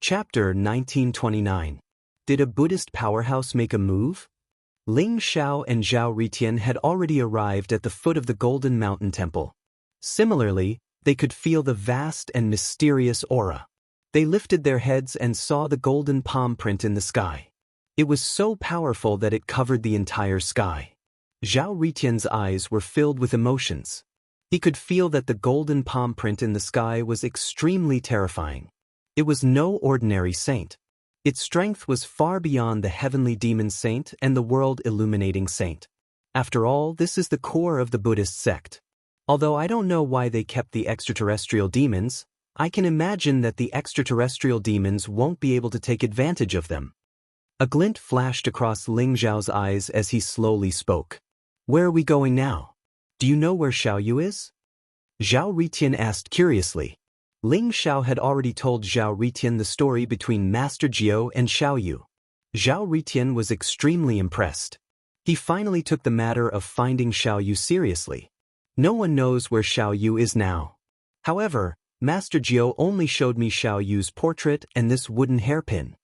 Chapter 1929. Did a Buddhist powerhouse make a move? Ling Xiao and Zhao Ritian had already arrived at the foot of the Golden Mountain Temple. Similarly, they could feel the vast and mysterious aura. They lifted their heads and saw the golden palm print in the sky. It was so powerful that it covered the entire sky. Zhao Ritian's eyes were filled with emotions. He could feel that the golden palm print in the sky was extremely terrifying. It was no ordinary saint. Its strength was far beyond the heavenly demon saint and the world-illuminating saint. After all, this is the core of the Buddhist sect. Although I don't know why they kept the extraterrestrial demons, I can imagine that the extraterrestrial demons won't be able to take advantage of them. A glint flashed across Ling Xiao's eyes as he slowly spoke. Where are we going now? Do you know where Xiaoyu is? Zhao Ritian asked curiously. Ling Xiao had already told Zhao Ritian the story between Master Jiao and Xiaoyu. Zhao Ritian was extremely impressed. He finally took the matter of finding Xiaoyu seriously. No one knows where Xiaoyu is now. However, Master Jiao only showed me Xiaoyu's portrait and this wooden hairpin.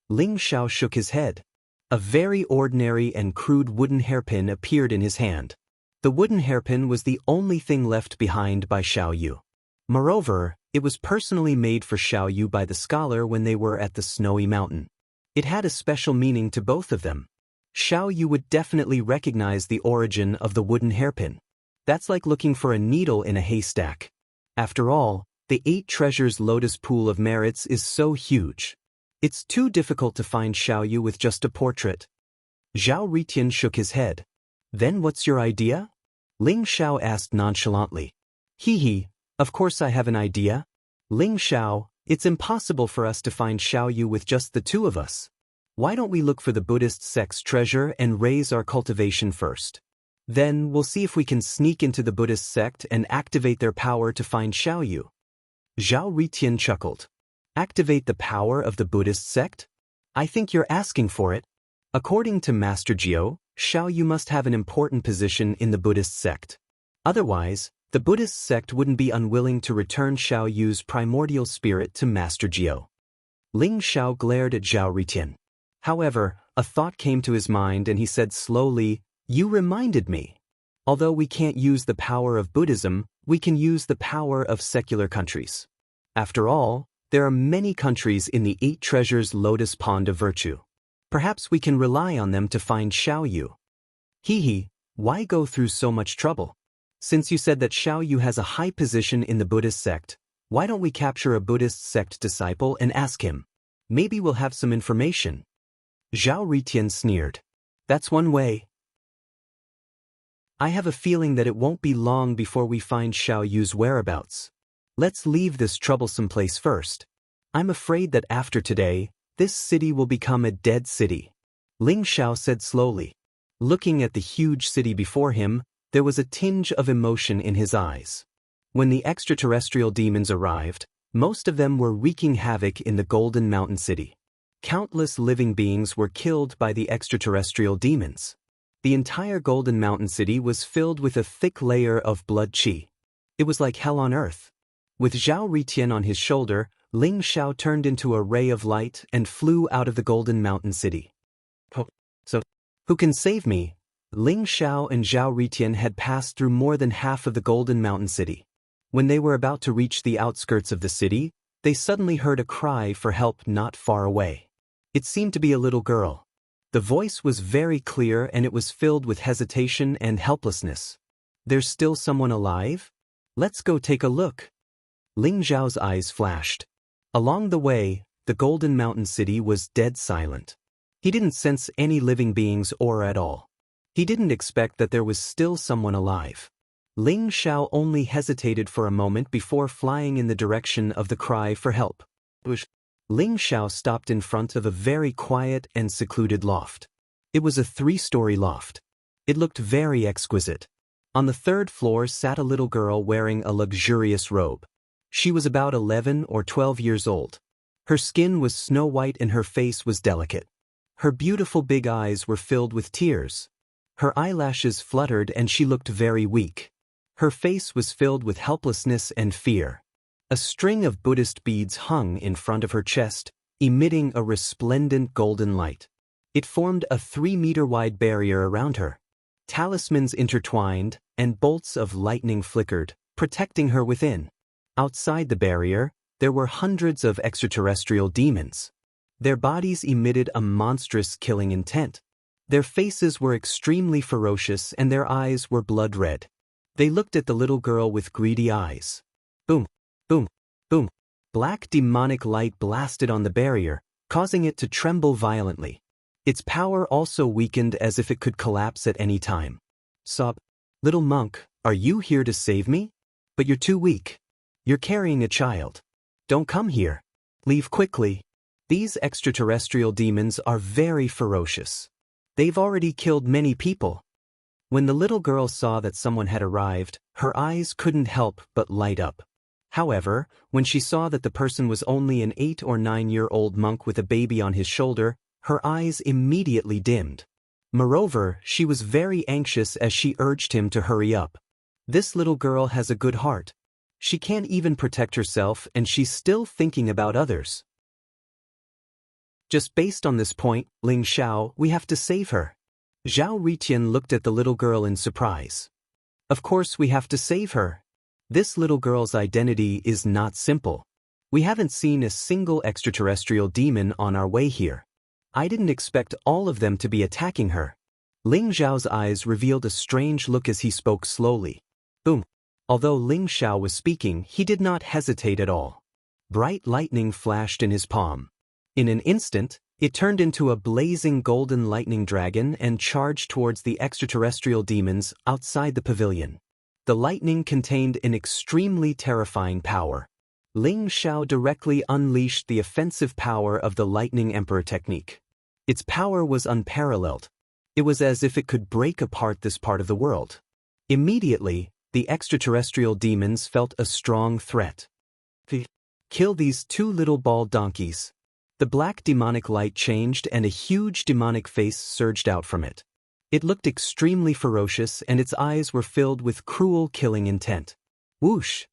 Ling Xiao shook his head. A very ordinary and crude wooden hairpin appeared in his hand. The wooden hairpin was the only thing left behind by Xiaoyu. Moreover, it was personally made for Xiaoyu by the scholar when they were at the snowy mountain. It had a special meaning to both of them. Xiaoyu would definitely recognize the origin of the wooden hairpin. That's like looking for a needle in a haystack. After all, the 8 treasures lotus pool of merits is so huge. It's too difficult to find Xiaoyu with just a portrait. Zhao Ritian shook his head. Then what's your idea? Ling Xiao asked nonchalantly. Hee, of course I have an idea. Ling Xiao, it's impossible for us to find Xiaoyu with just the 2 of us. Why don't we look for the Buddhist sect's treasure and raise our cultivation first? Then we'll see if we can sneak into the Buddhist sect and activate their power to find Xiaoyu. Zhao Ritian chuckled. Activate the power of the Buddhist sect? I think you're asking for it. According to Master Jiao, Xiaoyu must have an important position in the Buddhist sect. Otherwise, the Buddhist sect wouldn't be unwilling to return Xiaoyu's primordial spirit to Master Jiao. Ling Xiao glared at Zhao Ritian. However, a thought came to his mind and he said slowly, You reminded me. Although we can't use the power of Buddhism, we can use the power of secular countries. After all, there are many countries in the 8 treasures lotus pond of virtue. Perhaps we can rely on them to find Xiaoyu. Hee, why go through so much trouble? Since you said that Xiaoyu has a high position in the Buddhist sect, why don't we capture a Buddhist sect disciple and ask him? Maybe we'll have some information. Zhao Ritian sneered. That's one way. I have a feeling that it won't be long before we find Xiaoyu's whereabouts. Let's leave this troublesome place first. I'm afraid that after today, this city will become a dead city. Ling Xiao said slowly. Looking at the huge city before him, there was a tinge of emotion in his eyes. When the extraterrestrial demons arrived, most of them were wreaking havoc in the Golden Mountain City. Countless living beings were killed by the extraterrestrial demons. The entire Golden Mountain City was filled with a thick layer of blood qi. It was like hell on earth. With Zhao Ritian on his shoulder, Ling Xiao turned into a ray of light and flew out of the Golden Mountain City. So, who can save me? Ling Xiao and Zhao Ritian had passed through more than half of the Golden Mountain City. When they were about to reach the outskirts of the city, they suddenly heard a cry for help not far away. It seemed to be a little girl. The voice was very clear and it was filled with hesitation and helplessness. There's still someone alive? Let's go take a look. Ling Xiao's eyes flashed. Along the way, the Golden Mountain City was dead silent. He didn't sense any living beings or at all. He didn't expect that there was still someone alive. Ling Xiao only hesitated for a moment before flying in the direction of the cry for help. Ling Xiao stopped in front of a very quiet and secluded loft. It was a 3-story loft. It looked very exquisite. On the 3rd floor sat a little girl wearing a luxurious robe. She was about 11 or 12 years old. Her skin was snow white and her face was delicate. Her beautiful big eyes were filled with tears. Her eyelashes fluttered and she looked very weak. Her face was filled with helplessness and fear. A string of Buddhist beads hung in front of her chest, emitting a resplendent golden light. It formed a 3-meter-wide barrier around her. Talismans intertwined, and bolts of lightning flickered, protecting her within. Outside the barrier, there were hundreds of extraterrestrial demons. Their bodies emitted a monstrous killing intent. Their faces were extremely ferocious and their eyes were blood red. They looked at the little girl with greedy eyes. Boom, boom, boom. Black demonic light blasted on the barrier, causing it to tremble violently. Its power also weakened as if it could collapse at any time. Sob, little monk, are you here to save me? But you're too weak. You're carrying a child. Don't come here. Leave quickly. These extraterrestrial demons are very ferocious. They've already killed many people. When the little girl saw that someone had arrived, her eyes couldn't help but light up. However, when she saw that the person was only an 8 or 9-year-old monk with a baby on his shoulder, her eyes immediately dimmed. Moreover, she was very anxious as she urged him to hurry up. This little girl has a good heart. She can't even protect herself and she's still thinking about others. Just based on this point, Ling Xiao, we have to save her. Zhao Ritian looked at the little girl in surprise. Of course we have to save her. This little girl's identity is not simple. We haven't seen a single extraterrestrial demon on our way here. I didn't expect all of them to be attacking her. Ling Xiao's eyes revealed a strange look as he spoke slowly. Boom. Although Ling Xiao was speaking, he did not hesitate at all. Bright lightning flashed in his palm. In an instant, it turned into a blazing golden lightning dragon and charged towards the extraterrestrial demons outside the pavilion. The lightning contained an extremely terrifying power. Ling Xiao directly unleashed the offensive power of the Lightning Emperor technique. Its power was unparalleled. It was as if it could break apart this part of the world. Immediately, the extraterrestrial demons felt a strong threat. Kill these 2 little ball donkeys. The black demonic light changed and a huge demonic face surged out from it. It looked extremely ferocious and its eyes were filled with cruel killing intent. Whoosh!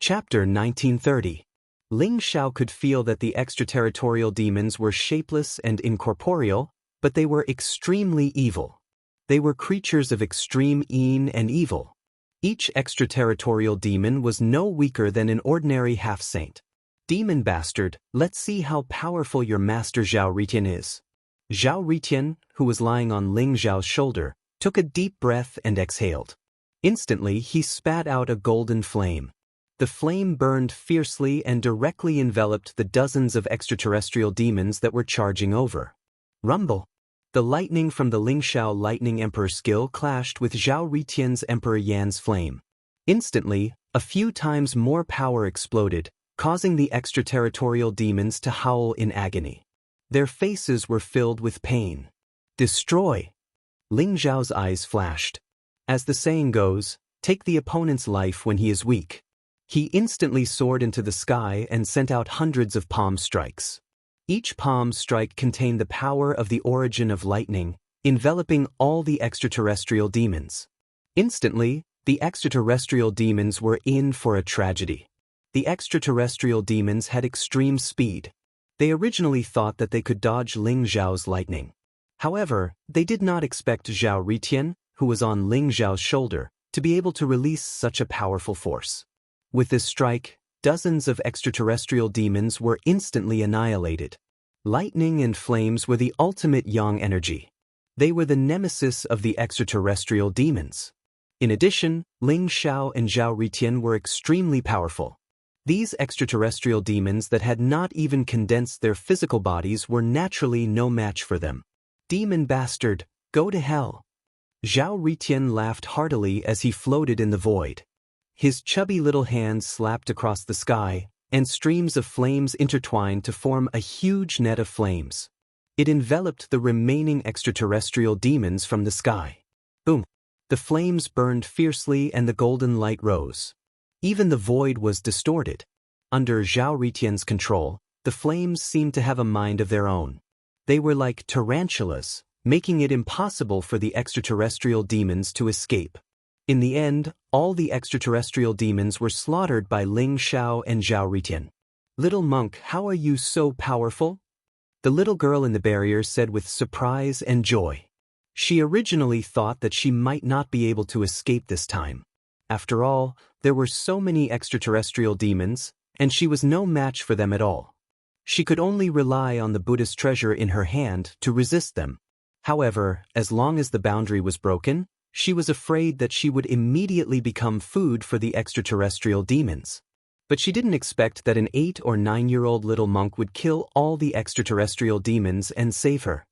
Chapter 1930. Ling Xiao could feel that the extraterritorial demons were shapeless and incorporeal, but they were extremely evil. They were creatures of extreme yin and evil. Each extraterritorial demon was no weaker than an ordinary half-saint. Demon bastard, let's see how powerful your master Zhao Ritian is. Zhao Ritian, who was lying on Ling Xiao's shoulder, took a deep breath and exhaled. Instantly, he spat out a golden flame. The flame burned fiercely and directly enveloped the dozens of extraterrestrial demons that were charging over. Rumble! The lightning from the Ling Xiao Lightning Emperor skill clashed with Zhao Ritian's Emperor Yan's flame. Instantly, a few times more power exploded, causing the extraterritorial demons to howl in agony. Their faces were filled with pain. Destroy! Ling Xiao's eyes flashed. As the saying goes, take the opponent's life when he is weak. He instantly soared into the sky and sent out hundreds of palm strikes. Each palm strike contained the power of the origin of lightning, enveloping all the extraterrestrial demons. Instantly, the extraterrestrial demons were in for a tragedy. The extraterrestrial demons had extreme speed. They originally thought that they could dodge Ling Xiao's lightning. However, they did not expect Zhao Ritian, who was on Ling Xiao's shoulder, to be able to release such a powerful force. With this strike, dozens of extraterrestrial demons were instantly annihilated. Lightning and flames were the ultimate yang energy. They were the nemesis of the extraterrestrial demons. In addition, Ling Xiao and Zhao Ritian were extremely powerful. These extraterrestrial demons that had not even condensed their physical bodies were naturally no match for them. Demon bastard, go to hell! Zhao Ritian laughed heartily as he floated in the void. His chubby little hands slapped across the sky, and streams of flames intertwined to form a huge net of flames. It enveloped the remaining extraterrestrial demons from the sky. Boom! The flames burned fiercely and the golden light rose. Even the void was distorted. Under Zhao Ritian's control, the flames seemed to have a mind of their own. They were like tarantulas, making it impossible for the extraterrestrial demons to escape. In the end, all the extraterrestrial demons were slaughtered by Ling Xiao and Zhao Ritian. Little monk, how are you so powerful? The little girl in the barrier said with surprise and joy. She originally thought that she might not be able to escape this time. After all, there were so many extraterrestrial demons, and she was no match for them at all. She could only rely on the Buddhist treasure in her hand to resist them. However, as long as the boundary was broken, she was afraid that she would immediately become food for the extraterrestrial demons. But she didn't expect that an 8 or 9-year-old little monk would kill all the extraterrestrial demons and save her.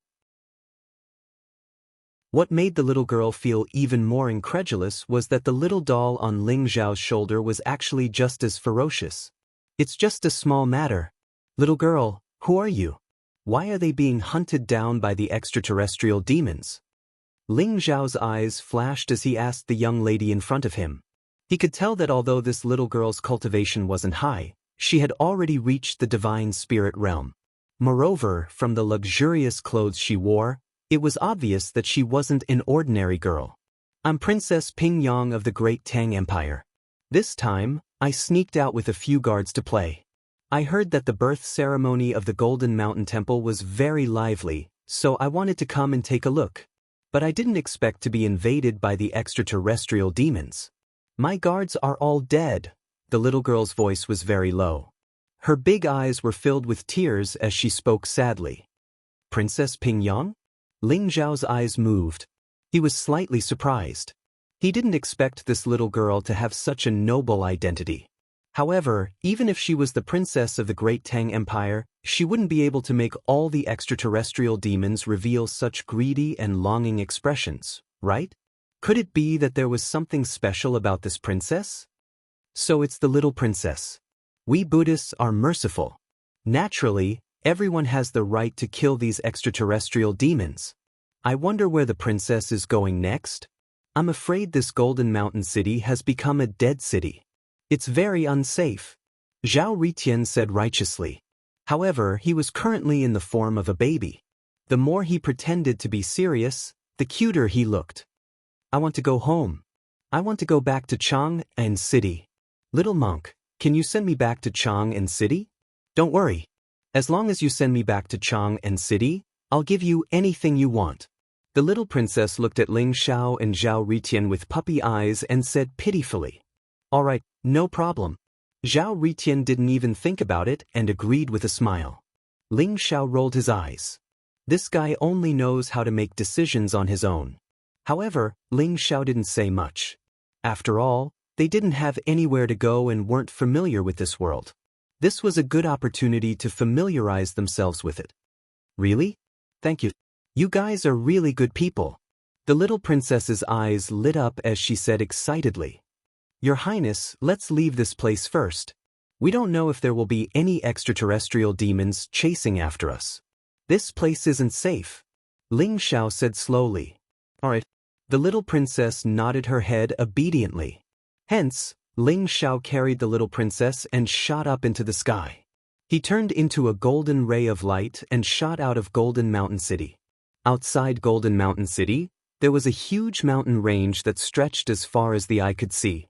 What made the little girl feel even more incredulous was that the little doll on Ling Xiao's shoulder was actually just as ferocious. It's just a small matter. Little girl, who are you? Why are they being hunted down by the extraterrestrial demons? Ling Xiao's eyes flashed as he asked the young lady in front of him. He could tell that although this little girl's cultivation wasn't high, she had already reached the divine spirit realm. Moreover, from the luxurious clothes she wore, it was obvious that she wasn't an ordinary girl. I'm Princess Ping Yang of the Great Tang Empire. This time, I sneaked out with a few guards to play. I heard that the birth ceremony of the Golden Mountain Temple was very lively, so I wanted to come and take a look. But I didn't expect to be invaded by the extraterrestrial demons. My guards are all dead. The little girl's voice was very low. Her big eyes were filled with tears as she spoke sadly. Princess Ping Yang? Ling Xiao's eyes moved. He was slightly surprised. He didn't expect this little girl to have such a noble identity. However, even if she was the princess of the Great Tang Empire, she wouldn't be able to make all the extraterrestrial demons reveal such greedy and longing expressions, right? Could it be that there was something special about this princess? So it's the little princess. We Buddhists are merciful. Naturally, everyone has the right to kill these extraterrestrial demons. I wonder where the princess is going next? I'm afraid this Golden Mountain City has become a dead city. It's very unsafe. Zhao Ritian said righteously. However, he was currently in the form of a baby. The more he pretended to be serious, the cuter he looked. I want to go home. I want to go back to Chang'an City. Little monk, can you send me back to Chang'an City? Don't worry. As long as you send me back to Chang'an City, I'll give you anything you want. The little princess looked at Ling Xiao and Zhao Ritian with puppy eyes and said pitifully, "All right, no problem." Zhao Ritian didn't even think about it and agreed with a smile. Ling Xiao rolled his eyes. This guy only knows how to make decisions on his own. However, Ling Xiao didn't say much. After all, they didn't have anywhere to go and weren't familiar with this world. This was a good opportunity to familiarize themselves with it. Really? Thank you. You guys are really good people. The little princess's eyes lit up as she said excitedly, "Your Highness, let's leave this place first. We don't know if there will be any extraterrestrial demons chasing after us. This place isn't safe." Ling Xiao said slowly. "All right." The little princess nodded her head obediently. Hence, Ling Xiao carried the little princess and shot up into the sky. He turned into a golden ray of light and shot out of Golden Mountain City. Outside Golden Mountain City, there was a huge mountain range that stretched as far as the eye could see.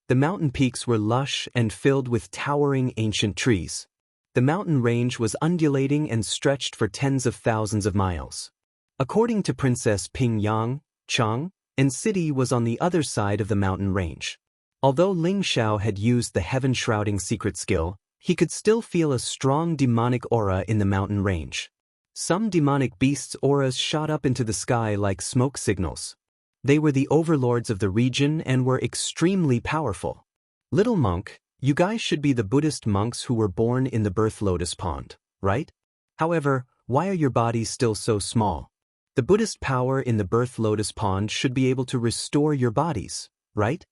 The mountain peaks were lush and filled with towering ancient trees. The mountain range was undulating and stretched for tens of thousands of miles. According to Princess Ping Yang, Chang'an City was on the other side of the mountain range. Although Ling Xiao had used the heaven-shrouding secret skill, he could still feel a strong demonic aura in the mountain range. Some demonic beasts' auras shot up into the sky like smoke signals. They were the overlords of the region and were extremely powerful. Little monk, you guys should be the Buddhist monks who were born in the birth lotus pond, right? However, why are your bodies still so small? The Buddhist power in the birth lotus pond should be able to restore your bodies, right?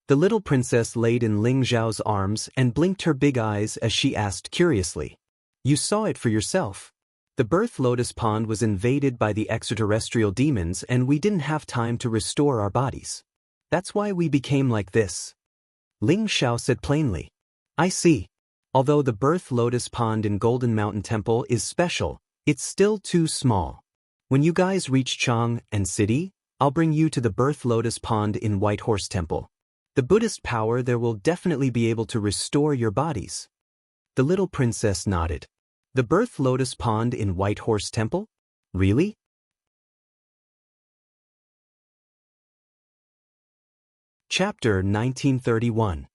The little princess laid in Ling Xiao's arms and blinked her big eyes as she asked curiously. You saw it for yourself. The birth lotus pond was invaded by the extraterrestrial demons and we didn't have time to restore our bodies. That's why we became like this. Ling Xiao said plainly. I see. Although the birth lotus pond in Golden Mountain Temple is special, it's still too small. When you guys reach Chang'an City, I'll bring you to the Birth Lotus Pond in White Horse Temple. The Buddhist power there will definitely be able to restore your bodies." The little princess nodded. The Birth Lotus Pond in White Horse Temple? Really? Chapter 1931.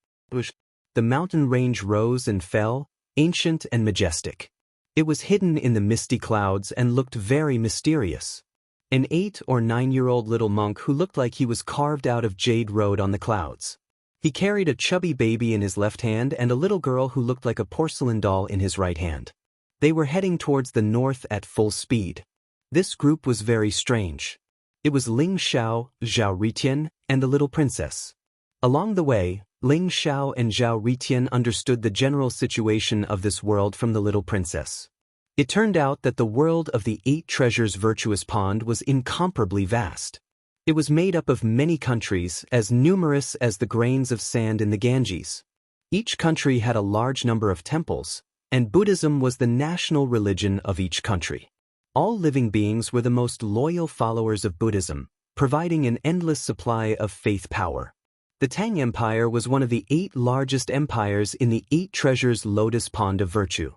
The mountain range rose and fell, ancient and majestic. It was hidden in the misty clouds and looked very mysterious. An 8- or 9-year-old little monk who looked like he was carved out of jade rode on the clouds. He carried a chubby baby in his left hand and a little girl who looked like a porcelain doll in his right hand. They were heading towards the north at full speed. This group was very strange. It was Ling Xiao, Zhao Ritian, and the little princess. Along the way, Ling Xiao and Zhao Ritian understood the general situation of this world from the little princess. It turned out that the world of the 8 treasures virtuous pond was incomparably vast. It was made up of many countries, as numerous as the grains of sand in the Ganges. Each country had a large number of temples, and Buddhism was the national religion of each country. All living beings were the most loyal followers of Buddhism, providing an endless supply of faith power. The Tang Empire was one of the 8 largest empires in the 8 treasures lotus pond of virtue.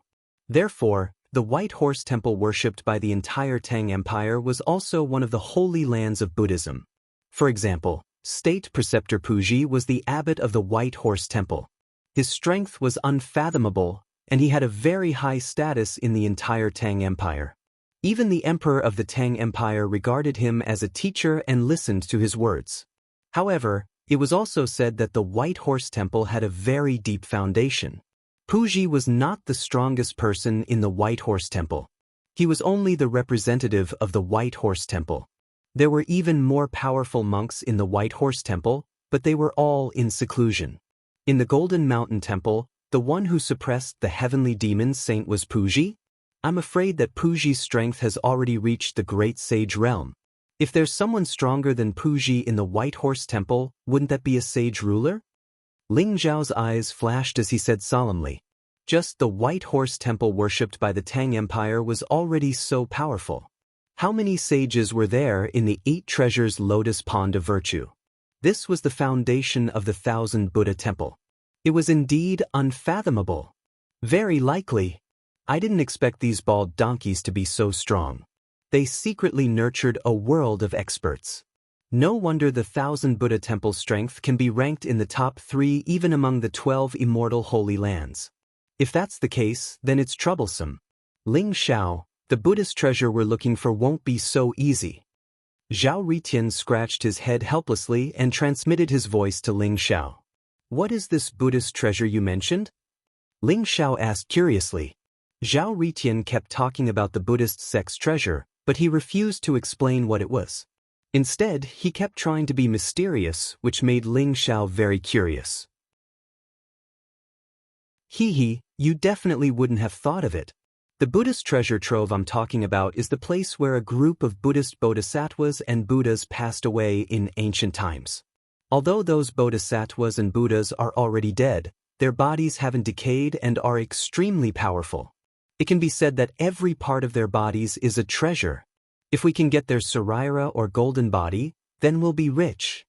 Therefore, the White Horse Temple worshipped by the entire Tang Empire was also one of the holy lands of Buddhism. For example, State Preceptor Puji was the abbot of the White Horse Temple. His strength was unfathomable, and he had a very high status in the entire Tang Empire. Even the emperor of the Tang Empire regarded him as a teacher and listened to his words. However, it was also said that the White Horse Temple had a very deep foundation. Puji was not the strongest person in the White Horse Temple. He was only the representative of the White Horse Temple. There were even more powerful monks in the White Horse Temple, but they were all in seclusion. In the Golden Mountain Temple, the one who suppressed the heavenly demon saint was Puji. I'm afraid that Puji's strength has already reached the great sage realm. If there's someone stronger than Puji in the White Horse Temple, wouldn't that be a sage ruler? Ling Zhao's eyes flashed as he said solemnly, "Just the White Horse Temple worshipped by the Tang Empire was already so powerful. How many sages were there in the 8 treasures lotus pond of virtue? This was the foundation of the 1000 Buddha temple. It was indeed unfathomable. Very likely. I didn't expect these bald donkeys to be so strong. They secretly nurtured a world of experts. No wonder the 1000 Buddha temple strength can be ranked in the top 3 even among the 12 immortal holy lands. If that's the case, then it's troublesome. Ling Xiao, the Buddhist treasure we're looking for won't be so easy." Zhao Ritian scratched his head helplessly and transmitted his voice to Ling Xiao. "What is this Buddhist treasure you mentioned?" Ling Xiao asked curiously. Zhao Ritian kept talking about the Buddhist sect's treasure, but he refused to explain what it was. Instead, he kept trying to be mysterious, which made Ling Xiao very curious. You definitely wouldn't have thought of it. The Buddhist treasure trove I'm talking about is the place where a group of Buddhist bodhisattvas and Buddhas passed away in ancient times. Although those bodhisattvas and Buddhas are already dead, their bodies haven't decayed and are extremely powerful. It can be said that every part of their bodies is a treasure. If we can get their Saraira or golden body, then we'll be rich.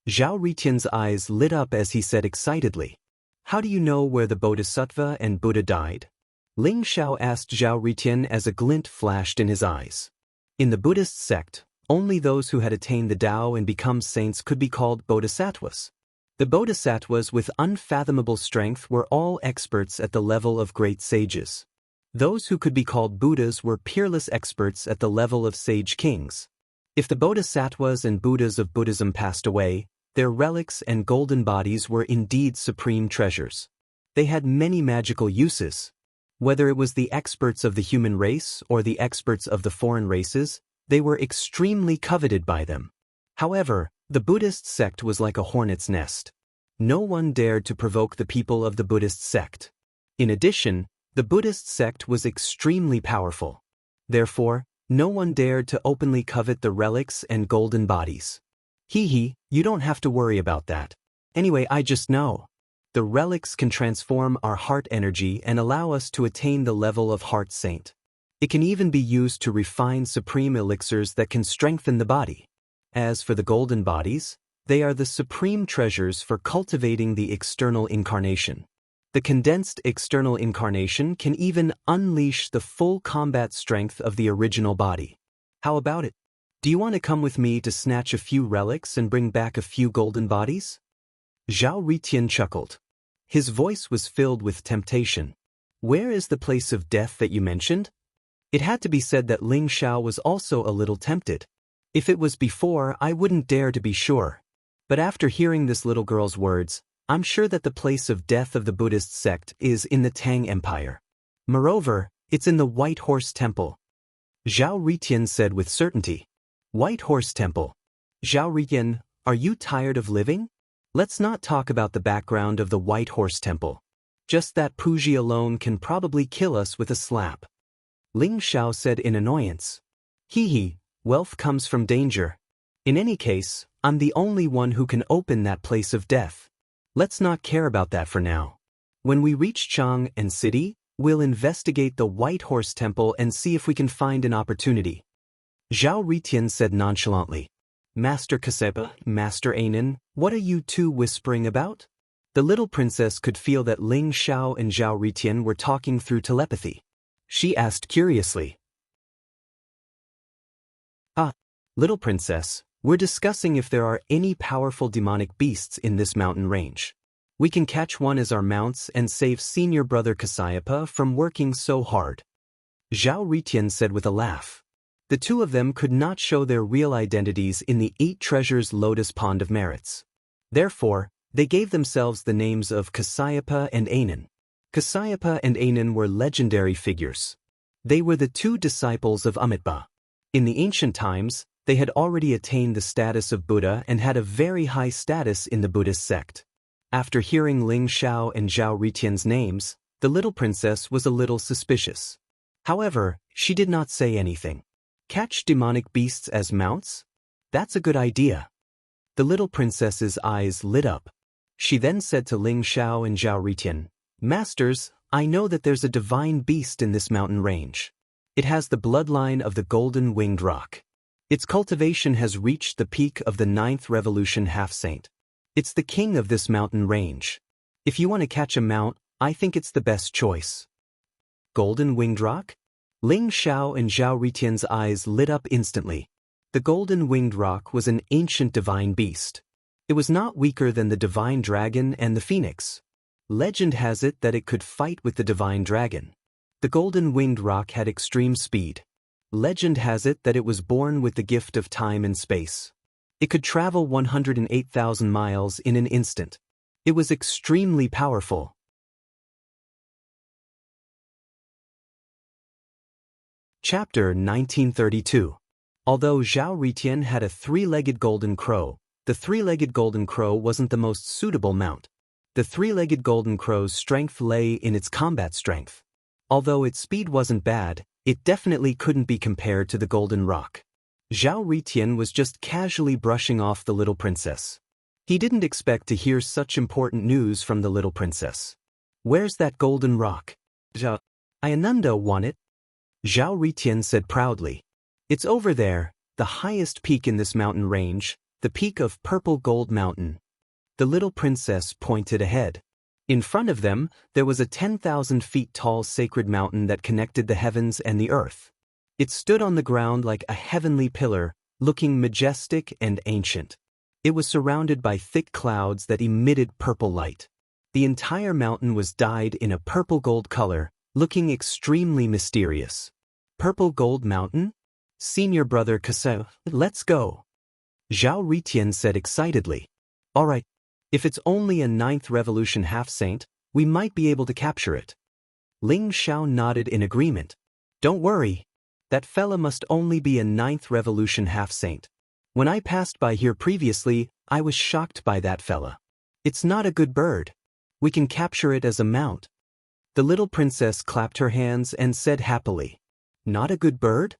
Zhao Ritian's eyes lit up as he said excitedly, "How do you know where the Bodhisattva and Buddha died?" Ling Xiao asked Zhao Ritian as a glint flashed in his eyes. In the Buddhist sect, only those who had attained the Tao and become saints could be called bodhisattvas. The bodhisattvas with unfathomable strength were all experts at the level of great sages. Those who could be called Buddhas were peerless experts at the level of sage kings. If the bodhisattvas and Buddhas of Buddhism passed away, their relics and golden bodies were indeed supreme treasures. They had many magical uses. Whether it was the experts of the human race or the experts of the foreign races, they were extremely coveted by them. However, the Buddhist sect was like a hornet's nest. No one dared to provoke the people of the Buddhist sect. In addition, the Buddhist sect was extremely powerful. Therefore, no one dared to openly covet the relics and golden bodies. You don't have to worry about that. Anyway, I just know. The relics can transform our heart energy and allow us to attain the level of heart saint. It can even be used to refine supreme elixirs that can strengthen the body. As for the golden bodies, they are the supreme treasures for cultivating the external incarnation. The condensed external incarnation can even unleash the full combat strength of the original body. How about it? Do you want to come with me to snatch a few relics and bring back a few golden bodies? Zhao Ritian chuckled. His voice was filled with temptation. Where is the place of death that you mentioned? It had to be said that Ling Xiao was also a little tempted. If it was before, I wouldn't dare to be sure. But after hearing this little girl's words, I'm sure that the place of death of the Buddhist sect is in the Tang Empire. Moreover, it's in the White Horse Temple. Zhao Ritian said with certainty. White Horse Temple. Zhao Ritian, are you tired of living? Let's not talk about the background of the White Horse Temple. Just that Puji alone can probably kill us with a slap. Ling Xiao said in annoyance. Hee, wealth comes from danger. In any case, I'm the only one who can open that place of death. Let's not care about that for now. When we reach Chang'an City, we'll investigate the White Horse Temple and see if we can find an opportunity. Zhao Ritian said nonchalantly. Master Casepa, Master Anan, what are you two whispering about? The little princess could feel that Ling Xiao and Zhao Ritian were talking through telepathy. She asked curiously. Little princess, we're discussing if there are any powerful demonic beasts in this mountain range. We can catch one as our mounts and save senior brother Cassiopeia from working so hard. Zhao Ritian said with a laugh. The two of them could not show their real identities in the 8 treasures lotus pond of merits. Therefore, they gave themselves the names of Cassiopeia and Anan. Cassiopeia and Anan were legendary figures. They were the 2 disciples of Amitabha. In the ancient times, they had already attained the status of Buddha and had a very high status in the Buddhist sect. After hearing Ling Xiao and Zhao Ritian's names, the little princess was a little suspicious. However, she did not say anything. Catch demonic beasts as mounts? That's a good idea. The little princess's eyes lit up. She then said to Ling Xiao and Zhao Ritian, Masters, I know that there's a divine beast in this mountain range. It has the bloodline of the golden winged rock. Its cultivation has reached the peak of the 9th revolution half-saint. It's the king of this mountain range. If you want to catch a mount, I think it's the best choice. Golden winged rock? Ling Xiao and Zhao Ritian's eyes lit up instantly. The golden winged rock was an ancient divine beast. It was not weaker than the divine dragon and the phoenix. Legend has it that it could fight with the divine dragon. The golden winged rock had extreme speed. Legend has it that it was born with the gift of time and space. It could travel 108,000 miles in an instant. It was extremely powerful. Chapter 1932. Although Zhao Ritian had a 3-legged golden crow, the 3-legged golden crow wasn't the most suitable mount. The 3-legged golden crow's strength lay in its combat strength. Although its speed wasn't bad, it definitely couldn't be compared to the golden rock. Zhao Ritian was just casually brushing off the little princess. He didn't expect to hear such important news from the little princess. Where's that golden rock? Ananda won it. Zhao Ritian said proudly. It's over there, the highest peak in this mountain range, the peak of Purple Gold Mountain. The little princess pointed ahead. In front of them, there was a 10,000 feet tall sacred mountain that connected the heavens and the earth. It stood on the ground like a heavenly pillar, looking majestic and ancient. It was surrounded by thick clouds that emitted purple light. The entire mountain was dyed in a purple gold color, looking extremely mysterious. Purple Gold Mountain? Senior brother Kaseo, let's go. Zhao Ritian said excitedly. All right. If it's only a 9th revolution half-saint, we might be able to capture it. Ling Xiao nodded in agreement. Don't worry. That fella must only be a 9th revolution half-saint. When I passed by here previously, I was shocked by that fella. It's not a good bird. We can capture it as a mount. The little princess clapped her hands and said happily. Not a good bird?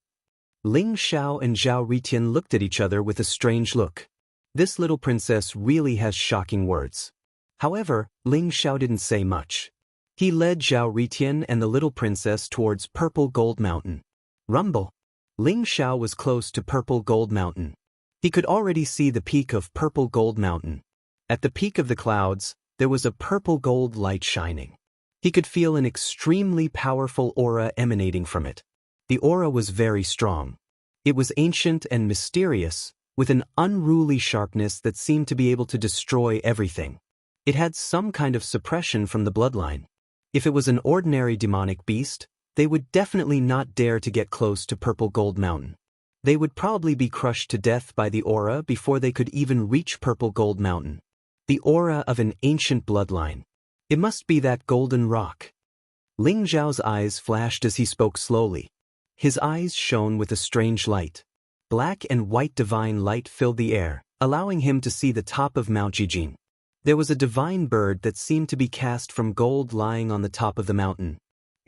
Ling Xiao and Zhao Ritian looked at each other with a strange look. This little princess really has shocking words. However, Ling Xiao didn't say much. He led Zhao Ritian and the little princess towards Purple Gold Mountain. Rumble. Ling Xiao was close to Purple Gold Mountain. He could already see the peak of Purple Gold Mountain. At the peak of the clouds, there was a purple gold light shining. He could feel an extremely powerful aura emanating from it. The aura was very strong. It was ancient and mysterious, with an unruly sharpness that seemed to be able to destroy everything. It had some kind of suppression from the bloodline. If it was an ordinary demonic beast, they would definitely not dare to get close to Purple Gold Mountain. They would probably be crushed to death by the aura before they could even reach Purple Gold Mountain. The aura of an ancient bloodline. It must be that golden rock. Ling Zhao's eyes flashed as he spoke slowly. His eyes shone with a strange light. Black and white divine light filled the air, allowing him to see the top of Mount Jijin. There was a divine bird that seemed to be cast from gold lying on the top of the mountain.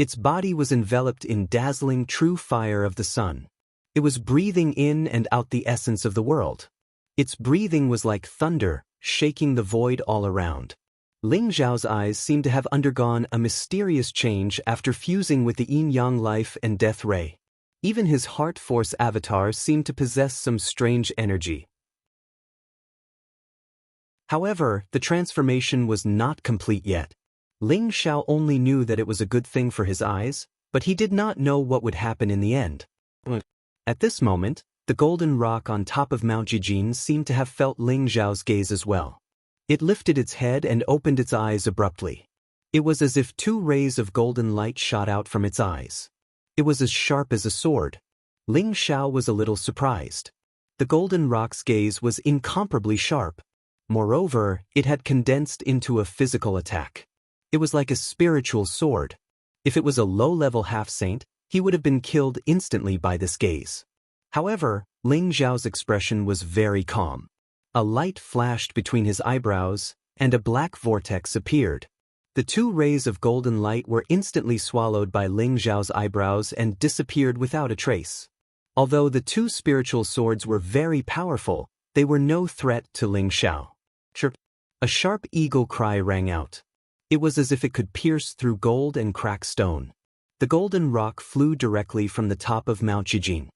Its body was enveloped in dazzling true fire of the sun. It was breathing in and out the essence of the world. Its breathing was like thunder, shaking the void all around. Ling Zhao's eyes seemed to have undergone a mysterious change after fusing with the yin-yang life and death ray. Even his heart force avatar seemed to possess some strange energy. However, the transformation was not complete yet. Ling Zhao only knew that it was a good thing for his eyes, but he did not know what would happen in the end. At this moment, the golden rock on top of Mount Jijin seemed to have felt Ling Zhao's gaze as well. It lifted its head and opened its eyes abruptly. It was as if two rays of golden light shot out from its eyes. It was as sharp as a sword. Ling Zhao was a little surprised. The golden rock's gaze was incomparably sharp. Moreover, it had condensed into a physical attack. It was like a spiritual sword. If it was a low-level half-saint, he would have been killed instantly by this gaze. However, Ling Zhao's expression was very calm. A light flashed between his eyebrows, and a black vortex appeared. The two rays of golden light were instantly swallowed by Ling Zhao's eyebrows and disappeared without a trace. Although the two spiritual swords were very powerful, they were no threat to Ling Zhao. Chirp! A sharp eagle cry rang out. It was as if it could pierce through gold and crack stone. The golden rock flew directly from the top of Mount Jijin.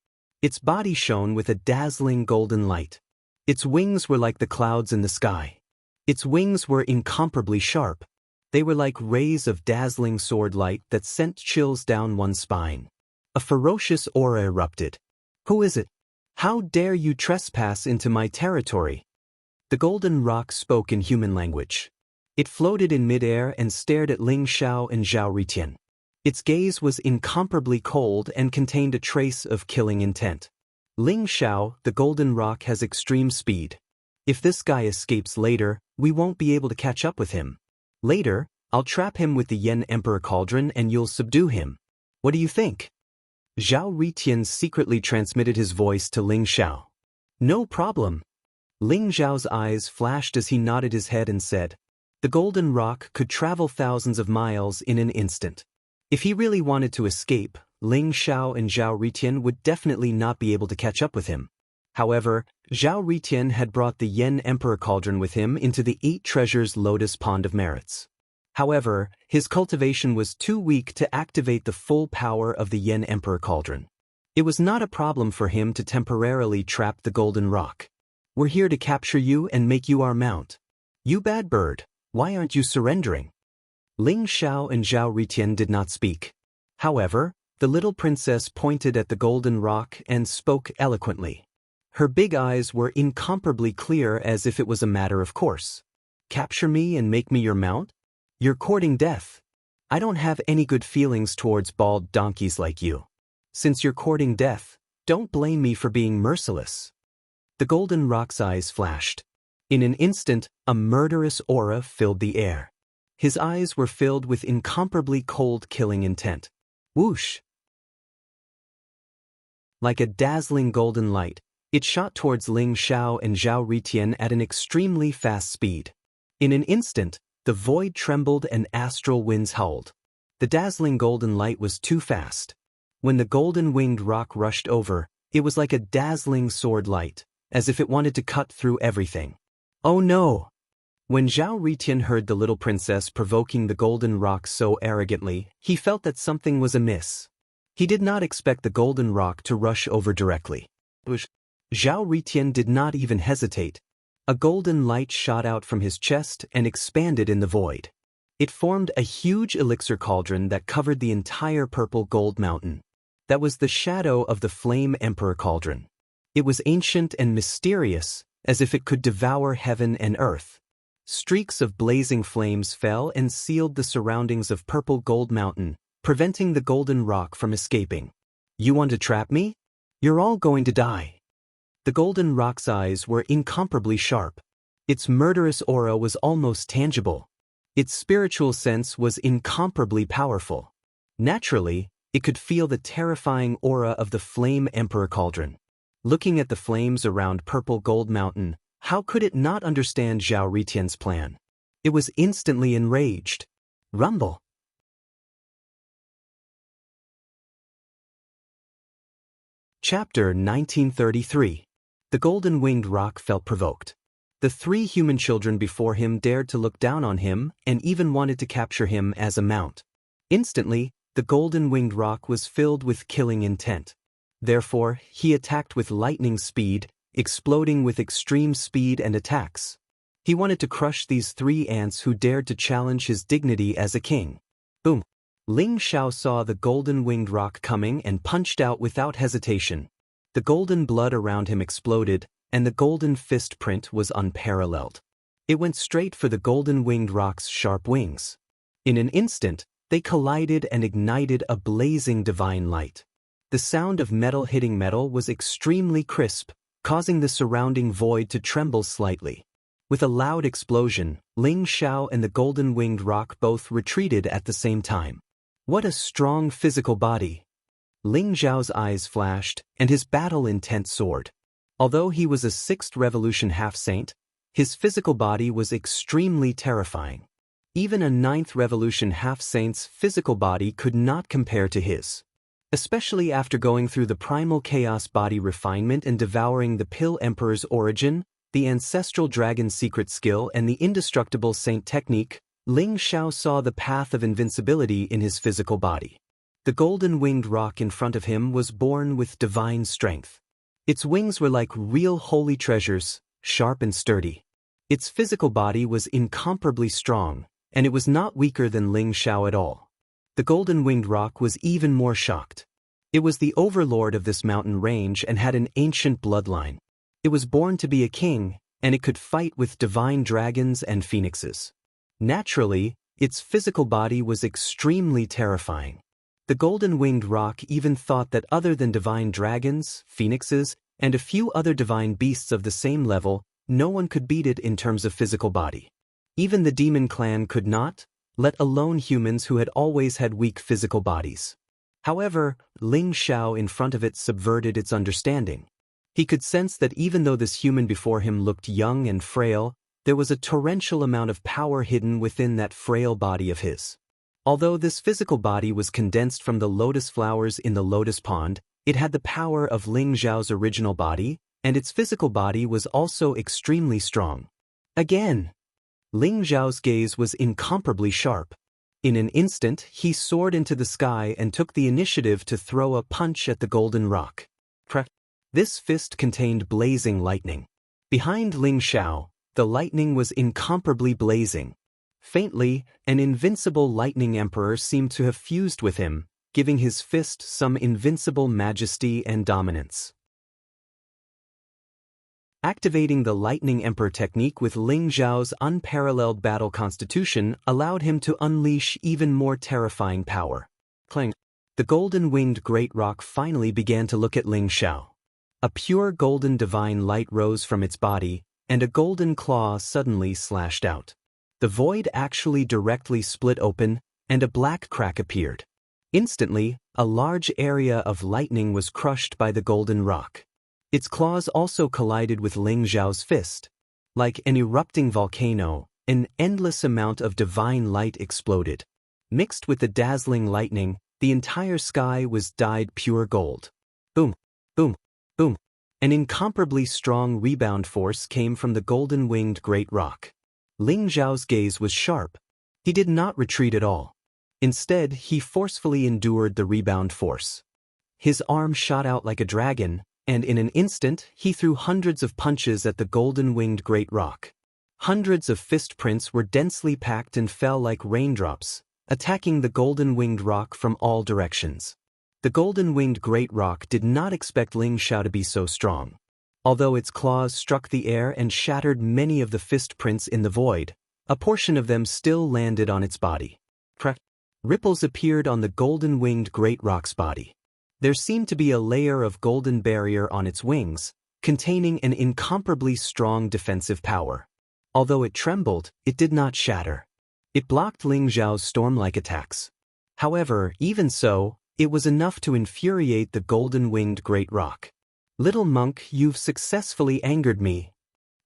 Its body shone with a dazzling golden light. Its wings were like the clouds in the sky. Its wings were incomparably sharp. They were like rays of dazzling sword light that sent chills down one's spine. A ferocious aura erupted. Who is it? How dare you trespass into my territory? The golden rock spoke in human language. It floated in midair and stared at Ling Zhao and Zhao Ritian. Its gaze was incomparably cold and contained a trace of killing intent. Ling Zhao, the golden rock has extreme speed. If this guy escapes later, we won't be able to catch up with him. Later, I'll trap him with the Yen Emperor Cauldron and you'll subdue him. What do you think? Zhao Ritian secretly transmitted his voice to Ling Zhao. No problem. Ling Zhao's eyes flashed as he nodded his head and said, the golden rock could travel thousands of miles in an instant. If he really wanted to escape, Ling Zhao and Zhao Ritian would definitely not be able to catch up with him. However, Zhao Ritian had brought the Yen Emperor Cauldron with him into the 8 Treasures Lotus Pond of Merits. However, his cultivation was too weak to activate the full power of the Yen Emperor Cauldron. It was not a problem for him to temporarily trap the golden rock. We're here to capture you and make you our mount. You bad bird, why aren't you surrendering? Ling Zhao and Zhao Ritian did not speak. However, the little princess pointed at the golden rock and spoke eloquently. Her big eyes were incomparably clear as if it was a matter of course. Capture me and make me your mount? You're courting death. I don't have any good feelings towards bald donkeys like you. Since you're courting death, don't blame me for being merciless. The golden rock's eyes flashed. In an instant, a murderous aura filled the air. His eyes were filled with incomparably cold killing intent. Whoosh! Like a dazzling golden light, it shot towards Ling Zhao and Zhao Ritian at an extremely fast speed. In an instant, the void trembled and astral winds howled. The dazzling golden light was too fast. When the golden-winged rock rushed over, it was like a dazzling sword light, as if it wanted to cut through everything. Oh no! When Zhao Ritian heard the little princess provoking the golden rock so arrogantly, he felt that something was amiss. He did not expect the golden rock to rush over directly. Zhao Ritian did not even hesitate. A golden light shot out from his chest and expanded in the void. It formed a huge elixir cauldron that covered the entire purple gold mountain. That was the shadow of the Flame Emperor cauldron. It was ancient and mysterious, as if it could devour heaven and earth. Streaks of blazing flames fell and sealed the surroundings of purple gold mountain, preventing the golden rock from escaping. You want to trap me? You're all going to die. The golden rock's eyes were incomparably sharp. Its murderous aura was almost tangible. Its spiritual sense was incomparably powerful. Naturally, it could feel the terrifying aura of the Flame Emperor cauldron. Looking at the flames around purple gold mountain, how could it not understand Zhao Ritian's plan? It was instantly enraged. Rumble. Chapter 1933. The golden-winged rock felt provoked. The 3 human children before him dared to look down on him and even wanted to capture him as a mount. Instantly, the golden-winged rock was filled with killing intent. Therefore, he attacked with lightning speed, exploding with extreme speed and attacks. He wanted to crush these 3 ants who dared to challenge his dignity as a king. Boom! Ling Xiao saw the golden-winged rock coming and punched out without hesitation. The golden blood around him exploded, and the golden fist print was unparalleled. It went straight for the golden-winged rock's sharp wings. In an instant, they collided and ignited a blazing divine light. The sound of metal hitting metal was extremely crisp, causing the surrounding void to tremble slightly. With a loud explosion, Ling Xiao and the golden-winged rock both retreated at the same time. What a strong physical body! Ling Xiao's eyes flashed, and his battle intent soared. Although he was a 6th Revolution half-saint, his physical body was extremely terrifying. Even a 9th Revolution half-saint's physical body could not compare to his. Especially after going through the primal chaos body refinement and devouring the Pill Emperor's origin, the ancestral dragon secret skill and the indestructible saint technique, Ling Xiao saw the path of invincibility in his physical body. The golden-winged rock in front of him was born with divine strength. Its wings were like real holy treasures, sharp and sturdy. Its physical body was incomparably strong, and it was not weaker than Ling Xiao at all. The golden-winged rock was even more shocked. It was the overlord of this mountain range and had an ancient bloodline. It was born to be a king, and it could fight with divine dragons and phoenixes. Naturally, its physical body was extremely terrifying. The golden-winged rock even thought that other than divine dragons, phoenixes, and a few other divine beasts of the same level, no one could beat it in terms of physical body. Even the demon clan could not, let alone humans who had always had weak physical bodies. However, Ling Xiao in front of it subverted its understanding. He could sense that even though this human before him looked young and frail, there was a torrential amount of power hidden within that frail body of his. Although this physical body was condensed from the lotus flowers in the lotus pond, it had the power of Ling Xiao's original body, and its physical body was also extremely strong. Again, Ling Xiao's gaze was incomparably sharp. In an instant, he soared into the sky and took the initiative to throw a punch at the golden rock. Crack! This fist contained blazing lightning. Behind Ling Xiao, the lightning was incomparably blazing. Faintly, an invincible lightning emperor seemed to have fused with him, giving his fist some invincible majesty and dominance. Activating the lightning emperor technique with Ling Xiao's unparalleled battle constitution allowed him to unleash even more terrifying power. Clang! The golden-winged great rock finally began to look at Ling Xiao. A pure golden divine light rose from its body, and a golden claw suddenly slashed out. The void actually directly split open, and a black crack appeared. Instantly, a large area of lightning was crushed by the golden rock. Its claws also collided with Ling Xiao's fist. Like an erupting volcano, an endless amount of divine light exploded. Mixed with the dazzling lightning, the entire sky was dyed pure gold. Boom, boom, boom. An incomparably strong rebound force came from the golden-winged great rock. Ling Xiao's gaze was sharp. He did not retreat at all. Instead, he forcefully endured the rebound force. His arm shot out like a dragon, and in an instant he threw hundreds of punches at the golden-winged great rock. Hundreds of fist prints were densely packed and fell like raindrops, attacking the golden-winged rock from all directions. The golden-winged great rock did not expect Ling Xiao to be so strong. Although its claws struck the air and shattered many of the fist prints in the void, a portion of them still landed on its body. Crack! Ripples appeared on the golden-winged great rock's body. There seemed to be a layer of golden barrier on its wings, containing an incomparably strong defensive power. Although it trembled, it did not shatter. It blocked Ling Xiao's storm-like attacks. However, even so, it was enough to infuriate the golden-winged great rock. "Little monk, you've successfully angered me."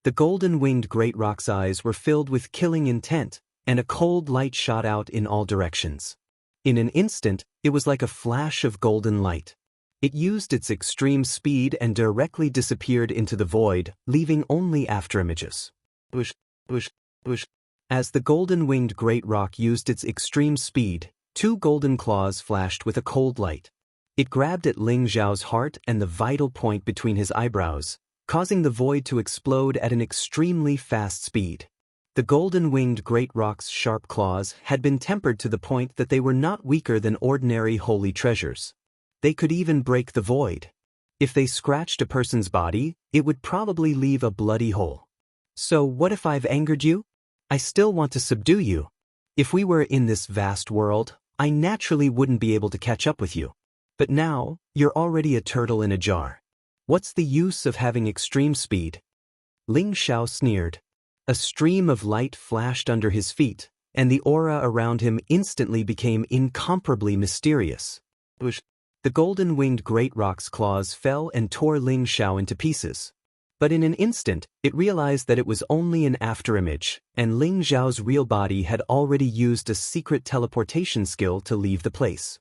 The golden-winged great rock's eyes were filled with killing intent, and a cold light shot out in all directions. In an instant, it was like a flash of golden light. It used its extreme speed and directly disappeared into the void, leaving only afterimages. Whoosh, whoosh, whoosh. As the golden-winged great rock used its extreme speed, two golden claws flashed with a cold light. It grabbed at Ling Xiao's heart and the vital point between his eyebrows, causing the void to explode at an extremely fast speed. The golden-winged great rock's sharp claws had been tempered to the point that they were not weaker than ordinary holy treasures. They could even break the void. If they scratched a person's body, it would probably leave a bloody hole. So what if I've angered you? I still want to subdue you. If we were in this vast world, I naturally wouldn't be able to catch up with you. But now, you're already a turtle in a jar. What's the use of having extreme speed? Ling Xiao sneered. A stream of light flashed under his feet, and the aura around him instantly became incomparably mysterious. Whoosh! The golden-winged great rock's claws fell and tore Ling Xiao into pieces. But in an instant, it realized that it was only an afterimage, and Ling Xiao's real body had already used a secret teleportation skill to leave the place.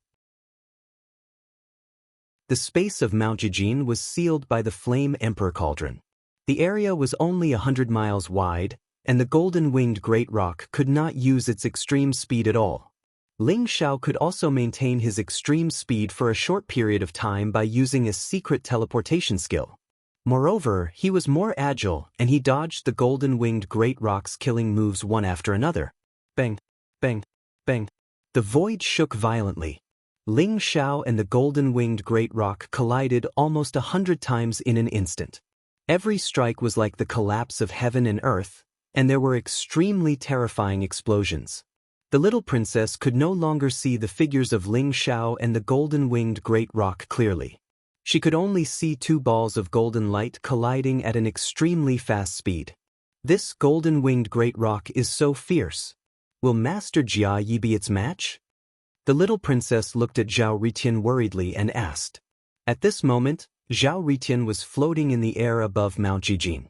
The space of Mount Jijin was sealed by the Flame Emperor Cauldron. The area was only 100 miles wide, and the golden-winged great rock could not use its extreme speed at all. Ling Xiao could also maintain his extreme speed for a short period of time by using a secret teleportation skill. Moreover, he was more agile, and he dodged the golden-winged great rock's killing moves one after another. Bang! Bang! Bang! The void shook violently. Ling Xiao and the golden-winged great rock collided almost 100 times in an instant. Every strike was like the collapse of heaven and earth, and there were extremely terrifying explosions. The little princess could no longer see the figures of Ling Xiao and the golden-winged great rock clearly. She could only see two balls of golden light colliding at an extremely fast speed. This golden-winged great rock is so fierce. Will Master Jia Yi be its match? The little princess looked at Zhao Ritian worriedly and asked. At this moment, Zhao Ritian was floating in the air above Mount Jijin.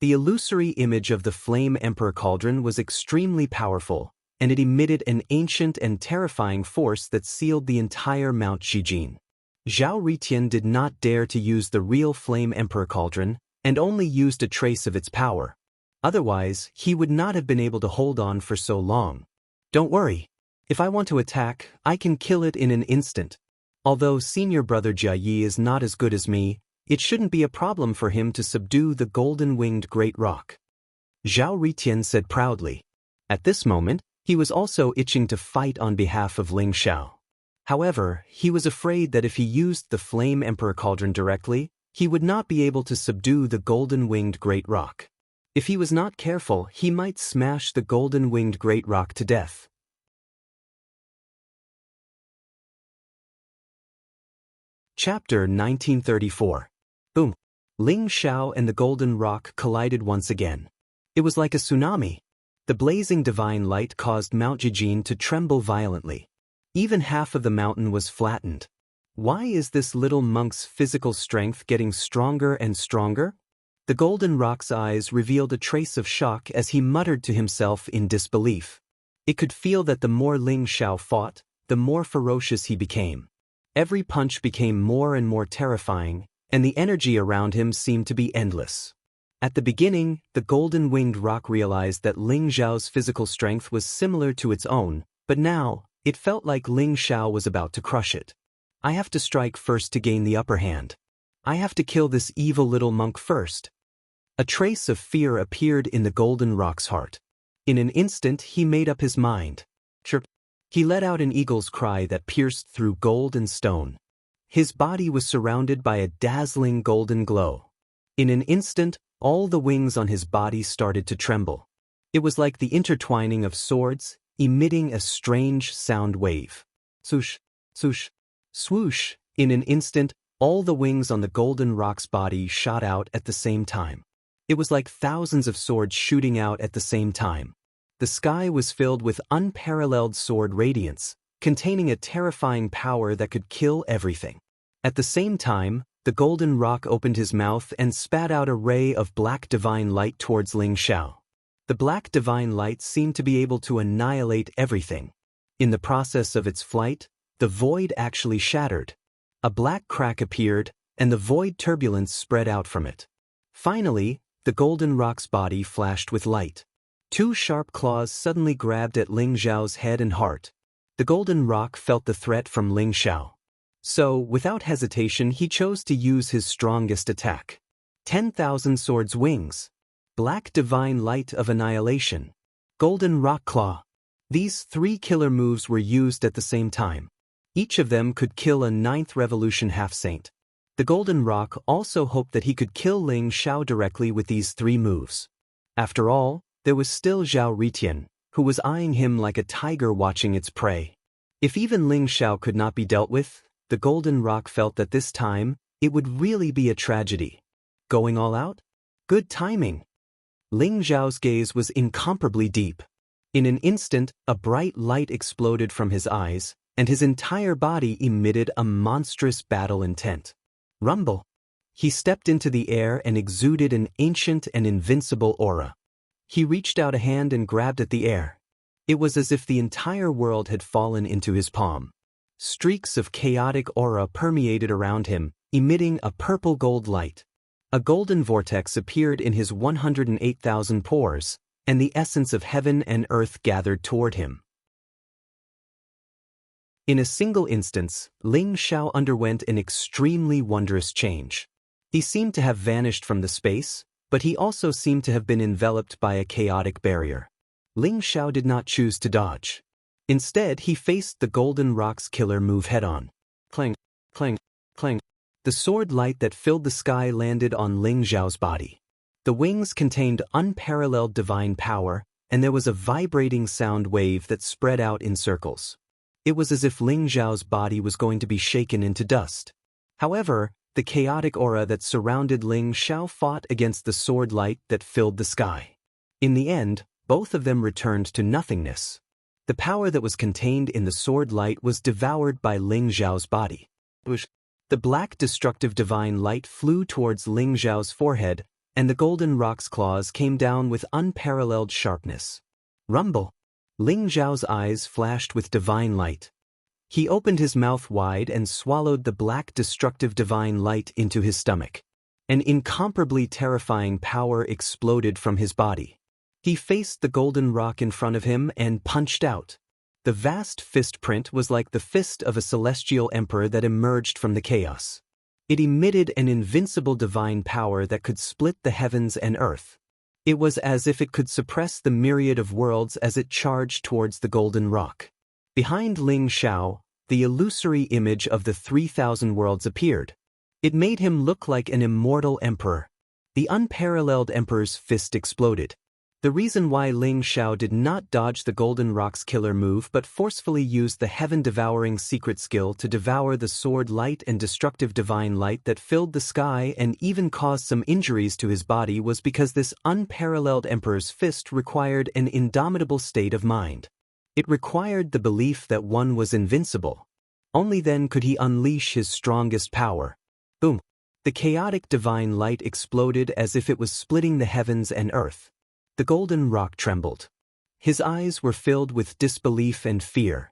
The illusory image of the Flame Emperor Cauldron was extremely powerful, and it emitted an ancient and terrifying force that sealed the entire Mount Jijin. Zhao Ritian did not dare to use the real Flame Emperor Cauldron, and only used a trace of its power. Otherwise, he would not have been able to hold on for so long. Don't worry. If I want to attack, I can kill it in an instant. Although senior brother Jia Yi is not as good as me, it shouldn't be a problem for him to subdue the golden-winged great rock. Zhao Ritian said proudly. At this moment, he was also itching to fight on behalf of Ling Xiao. However, he was afraid that if he used the Flame Emperor Cauldron directly, he would not be able to subdue the golden-winged great rock. If he was not careful, he might smash the golden-winged great rock to death. Chapter 1934. Boom! Ling Xiao and the golden rock collided once again. It was like a tsunami. The blazing divine light caused Mount Jijin to tremble violently. Even half of the mountain was flattened. Why is this little monk's physical strength getting stronger and stronger? The golden rock's eyes revealed a trace of shock as he muttered to himself in disbelief. It could feel that the more Ling Xiao fought, the more ferocious he became. Every punch became more and more terrifying, and the energy around him seemed to be endless. At the beginning, the golden-winged rock realized that Ling Xiao's physical strength was similar to its own, but now, it felt like Ling Xiao was about to crush it. I have to strike first to gain the upper hand. I have to kill this evil little monk first. A trace of fear appeared in the golden rock's heart. In an instant he made up his mind. Chirp. He let out an eagle's cry that pierced through gold and stone. His body was surrounded by a dazzling golden glow. In an instant, all the wings on his body started to tremble. It was like the intertwining of swords, emitting a strange sound wave. Swoosh, swoosh, swoosh. In an instant, all the wings on the golden rock's body shot out at the same time. It was like thousands of swords shooting out at the same time. The sky was filled with unparalleled sword radiance, containing a terrifying power that could kill everything. At the same time, the golden rock opened his mouth and spat out a ray of black divine light towards Ling Xiao. The black divine light seemed to be able to annihilate everything. In the process of its flight, the void actually shattered. A black crack appeared, and the void turbulence spread out from it. Finally, the golden rock's body flashed with light. Two sharp claws suddenly grabbed at Ling Xiao's head and heart. The golden rock felt the threat from Ling Xiao. So, without hesitation, he chose to use his strongest attack. 10,000 swords wings. Black divine light of annihilation. Golden rock claw. These three killer moves were used at the same time. Each of them could kill a 9th revolution half-saint. The golden rock also hoped that he could kill Ling Xiao directly with these three moves. After all, there was still Zhao Ritian, who was eyeing him like a tiger watching its prey. If even Ling Xiao could not be dealt with, the golden rock felt that this time, it would really be a tragedy. Going all out? Good timing. Ling Xiao's gaze was incomparably deep. In an instant, a bright light exploded from his eyes, and his entire body emitted a monstrous battle intent. Rumble. He stepped into the air and exuded an ancient and invincible aura. He reached out a hand and grabbed at the air. It was as if the entire world had fallen into his palm. Streaks of chaotic aura permeated around him, emitting a purple-gold light. A golden vortex appeared in his 108,000 pores, and the essence of heaven and earth gathered toward him. In a single instance, Ling Xiao underwent an extremely wondrous change. He seemed to have vanished from the space, but he also seemed to have been enveloped by a chaotic barrier. Ling Xiao did not choose to dodge. Instead, he faced the golden rock's killer move head-on. Clang, clang, clang. The sword light that filled the sky landed on Ling Xiao's body. The wings contained unparalleled divine power, and there was a vibrating sound wave that spread out in circles. It was as if Ling Xiao's body was going to be shaken into dust. However, the chaotic aura that surrounded Ling Xiao fought against the sword light that filled the sky. In the end, both of them returned to nothingness. The power that was contained in the sword light was devoured by Ling Xiao's body. The black destructive divine light flew towards Ling Xiao's forehead, and the golden rock's claws came down with unparalleled sharpness. Rumble. Ling Xiao's eyes flashed with divine light. He opened his mouth wide and swallowed the black destructive divine light into his stomach. An incomparably terrifying power exploded from his body. He faced the golden rock in front of him and punched out. The vast fist print was like the fist of a celestial emperor that emerged from the chaos. It emitted an invincible divine power that could split the heavens and earth. It was as if it could suppress the myriad of worlds as it charged towards the golden rock. Behind Ling Xiao, the illusory image of the 3,000 worlds appeared. It made him look like an immortal emperor. The unparalleled emperor's fist exploded. The reason why Ling Xiao did not dodge the golden rock's killer move but forcefully used the heaven-devouring secret skill to devour the sword light and destructive divine light that filled the sky and even caused some injuries to his body was because this unparalleled emperor's fist required an indomitable state of mind. It required the belief that one was invincible. Only then could he unleash his strongest power. Boom! The chaotic divine light exploded as if it was splitting the heavens and earth. The golden rock trembled. His eyes were filled with disbelief and fear.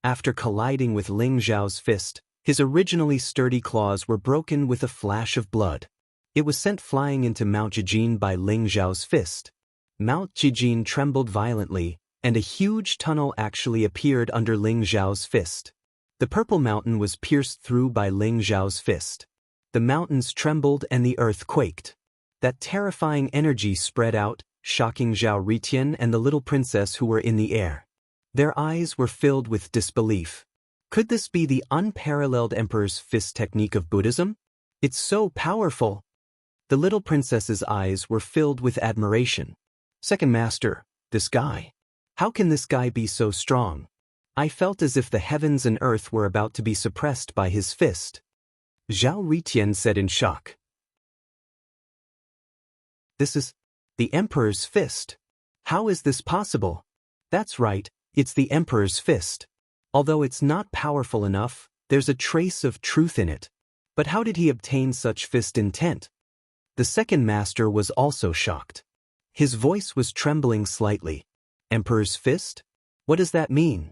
After colliding with Ling Xiao's fist, his originally sturdy claws were broken with a flash of blood. It was sent flying into Mount Jijin by Ling Xiao's fist. Mount Jijin trembled violently, and a huge tunnel actually appeared under Ling Xiao's fist. The purple mountain was pierced through by Ling Xiao's fist. The mountains trembled and the earth quaked. That terrifying energy spread out, shocking Zhao Ritian and the little princess who were in the air. Their eyes were filled with disbelief. Could this be the unparalleled Emperor's fist technique of Buddhism? It's so powerful. The little princess's eyes were filled with admiration. Second Master, this guy. How can this guy be so strong? I felt as if the heavens and earth were about to be suppressed by his fist. Zhao Ritian said in shock. This is the Emperor's fist. How is this possible? That's right, it's the Emperor's fist. Although it's not powerful enough, there's a trace of truth in it. But how did he obtain such fist intent? The second master was also shocked. His voice was trembling slightly. Emperor's fist? What does that mean?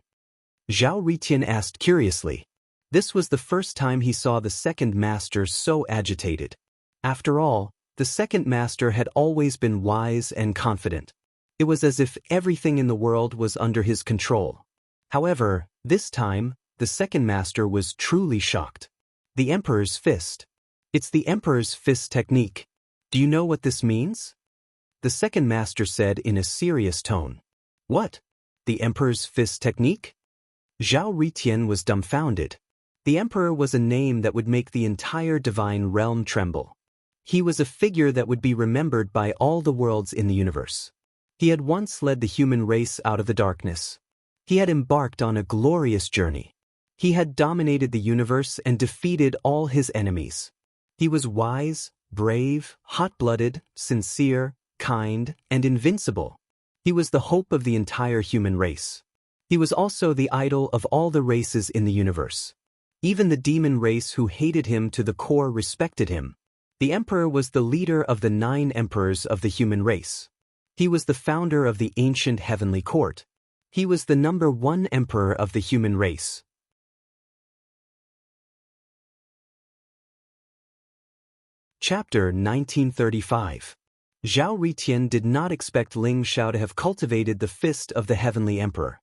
Zhao Ritian asked curiously. This was the first time he saw the second master so agitated. After all, the second master had always been wise and confident. It was as if everything in the world was under his control. However, this time, the second master was truly shocked. The Emperor's fist. It's the Emperor's fist technique. Do you know what this means? The second master said in a serious tone. What? The Emperor's fist technique? Zhao Ritian was dumbfounded. The Emperor was a name that would make the entire divine realm tremble. He was a figure that would be remembered by all the worlds in the universe. He had once led the human race out of the darkness. He had embarked on a glorious journey. He had dominated the universe and defeated all his enemies. He was wise, brave, hot-blooded, sincere, kind, and invincible. He was the hope of the entire human race. He was also the idol of all the races in the universe. Even the demon race who hated him to the core respected him. The Emperor was the leader of the 9 emperors of the human race. He was the founder of the ancient heavenly court. He was the #1 emperor of the human race. Chapter 1935. Zhao Ritian did not expect Ling Xiao to have cultivated the fist of the heavenly emperor.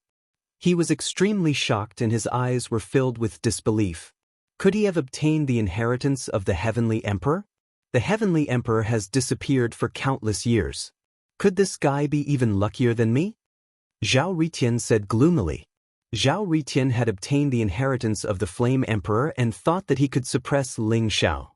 He was extremely shocked and his eyes were filled with disbelief. Could he have obtained the inheritance of the heavenly emperor? The heavenly emperor has disappeared for countless years. Could this guy be even luckier than me? Zhao Ritian said gloomily. Zhao Ritian had obtained the inheritance of the flame emperor and thought that he could suppress Ling Xiao.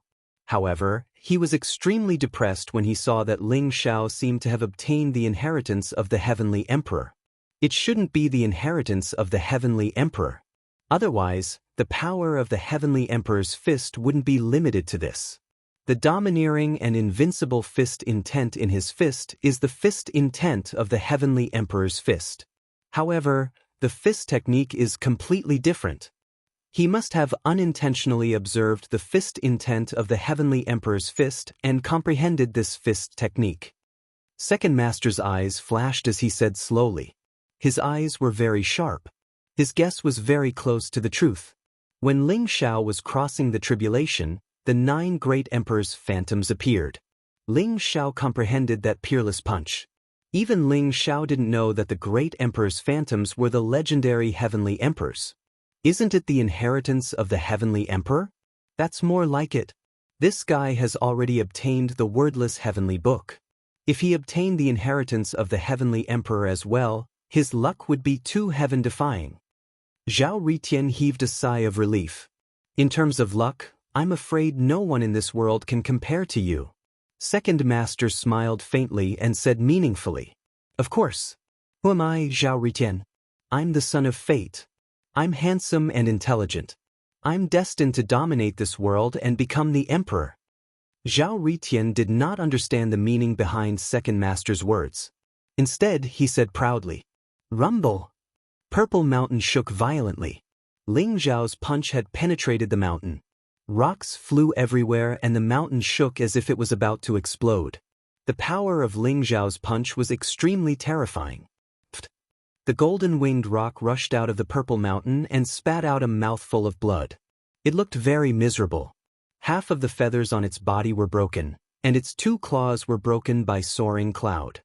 However, he was extremely depressed when he saw that Ling Xiao seemed to have obtained the inheritance of the heavenly emperor. It shouldn't be the inheritance of the heavenly emperor. Otherwise, the power of the heavenly emperor's fist wouldn't be limited to this. The domineering and invincible fist intent in his fist is the fist intent of the heavenly emperor's fist. However, the fist technique is completely different. He must have unintentionally observed the fist intent of the heavenly emperor's fist and comprehended this fist technique. Second Master's eyes flashed as he said slowly. His eyes were very sharp. His guess was very close to the truth. When Ling Xiao was crossing the tribulation, the 9 great emperors' phantoms appeared. Ling Xiao comprehended that peerless punch. Even Ling Xiao didn't know that the great emperor's phantoms were the legendary heavenly emperors. Isn't it the inheritance of the heavenly emperor? That's more like it. This guy has already obtained the wordless heavenly book. If he obtained the inheritance of the heavenly emperor as well, his luck would be too heaven-defying. Zhao Ritian heaved a sigh of relief. In terms of luck, I'm afraid no one in this world can compare to you. Second Master smiled faintly and said meaningfully. Of course. Who am I, Zhao Ritian? I'm the son of fate. I'm handsome and intelligent. I'm destined to dominate this world and become the emperor. Zhao Ritian did not understand the meaning behind Second Master's words. Instead, he said proudly, Rumble! Purple Mountain shook violently. Ling Xiao's punch had penetrated the mountain. Rocks flew everywhere and the mountain shook as if it was about to explode. The power of Ling Xiao's punch was extremely terrifying. The golden-winged rock rushed out of the purple mountain and spat out a mouthful of blood. It looked very miserable. Half of the feathers on its body were broken, and its 2 claws were broken by soaring cloud.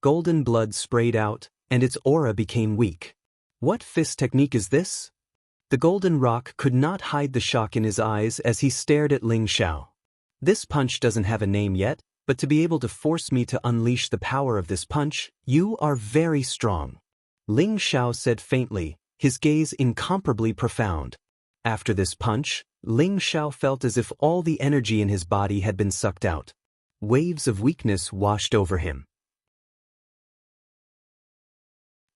Golden blood sprayed out, and its aura became weak. What fist technique is this? The golden rock could not hide the shock in his eyes as he stared at Ling Xiao. This punch doesn't have a name yet, but to be able to force me to unleash the power of this punch, you are very strong. Ling Xiao said faintly, his gaze incomparably profound. After this punch, Ling Xiao felt as if all the energy in his body had been sucked out. Waves of weakness washed over him.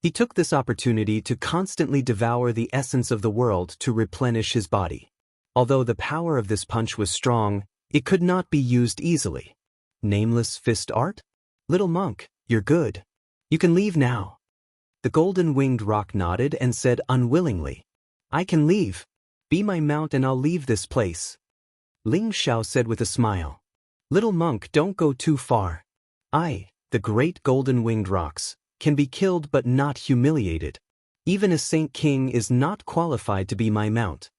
He took this opportunity to constantly devour the essence of the world to replenish his body. Although the power of this punch was strong, it could not be used easily. Nameless fist art? Little monk, you're good. You can leave now. The golden-winged rock nodded and said unwillingly, I can leave. Be my mount and I'll leave this place. Ling Xiao said with a smile. Little monk, don't go too far. I, the great golden-winged rocks, can be killed but not humiliated. Even a saint king is not qualified to be my mount.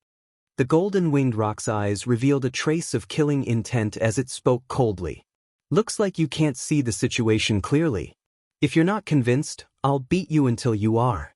The golden-winged rock's eyes revealed a trace of killing intent as it spoke coldly. Looks like you can't see the situation clearly. If you're not convinced, I'll beat you until you are.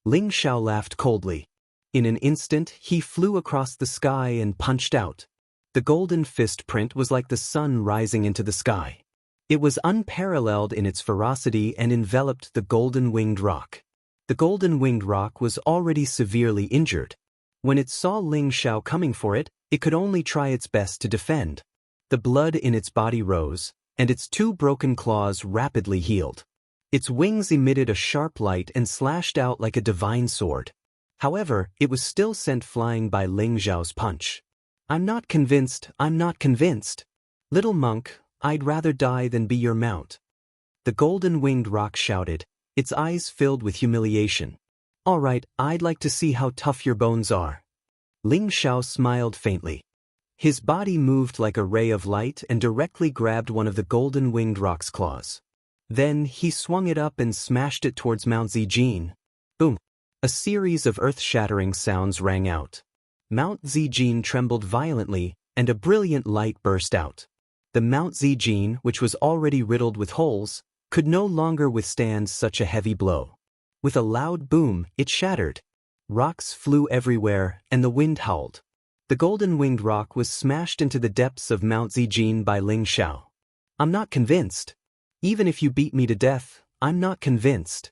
Ling Xiao laughed coldly. In an instant, he flew across the sky and punched out. The golden fist print was like the sun rising into the sky. It was unparalleled in its ferocity and enveloped the golden-winged rock. The golden-winged rock was already severely injured. When it saw Ling Xiao coming for it, it could only try its best to defend. The blood in its body rose, and its two broken claws rapidly healed. Its wings emitted a sharp light and slashed out like a divine sword. However, it was still sent flying by Ling Xiao's punch. I'm not convinced, I'm not convinced. Little monk, I'd rather die than be your mount. The golden-winged rock shouted, its eyes filled with humiliation. All right, I'd like to see how tough your bones are. Ling Xiao smiled faintly. His body moved like a ray of light and directly grabbed one of the golden-winged rock's claws. Then he swung it up and smashed it towards Mount Zijin. Boom! A series of earth-shattering sounds rang out. Mount Zijin trembled violently, and a brilliant light burst out. The Mount Zijin, which was already riddled with holes, could no longer withstand such a heavy blow. With a loud boom, it shattered. Rocks flew everywhere, and the wind howled. The golden-winged rock was smashed into the depths of Mount Zijin by Ling Xiao. I'm not convinced. Even if you beat me to death, I'm not convinced.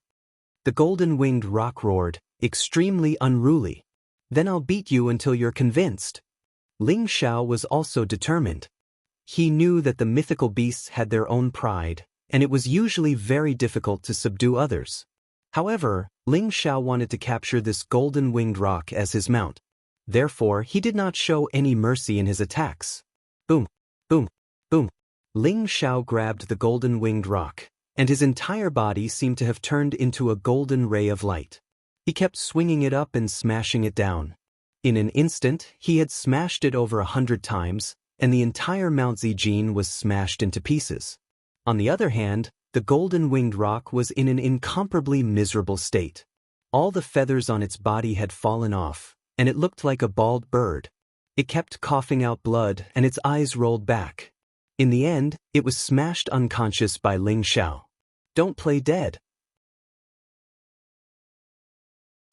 The golden-winged rock roared, extremely unruly. Then I'll beat you until you're convinced. Ling Xiao was also determined. He knew that the mythical beasts had their own pride, and it was usually very difficult to subdue others. However, Ling Xiao wanted to capture this golden-winged rock as his mount. Therefore, he did not show any mercy in his attacks. Boom, boom, boom. Ling Xiao grabbed the golden-winged rock, and his entire body seemed to have turned into a golden ray of light. He kept swinging it up and smashing it down. In an instant, he had smashed it over 100 times, and the entire Mount Zijin was smashed into pieces. On the other hand, the golden-winged rock was in an incomparably miserable state. All the feathers on its body had fallen off, and it looked like a bald bird. It kept coughing out blood, and its eyes rolled back. In the end, it was smashed unconscious by Ling Xiao. Don't play dead.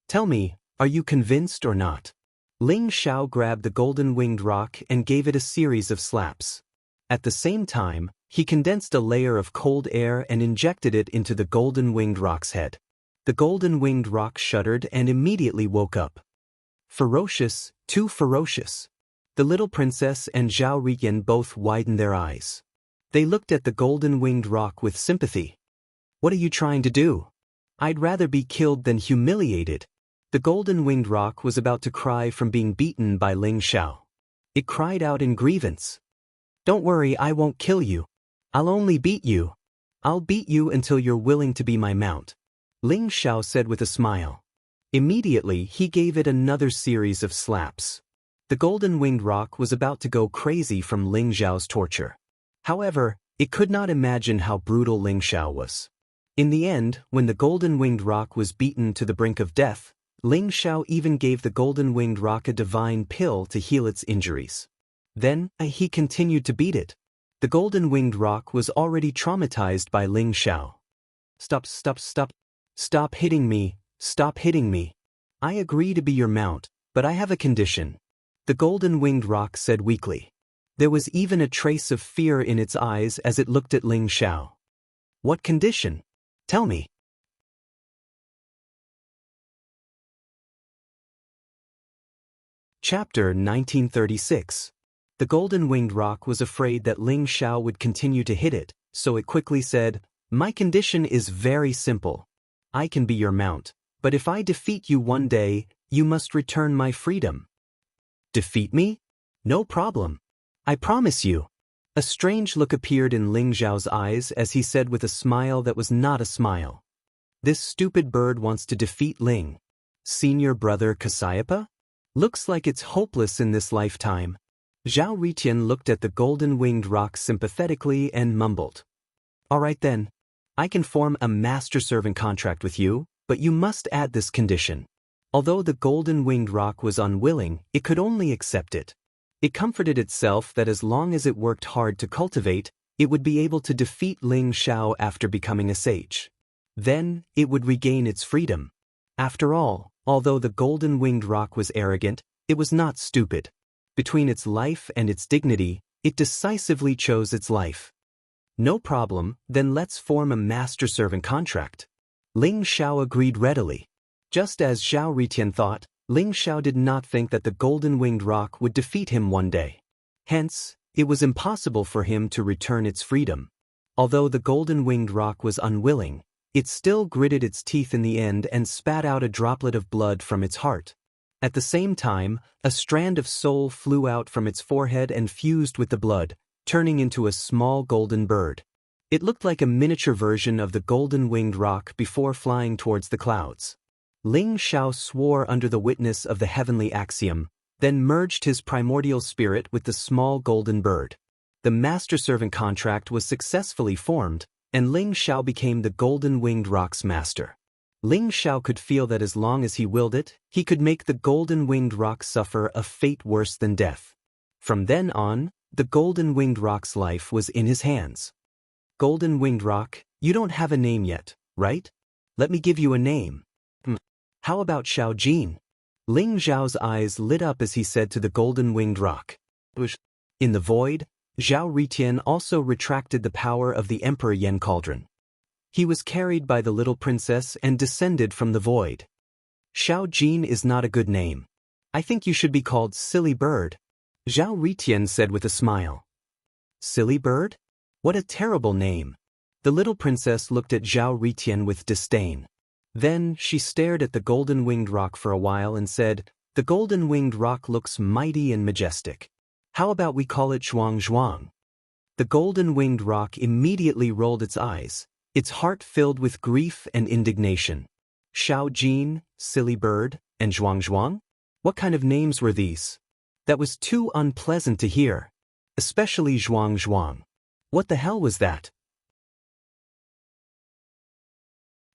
Tell me, are you convinced or not? Ling Xiao grabbed the golden-winged rock and gave it a series of slaps. At the same time, he condensed a layer of cold air and injected it into the golden-winged rock's head. The golden-winged rock shuddered and immediately woke up. Ferocious, too ferocious. The little princess and Zhao Riyan both widened their eyes. They looked at the golden-winged rock with sympathy. What are you trying to do? I'd rather be killed than humiliated. The golden-winged rock was about to cry from being beaten by Ling Xiao. It cried out in grievance. Don't worry, I won't kill you. I'll only beat you. I'll beat you until you're willing to be my mount. Ling Xiao said with a smile. Immediately, he gave it another series of slaps. The golden-winged rock was about to go crazy from Ling Xiao's torture. However, it could not imagine how brutal Ling Xiao was. In the end, when the golden-winged rock was beaten to the brink of death, Ling Xiao even gave the golden-winged rock a divine pill to heal its injuries. Then, he continued to beat it. The golden-winged rock was already traumatized by Ling Xiao. Stop, stop, stop. Stop hitting me. Stop hitting me. I agree to be your mount, but I have a condition. The golden-winged rock said weakly. There was even a trace of fear in its eyes as it looked at Ling Xiao. What condition? Tell me. Chapter 1936. The golden-winged rock was afraid that Ling Xiao would continue to hit it, so it quickly said, "My condition is very simple. I can be your mount, but if I defeat you one day, you must return my freedom." Defeat me? No problem. I promise you. A strange look appeared in Ling Xiao's eyes as he said with a smile that was not a smile. This stupid bird wants to defeat Ling. Senior brother Cassiopeia? Looks like it's hopeless in this lifetime. Zhao Ritian looked at the golden-winged rock sympathetically and mumbled. All right then. I can form a master-servant contract with you, but you must add this condition. Although the golden-winged rock was unwilling, it could only accept it. It comforted itself that as long as it worked hard to cultivate, it would be able to defeat Ling Xiao after becoming a sage. Then, it would regain its freedom. After all, although the golden-winged rock was arrogant, it was not stupid. Between its life and its dignity, it decisively chose its life. No problem, then let's form a master-servant contract. Ling Xiao agreed readily. Just as Zhao Ritian thought, Ling Xiao did not think that the golden-winged rock would defeat him one day. Hence, it was impossible for him to return its freedom. Although the golden-winged rock was unwilling, it still gritted its teeth in the end and spat out a droplet of blood from its heart. At the same time, a strand of soul flew out from its forehead and fused with the blood, turning into a small golden bird. It looked like a miniature version of the golden-winged rock before flying towards the clouds. Ling Xiao swore under the witness of the heavenly axiom, then merged his primordial spirit with the small golden bird. The master-servant contract was successfully formed, and Ling Xiao became the golden-winged rock's master. Ling Xiao could feel that as long as he willed it, he could make the golden-winged rock suffer a fate worse than death. From then on, the golden-winged rock's life was in his hands. Golden-winged rock, you don't have a name yet, right? Let me give you a name. How about Xiao Jin? Ling Xiao's eyes lit up as he said to the golden-winged rock. In the void, Zhao Ritian also retracted the power of the Emperor Yen Cauldron. He was carried by the little princess and descended from the void. Xiao Jin is not a good name. I think you should be called Silly Bird, Zhao Ritian said with a smile. Silly Bird? What a terrible name. The little princess looked at Zhao Ritian with disdain. Then she stared at the golden-winged rock for a while and said, "The golden-winged rock looks mighty and majestic. How about we call it Zhuang Zhuang?" The golden-winged rock immediately rolled its eyes, its heart filled with grief and indignation. Xiao Jin, Silly Bird, and Zhuang Zhuang? What kind of names were these? That was too unpleasant to hear. Especially Zhuang Zhuang. What the hell was that?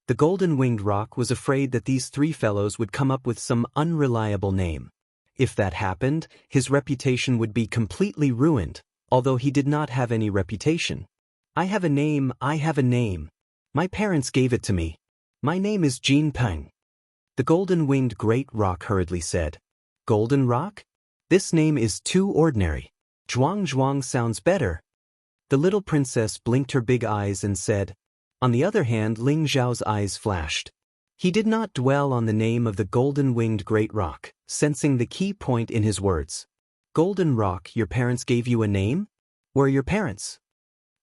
The golden-winged rock was afraid that these three fellows would come up with some unreliable name. If that happened, his reputation would be completely ruined, although he did not have any reputation. I have a name. My parents gave it to me. My name is Jin Peng. The golden-winged great rock hurriedly said. Golden rock? This name is too ordinary. Zhuang Zhuang sounds better. The little princess blinked her big eyes and said. On the other hand, Ling Xiao's eyes flashed. He did not dwell on the name of the golden-winged great rock, sensing the key point in his words. Golden rock, your parents gave you a name? Where are your parents?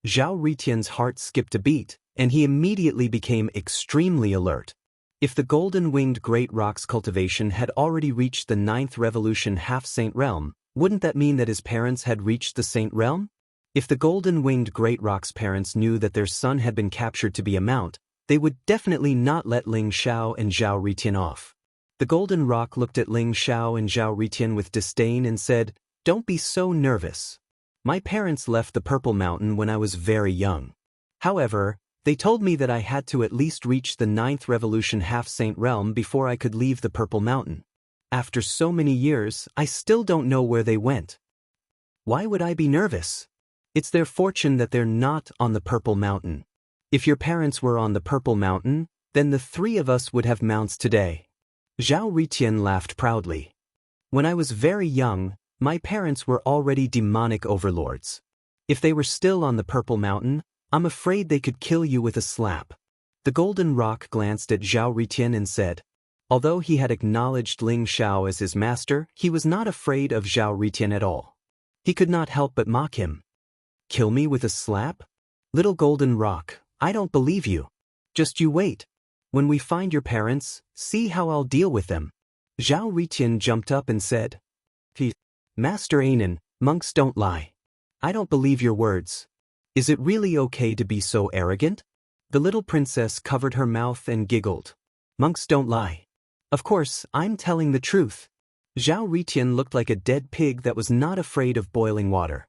Zhao Ritian's heart skipped a beat, and he immediately became extremely alert. If the golden-winged great rock's cultivation had already reached the 9th revolution half-saint realm, wouldn't that mean that his parents had reached the saint realm? If the golden-winged great rock's parents knew that their son had been captured to be a mount, they would definitely not let Ling Xiao and Zhao Ritian off. The golden rock looked at Ling Xiao and Zhao Ritian with disdain and said, "Don't be so nervous. My parents left the Purple Mountain when I was very young. However, they told me that I had to at least reach the 9th revolution half-saint realm before I could leave the Purple Mountain. After so many years, I still don't know where they went. Why would I be nervous? It's their fortune that they're not on the Purple Mountain. If your parents were on the Purple Mountain, then the three of us would have mounts today." Zhao Ritian laughed proudly. When I was very young, My parents were already demonic overlords. If they were still on the Purple Mountain, I'm afraid they could kill you with a slap. The Golden Rock glanced at Zhao Ritian and said. Although he had acknowledged Ling Xiao as his master, he was not afraid of Zhao Ritian at all. He could not help but mock him. Kill me with a slap? Little Golden Rock, I don't believe you. Just you wait. When we find your parents, see how I'll deal with them. Zhao Ritian jumped up and said. Master Anan, monks don't lie. I don't believe your words. Is it really okay to be so arrogant? The little princess covered her mouth and giggled. Monks don't lie. Of course, I'm telling the truth. Zhao Ritian looked like a dead pig that was not afraid of boiling water.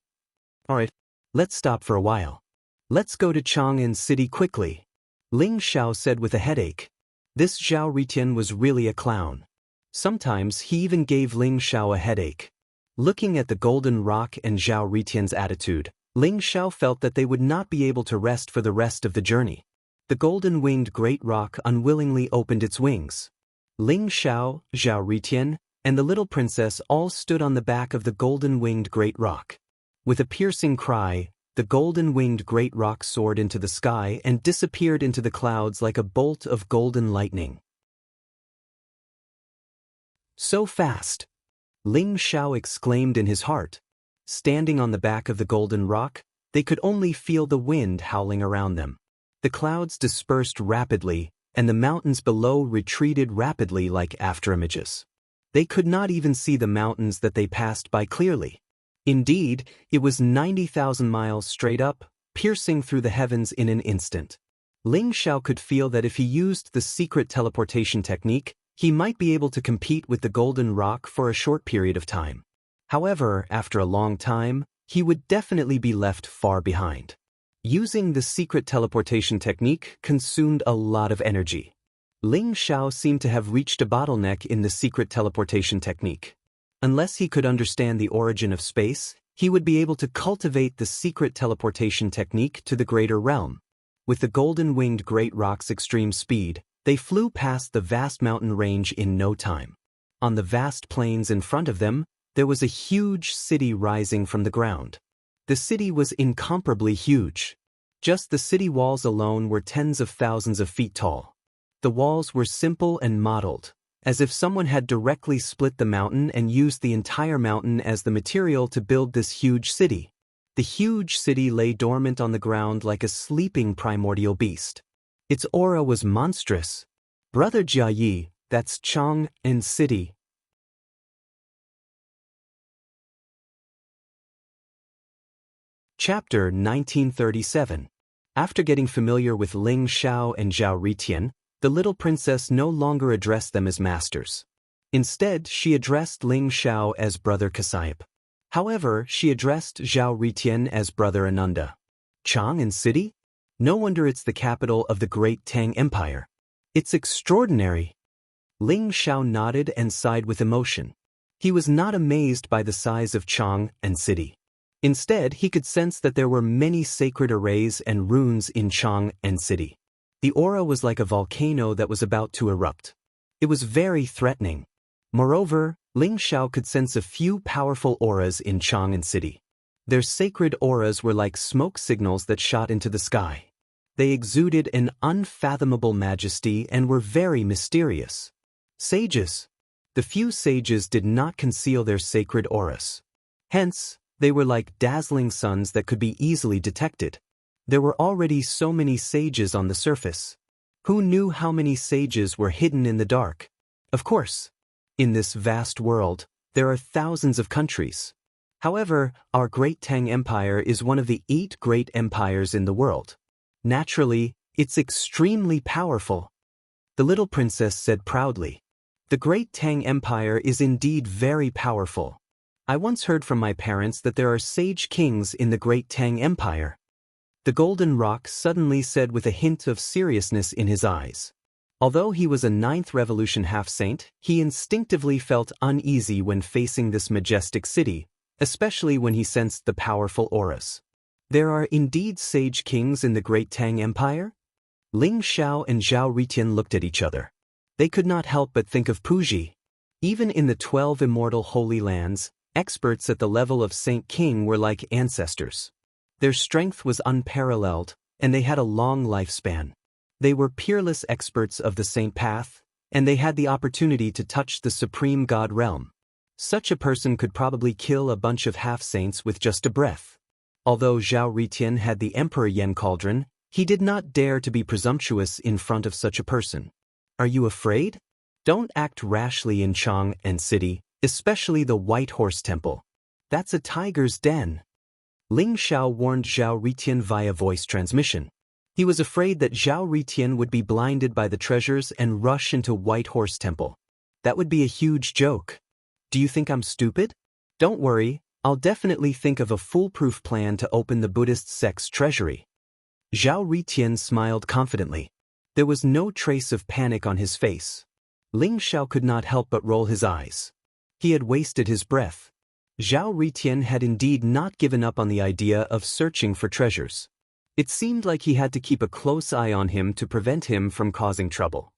Alright, let's stop for a while. Let's go to Chang'an City quickly. Ling Xiao said with a headache. This Zhao Ritian was really a clown. Sometimes he even gave Ling Xiao a headache. Looking at the Golden Rock and Zhao Ritian's attitude, Ling Xiao felt that they would not be able to rest for the rest of the journey. The golden-winged great rock unwillingly opened its wings. Ling Xiao, Zhao Ritian, and the little princess all stood on the back of the golden-winged great rock. With a piercing cry, the golden-winged great rock soared into the sky and disappeared into the clouds like a bolt of golden lightning. So fast! Ling Xiao exclaimed in his heart. Standing on the back of the golden rock, they could only feel the wind howling around them. The clouds dispersed rapidly, and the mountains below retreated rapidly like afterimages. They could not even see the mountains that they passed by clearly. Indeed, it was 90,000 miles straight up, piercing through the heavens in an instant. Ling Xiao could feel that if he used the secret teleportation technique, he might be able to compete with the Golden Rock for a short period of time. However, after a long time, he would definitely be left far behind. Using the secret teleportation technique consumed a lot of energy. Ling Xiao seemed to have reached a bottleneck in the secret teleportation technique. Unless he could understand the origin of space, he would be able to cultivate the secret teleportation technique to the greater realm. With the golden-winged great rock's extreme speed, they flew past the vast mountain range in no time. On the vast plains in front of them, there was a huge city rising from the ground. The city was incomparably huge. Just the city walls alone were tens of thousands of feet tall. The walls were simple and modeled, as if someone had directly split the mountain and used the entire mountain as the material to build this huge city. The huge city lay dormant on the ground like a sleeping primordial beast. Its aura was monstrous. Brother Jiayi, that's Chang'an City. Chapter 1937. After getting familiar with Ling Xiao and Zhao Ritian, the little princess no longer addressed them as masters. Instead, she addressed Ling Xiao as Brother Kasayap. However, she addressed Zhao Ritian as Brother Ananda. Chang'an City? No wonder it's the capital of the great Tang Empire. It's extraordinary. Ling Xiao nodded and sighed with emotion. He was not amazed by the size of Chang'an City. Instead, he could sense that there were many sacred arrays and runes in Chang'an City. The aura was like a volcano that was about to erupt. It was very threatening. Moreover, Ling Xiao could sense a few powerful auras in Chang'an City. Their sacred auras were like smoke signals that shot into the sky. They exuded an unfathomable majesty and were very mysterious. Sages. The few sages did not conceal their sacred auras. Hence, they were like dazzling suns that could be easily detected. There were already so many sages on the surface. Who knew how many sages were hidden in the dark? Of course. In this vast world, there are thousands of countries. However, our great Tang Empire is one of the 8 great empires in the world. Naturally, it's extremely powerful. The little princess said proudly. The great Tang Empire is indeed very powerful. I once heard from my parents that there are sage kings in the great Tang Empire. The Golden Rock suddenly said with a hint of seriousness in his eyes. Although he was a 9th Revolution half-saint, he instinctively felt uneasy when facing this majestic city, especially when he sensed the powerful auras. There are indeed sage kings in the great Tang Empire? Ling Xiao and Zhao Ritian looked at each other. They could not help but think of Puji. Even in the 12 immortal holy lands, Experts at the level of Saint King were like ancestors. Their strength was unparalleled, and they had a long lifespan. They were peerless experts of the Saint Path, and they had the opportunity to touch the supreme God realm. Such a person could probably kill a bunch of half-saints with just a breath. Although Zhao Ritian had the Emperor Yen Cauldron, he did not dare to be presumptuous in front of such a person. Are you afraid? Don't act rashly in Chang'an City, especially the White Horse Temple. That's a tiger's den. Ling Xiao warned Zhao Ritian via voice transmission. He was afraid that Zhao Ritian would be blinded by the treasures and rush into White Horse Temple. That would be a huge joke. Do you think I'm stupid? Don't worry, I'll definitely think of a foolproof plan to open the Buddhist sect's treasury. Zhao Ritian smiled confidently. There was no trace of panic on his face. Ling Xiao could not help but roll his eyes. He had wasted his breath. Zhao Ritian had indeed not given up on the idea of searching for treasures. It seemed like he had to keep a close eye on him to prevent him from causing trouble.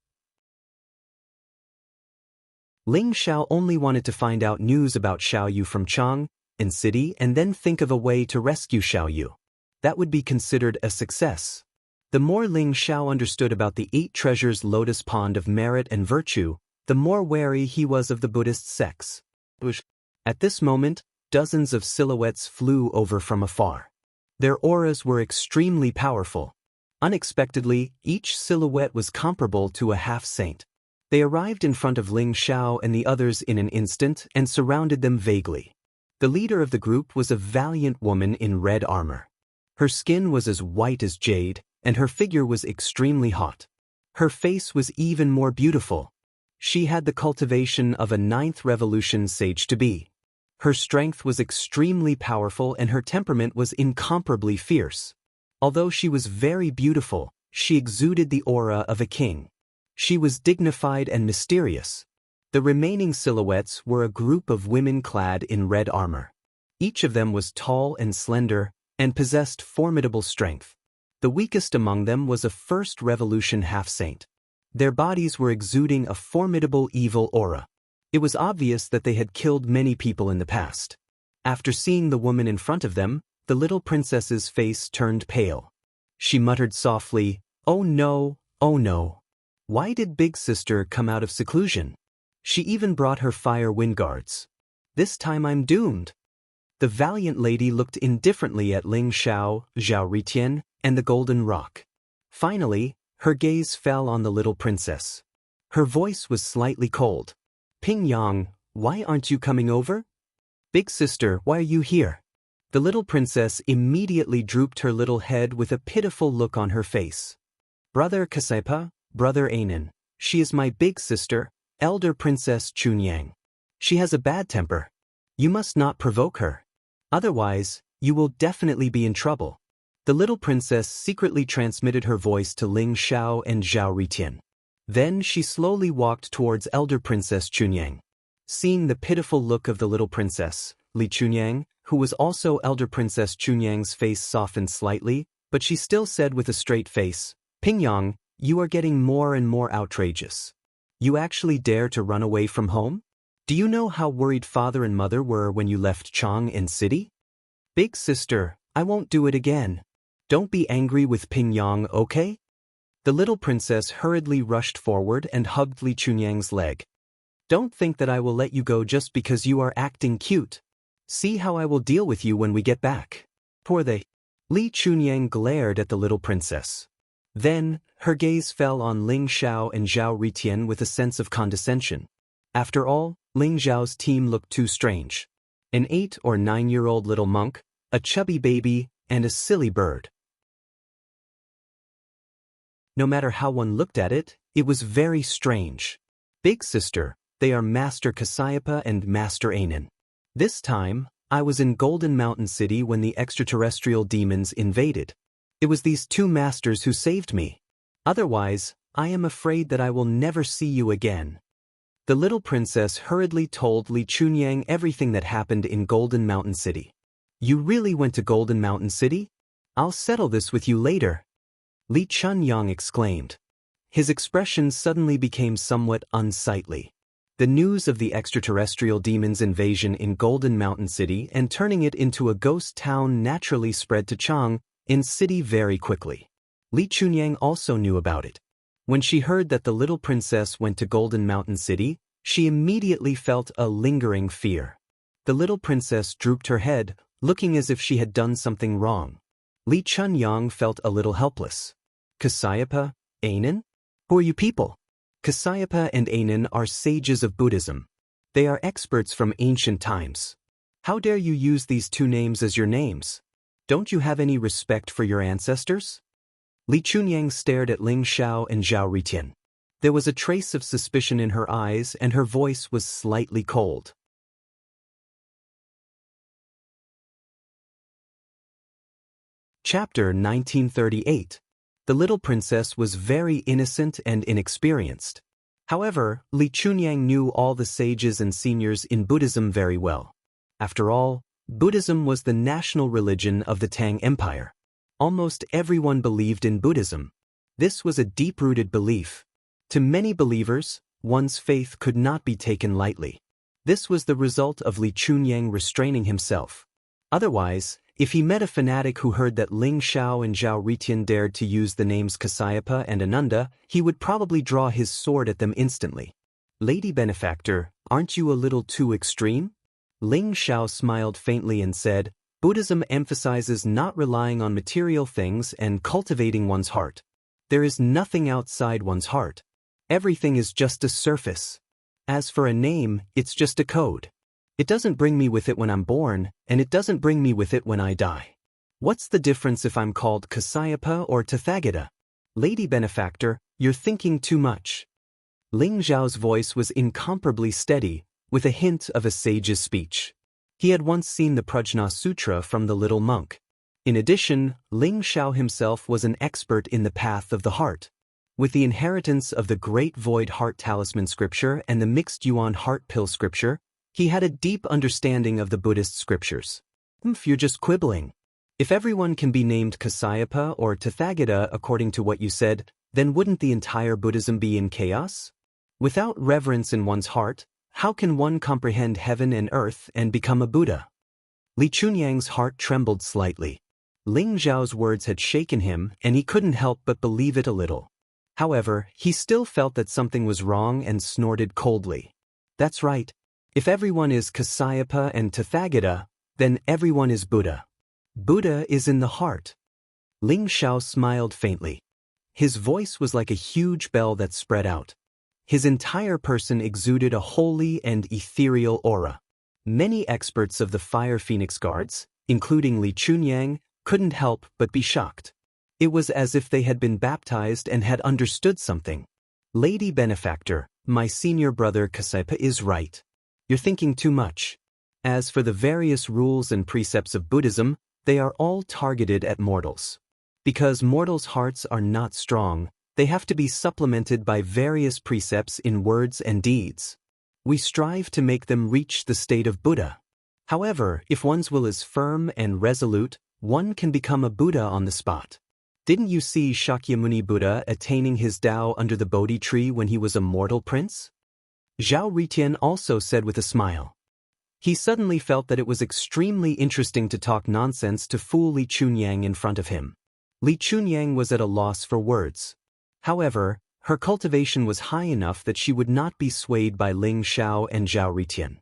Ling Xiao only wanted to find out news about Xiaoyu from Chang'an City and then think of a way to rescue Xiaoyu. That would be considered a success. The more Ling Xiao understood about the 8 treasures lotus pond of merit and virtue, the more wary he was of the Buddhist sects. At this moment, dozens of silhouettes flew over from afar. Their auras were extremely powerful. Unexpectedly, each silhouette was comparable to a half-saint. They arrived in front of Ling Xiao and the others in an instant and surrounded them vaguely. The leader of the group was a valiant woman in red armor. Her skin was as white as jade, and her figure was extremely hot. Her face was even more beautiful. She had the cultivation of a 9th revolution sage-to-be. Her strength was extremely powerful and her temperament was incomparably fierce. Although she was very beautiful, she exuded the aura of a king. She was dignified and mysterious. The remaining silhouettes were a group of women clad in red armor. Each of them was tall and slender, and possessed formidable strength. The weakest among them was a 1st revolution half-saint. Their bodies were exuding a formidable evil aura. It was obvious that they had killed many people in the past. After seeing the woman in front of them, the little princess's face turned pale. She muttered softly, "Oh no, oh no. Why did Big Sister come out of seclusion? She even brought her fire wind guards. This time I'm doomed." The valiant lady looked indifferently at Ling Xiao, Zhao Ritian, and the golden rock. Finally, her gaze fell on the little princess. Her voice was slightly cold. "Ping Yang, why aren't you coming over?" "Big sister, why are you here?" The little princess immediately drooped her little head with a pitiful look on her face. "Brother Kasaipa, Brother Anan, she is my big sister, Elder Princess Chunyang. She has a bad temper. You must not provoke her. Otherwise, you will definitely be in trouble." The little princess secretly transmitted her voice to Ling Xiao and Zhao Ritian. Then she slowly walked towards Elder Princess Chunyang. Seeing the pitiful look of the little princess, Li Chunyang, who was also Elder Princess Chunyang's face softened slightly, but she still said with a straight face, "Ping Yang, you are getting more and more outrageous. You actually dare to run away from home? Do you know how worried father and mother were when you left Chang'an City?" "Big sister, I won't do it again. Don't be angry with Ping Yang, okay?" The little princess hurriedly rushed forward and hugged Li Chunyang's leg. "Don't think that I will let you go just because you are acting cute. See how I will deal with you when we get back." Poor they. Li Chunyang glared at the little princess. Then, her gaze fell on Ling Xiao and Zhao Ritian with a sense of condescension. After all, Ling Xiao's team looked too strange. An 8 or 9-year-old little monk, a chubby baby, and a silly bird. No matter how one looked at it, it was very strange. "Big sister, they are Master Kasaipa and Master Anan. This time, I was in Golden Mountain City when the extraterrestrial demons invaded. It was these 2 masters who saved me. Otherwise, I am afraid that I will never see you again." The little princess hurriedly told Li Chunyang everything that happened in Golden Mountain City. "You really went to Golden Mountain City? I'll settle this with you later." Li Chunyang exclaimed. His expression suddenly became somewhat unsightly. The news of the extraterrestrial demon's invasion in Golden Mountain City and turning it into a ghost town naturally spread to Chang'an City very quickly. Li Chunyang also knew about it. When she heard that the little princess went to Golden Mountain City, she immediately felt a lingering fear. The little princess drooped her head, looking as if she had done something wrong. Li Chunyang felt a little helpless. Kasayapa, Anan? Who are you people? Kasayapa and Anan are sages of Buddhism. They are experts from ancient times. How dare you use these two names as your names? Don't you have any respect for your ancestors? Li Chunyang stared at Ling Xiao and Zhao Ritian. There was a trace of suspicion in her eyes and her voice was slightly cold. Chapter 1938. The little princess was very innocent and inexperienced. However, Li Chunyang knew all the sages and seniors in Buddhism very well. After all, Buddhism was the national religion of the Tang Empire. Almost everyone believed in Buddhism. This was a deep-rooted belief. To many believers, one's faith could not be taken lightly. This was the result of Li Chunyang restraining himself. Otherwise, if he met a fanatic who heard that Ling Xiao and Zhao Ritian dared to use the names Kasayapa and Ananda, he would probably draw his sword at them instantly. Lady Benefactor, aren't you a little too extreme? Ling Xiao smiled faintly and said, Buddhism emphasizes not relying on material things and cultivating one's heart. There is nothing outside one's heart. Everything is just a surface. As for a name, it's just a code. It doesn't bring me with it when I'm born, and it doesn't bring me with it when I die. What's the difference if I'm called Kasayapa or Tathagata? Lady Benefactor, you're thinking too much. Ling Zhao's voice was incomparably steady, with a hint of a sage's speech. He had once seen the Prajna Sutra from the little monk. In addition, Ling Xiao himself was an expert in the path of the heart. With the inheritance of the Great Void Heart Talisman scripture and the Mixed Yuan Heart Pill scripture, he had a deep understanding of the Buddhist scriptures. You're just quibbling. If everyone can be named Kasayapa or Tathagata according to what you said, then wouldn't the entire Buddhism be in chaos? Without reverence in one's heart, how can one comprehend heaven and earth and become a Buddha? Li Chunyang's heart trembled slightly. Ling Zhao's words had shaken him, and he couldn't help but believe it a little. However, he still felt that something was wrong and snorted coldly. That's right. If everyone is Kasayapa and Tathagata, then everyone is Buddha. Buddha is in the heart. Ling Xiao smiled faintly. His voice was like a huge bell that spread out. His entire person exuded a holy and ethereal aura. Many experts of the Fire Phoenix Guards, including Li Chunyang, couldn't help but be shocked. It was as if they had been baptized and had understood something. Lady Benefactor, my senior brother Kasayapa is right. You're thinking too much. As for the various rules and precepts of Buddhism, they are all targeted at mortals. Because mortals' hearts are not strong, they have to be supplemented by various precepts in words and deeds. We strive to make them reach the state of Buddha. However, if one's will is firm and resolute, one can become a Buddha on the spot. Didn't you see Shakyamuni Buddha attaining his Tao under the Bodhi tree when he was a mortal prince? Zhao Ritian also said with a smile. He suddenly felt that it was extremely interesting to talk nonsense to fool Li Chunyang in front of him. Li Chunyang was at a loss for words. However, her cultivation was high enough that she would not be swayed by Ling Xiao and Zhao Ritian.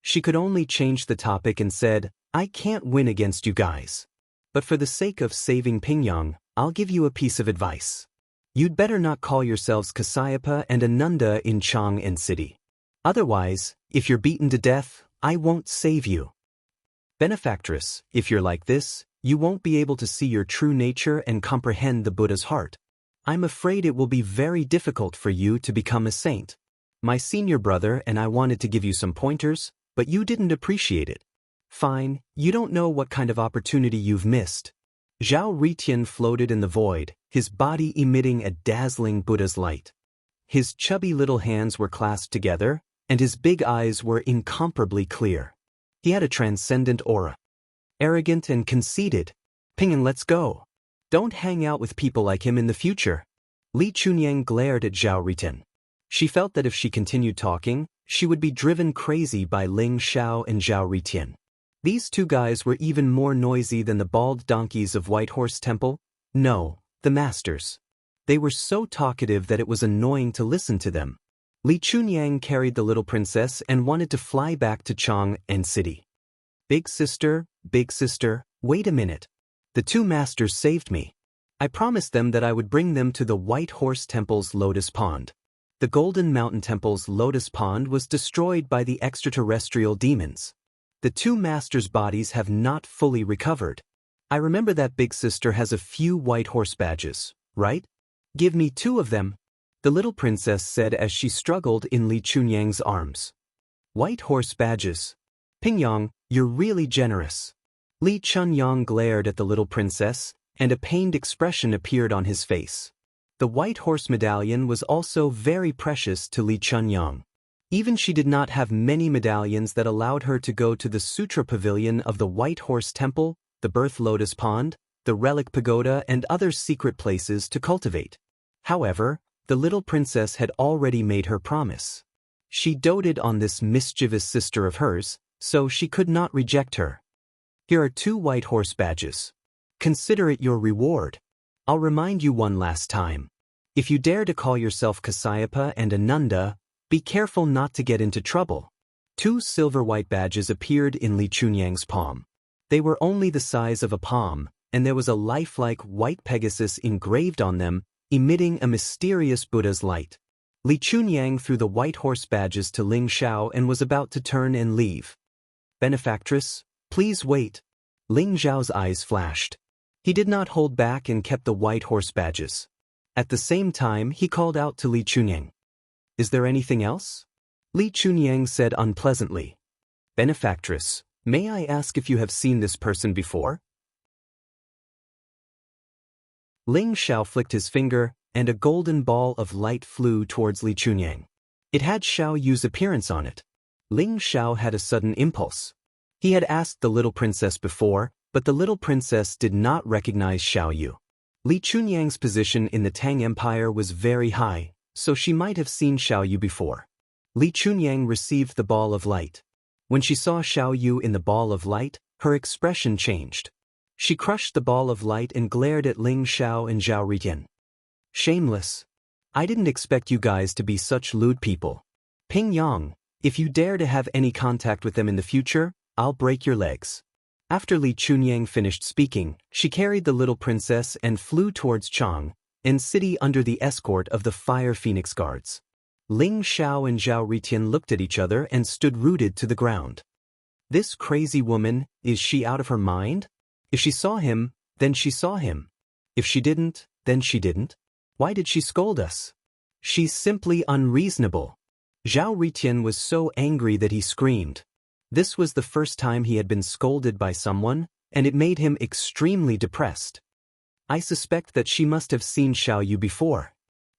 She could only change the topic and said, I can't win against you guys. But for the sake of saving Pingyang, I'll give you a piece of advice. You'd better not call yourselves Kasayapa and Ananda in Chang'an City. Otherwise, if you're beaten to death, I won't save you. Benefactress, if you're like this, you won't be able to see your true nature and comprehend the Buddha's heart. I'm afraid it will be very difficult for you to become a saint. My senior brother and I wanted to give you some pointers, but you didn't appreciate it. Fine, you don't know what kind of opportunity you've missed. Zhao Ritian floated in the void, his body emitting a dazzling Buddha's light. His chubby little hands were clasped together, and his big eyes were incomparably clear. He had a transcendent aura. Arrogant and conceited. Pingyang, let's go. Don't hang out with people like him in the future. Li Chunyang glared at Zhao Ritian. She felt that if she continued talking, she would be driven crazy by Ling Xiao and Zhao Ritian. These two guys were even more noisy than the bald donkeys of White Horse Temple. No, the masters. They were so talkative that it was annoying to listen to them. Li Chunyang carried the little princess and wanted to fly back to Chang and city. Big sister, wait a minute. The two masters saved me. I promised them that I would bring them to the White Horse Temple's Lotus Pond. The Golden Mountain Temple's Lotus Pond was destroyed by the extraterrestrial demons. The two masters' bodies have not fully recovered. I remember that big sister has a few White Horse badges, right? Give me 2 of them, the little princess said as she struggled in Li Chunyang's arms. White Horse badges. Pingyang, you're really generous. Li Chunyang glared at the little princess, and a pained expression appeared on his face. The White Horse medallion was also very precious to Li Chunyang. Even she did not have many medallions that allowed her to go to the Sutra Pavilion of the White Horse Temple, the Birth Lotus Pond, the Relic Pagoda and other secret places to cultivate. However, the little princess had already made her promise. She doted on this mischievous sister of hers, so she could not reject her. Here are 2 White Horse badges. Consider it your reward. I'll remind you one last time. If you dare to call yourself Kasyapa and Ananda, be careful not to get into trouble. 2 silver white badges appeared in Li Chunyang's palm. They were only the size of a palm, and there was a lifelike white Pegasus engraved on them, emitting a mysterious Buddha's light. Li Chunyang threw the White Horse badges to Ling Xiao and was about to turn and leave. Benefactress, please wait. Ling Xiao's eyes flashed. He did not hold back and kept the White Horse badges. At the same time, he called out to Li Chunyang. Is there anything else? Li Chunyang said unpleasantly. Benefactress, may I ask if you have seen this person before? Ling Xiao flicked his finger, and a golden ball of light flew towards Li Chunyang. It had Xiao Yu's appearance on it. Ling Xiao had a sudden impulse. He had asked the little princess before, but the little princess did not recognize Xiao Yu. Li Chunyang's position in the Tang Empire was very high, so she might have seen Xiao Yu before. Li Chunyang received the ball of light. When she saw Xiao Yu in the ball of light, her expression changed. She crushed the ball of light and glared at Ling Xiao and Zhao Ritian. Shameless. I didn't expect you guys to be such lewd people. Ping Yang, if you dare to have any contact with them in the future, I'll break your legs. After Li Chunyang finished speaking, she carried the little princess and flew towards Chang, and city under the escort of the Fire Phoenix Guards. Ling Xiao and Zhao Ritian looked at each other and stood rooted to the ground. This crazy woman, is she out of her mind? If she saw him, then she saw him. If she didn't, then she didn't. Why did she scold us? She's simply unreasonable. Zhao Ritian was so angry that he screamed. This was the first time he had been scolded by someone, and it made him extremely depressed. I suspect that she must have seen Xiao Yu before.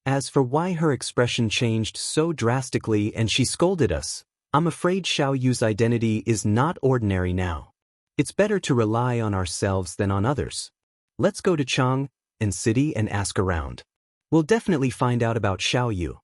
As for why her expression changed so drastically and she scolded us, I'm afraid Xiao Yu's identity is not ordinary now. It's better to rely on ourselves than on others. Let's go to Chang and city and ask around. We'll definitely find out about Xiao Yu.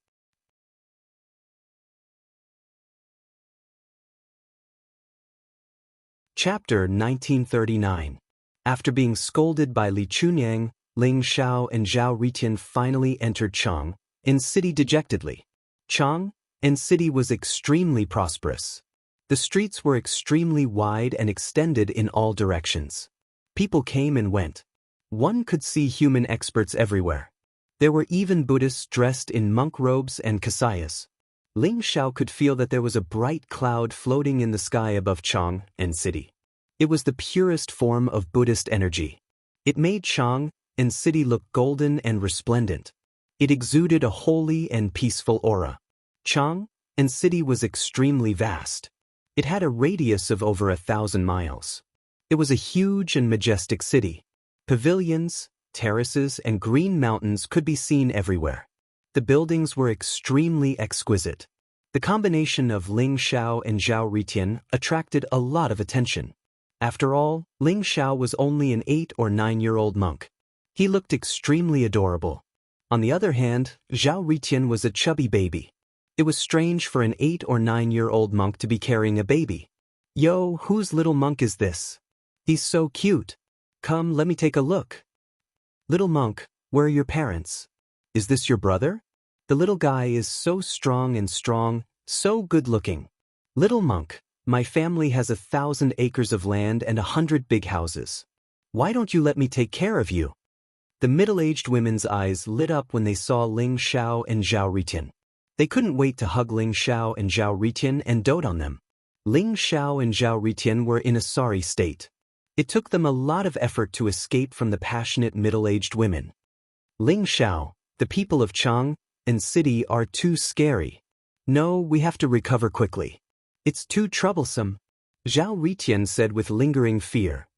Chapter 1939. After being scolded by Li Chunyang, Ling Xiao and Zhao Ritian finally entered Chang and city dejectedly. Chang and city was extremely prosperous. The streets were extremely wide and extended in all directions. People came and went. One could see human experts everywhere. There were even Buddhists dressed in monk robes and kasayas. Ling Xiao could feel that there was a bright cloud floating in the sky above Chang and city. It was the purest form of Buddhist energy. It made Chang and city look golden and resplendent. It exuded a holy and peaceful aura. Chang and city was extremely vast. It had a radius of over 1,000 miles. It was a huge and majestic city. Pavilions, terraces, and green mountains could be seen everywhere. The buildings were extremely exquisite. The combination of Ling Xiao and Zhao Ritian attracted a lot of attention. After all, Ling Xiao was only an 8 or 9-year-old monk. He looked extremely adorable. On the other hand, Zhao Ritian was a chubby baby. It was strange for an 8 or 9-year-old monk to be carrying a baby. Yo, whose little monk is this? He's so cute. Come, let me take a look. Little monk, where are your parents? Is this your brother? The little guy is so strong, so good-looking. Little monk, my family has 1,000 acres of land and 100 big houses. Why don't you let me take care of you? The middle-aged women's eyes lit up when they saw Ling Xiao and Zhao Ritian. They couldn't wait to hug Ling Xiao and Zhao Ritian and dote on them. Ling Xiao and Zhao Ritian were in a sorry state. It took them a lot of effort to escape from the passionate middle-aged women. Ling Xiao, the people of Chang and city are too scary. No, we have to recover quickly. It's too troublesome, Zhao Ritian said with lingering fear.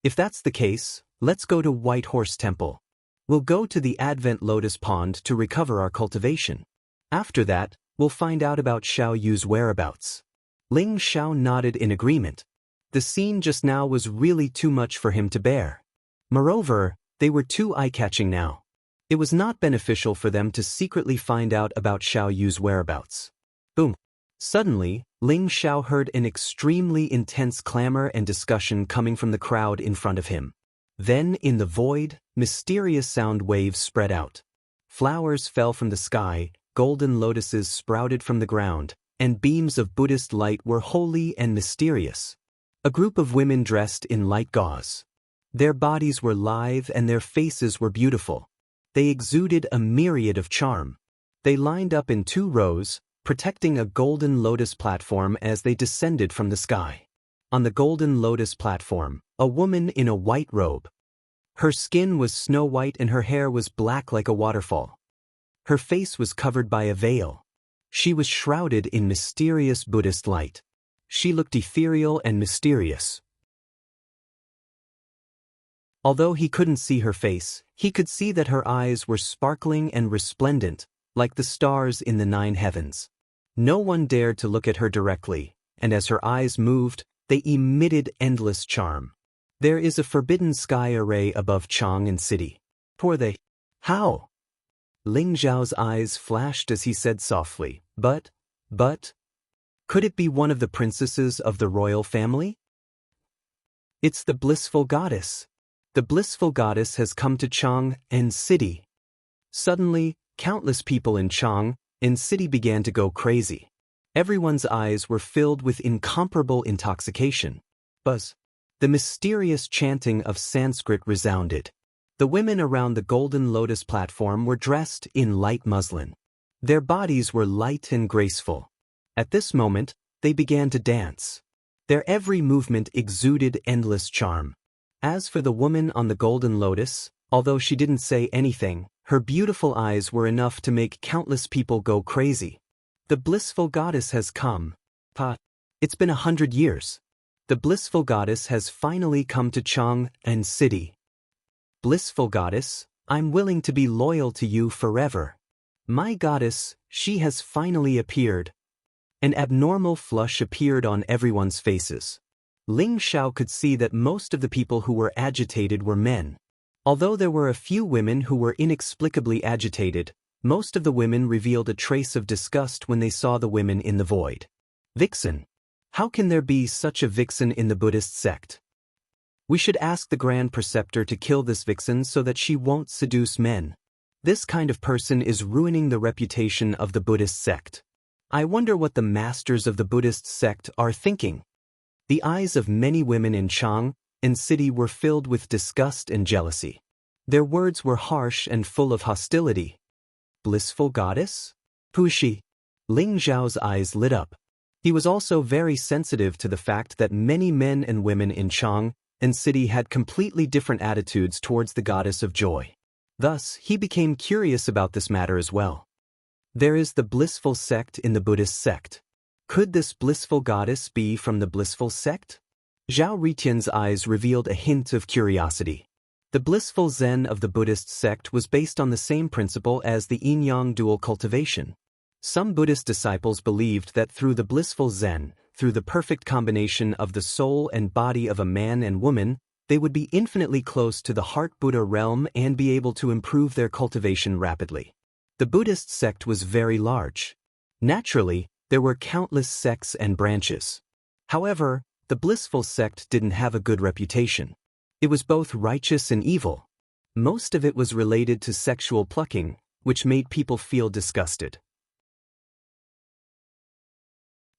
If that's the case, let's go to White Horse Temple. We'll go to the Advent Lotus Pond to recover our cultivation. After that, we'll find out about Xiao Yu's whereabouts. Ling Xiao nodded in agreement. The scene just now was really too much for him to bear. Moreover, they were too eye-catching now. It was not beneficial for them to secretly find out about Xiao Yu's whereabouts. Boom. Suddenly, Ling Xiao heard an extremely intense clamor and discussion coming from the crowd in front of him. Then, in the void, mysterious sound waves spread out. Flowers fell from the sky, golden lotuses sprouted from the ground, and beams of Buddhist light were holy and mysterious. A group of women dressed in light gauze. Their bodies were lithe and their faces were beautiful. They exuded a myriad of charm. They lined up in 2 rows, protecting a golden lotus platform as they descended from the sky. On the golden lotus platform, a woman in a white robe. Her skin was snow white and her hair was black like a waterfall. Her face was covered by a veil. She was shrouded in mysterious Buddhist light. She looked ethereal and mysterious. Although he couldn't see her face, he could see that her eyes were sparkling and resplendent, like the stars in the 9 heavens. No one dared to look at her directly, and as her eyes moved, they emitted endless charm. There is a forbidden sky array above Chang'an city. Poor they. How? Ling Zhao's eyes flashed as he said softly, but, could it be one of the princesses of the royal family? It's the blissful goddess. The blissful goddess has come to Chang'an city. Suddenly, countless people in Chang'an city began to go crazy. Everyone's eyes were filled with incomparable intoxication. Buzz. The mysterious chanting of Sanskrit resounded. The women around the golden lotus platform were dressed in light muslin. Their bodies were light and graceful. At this moment, they began to dance. Their every movement exuded endless charm. As for the woman on the golden lotus, although she didn't say anything, her beautiful eyes were enough to make countless people go crazy. The blissful goddess has come. It's been 100 years. The blissful goddess has finally come to Chang'an city. Blissful goddess, I'm willing to be loyal to you forever. My goddess, she has finally appeared. An abnormal flush appeared on everyone's faces. Ling Xiao could see that most of the people who were agitated were men. Although there were a few women who were inexplicably agitated, most of the women revealed a trace of disgust when they saw the women in the void. Vixen. How can there be such a vixen in the Buddhist sect? We should ask the Grand Preceptor to kill this vixen so that she won't seduce men. This kind of person is ruining the reputation of the Buddhist sect. I wonder what the masters of the Buddhist sect are thinking. The eyes of many women in Chang'an city were filled with disgust and jealousy. Their words were harsh and full of hostility. Blissful goddess? Who is she? Ling Zhao's eyes lit up. He was also very sensitive to the fact that many men and women in Chang'an city had completely different attitudes towards the goddess of joy. Thus, he became curious about this matter as well. There is the blissful sect in the Buddhist sect. Could this blissful goddess be from the blissful sect? Zhao Ritian's eyes revealed a hint of curiosity. The blissful Zen of the Buddhist sect was based on the same principle as the yin-yang dual cultivation. Some Buddhist disciples believed that through the blissful Zen, through the perfect combination of the soul and body of a man and woman, they would be infinitely close to the heart Buddha realm and be able to improve their cultivation rapidly. The Buddhist sect was very large. Naturally, there were countless sects and branches. However, the blissful sect didn't have a good reputation. It was both righteous and evil. Most of it was related to sexual plucking, which made people feel disgusted.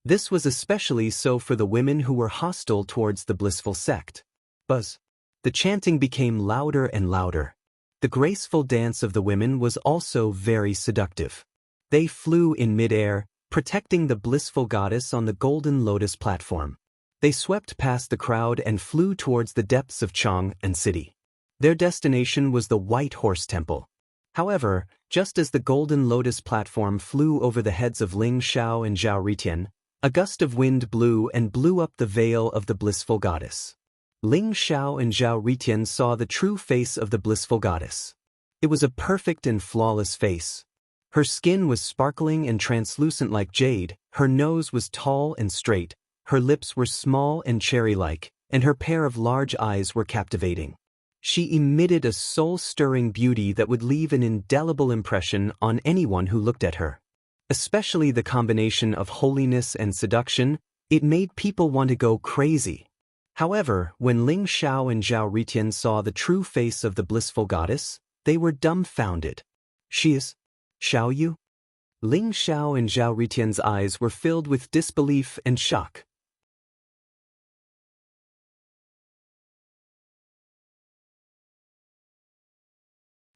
This was especially so for the women who were hostile towards the blissful sect. Buzz. The chanting became louder and louder. The graceful dance of the women was also very seductive. They flew in midair, protecting the blissful goddess on the golden lotus platform. They swept past the crowd and flew towards the depths of Chang and city. Their destination was the White Horse Temple. However, just as the golden lotus platform flew over the heads of Ling Xiao and Zhao Ritian, a gust of wind blew up the veil of the blissful goddess. Ling Xiao and Zhao Ritian saw the true face of the blissful goddess. It was a perfect and flawless face. Her skin was sparkling and translucent like jade, her nose was tall and straight, her lips were small and cherry-like, and her pair of large eyes were captivating. She emitted a soul-stirring beauty that would leave an indelible impression on anyone who looked at her. Especially the combination of holiness and seduction, it made people want to go crazy. However, when Ling Xiao and Zhao Ritian saw the true face of the blissful goddess, they were dumbfounded. She is Xiao Yu? Ling Xiao and Zhao Ritian's eyes were filled with disbelief and shock.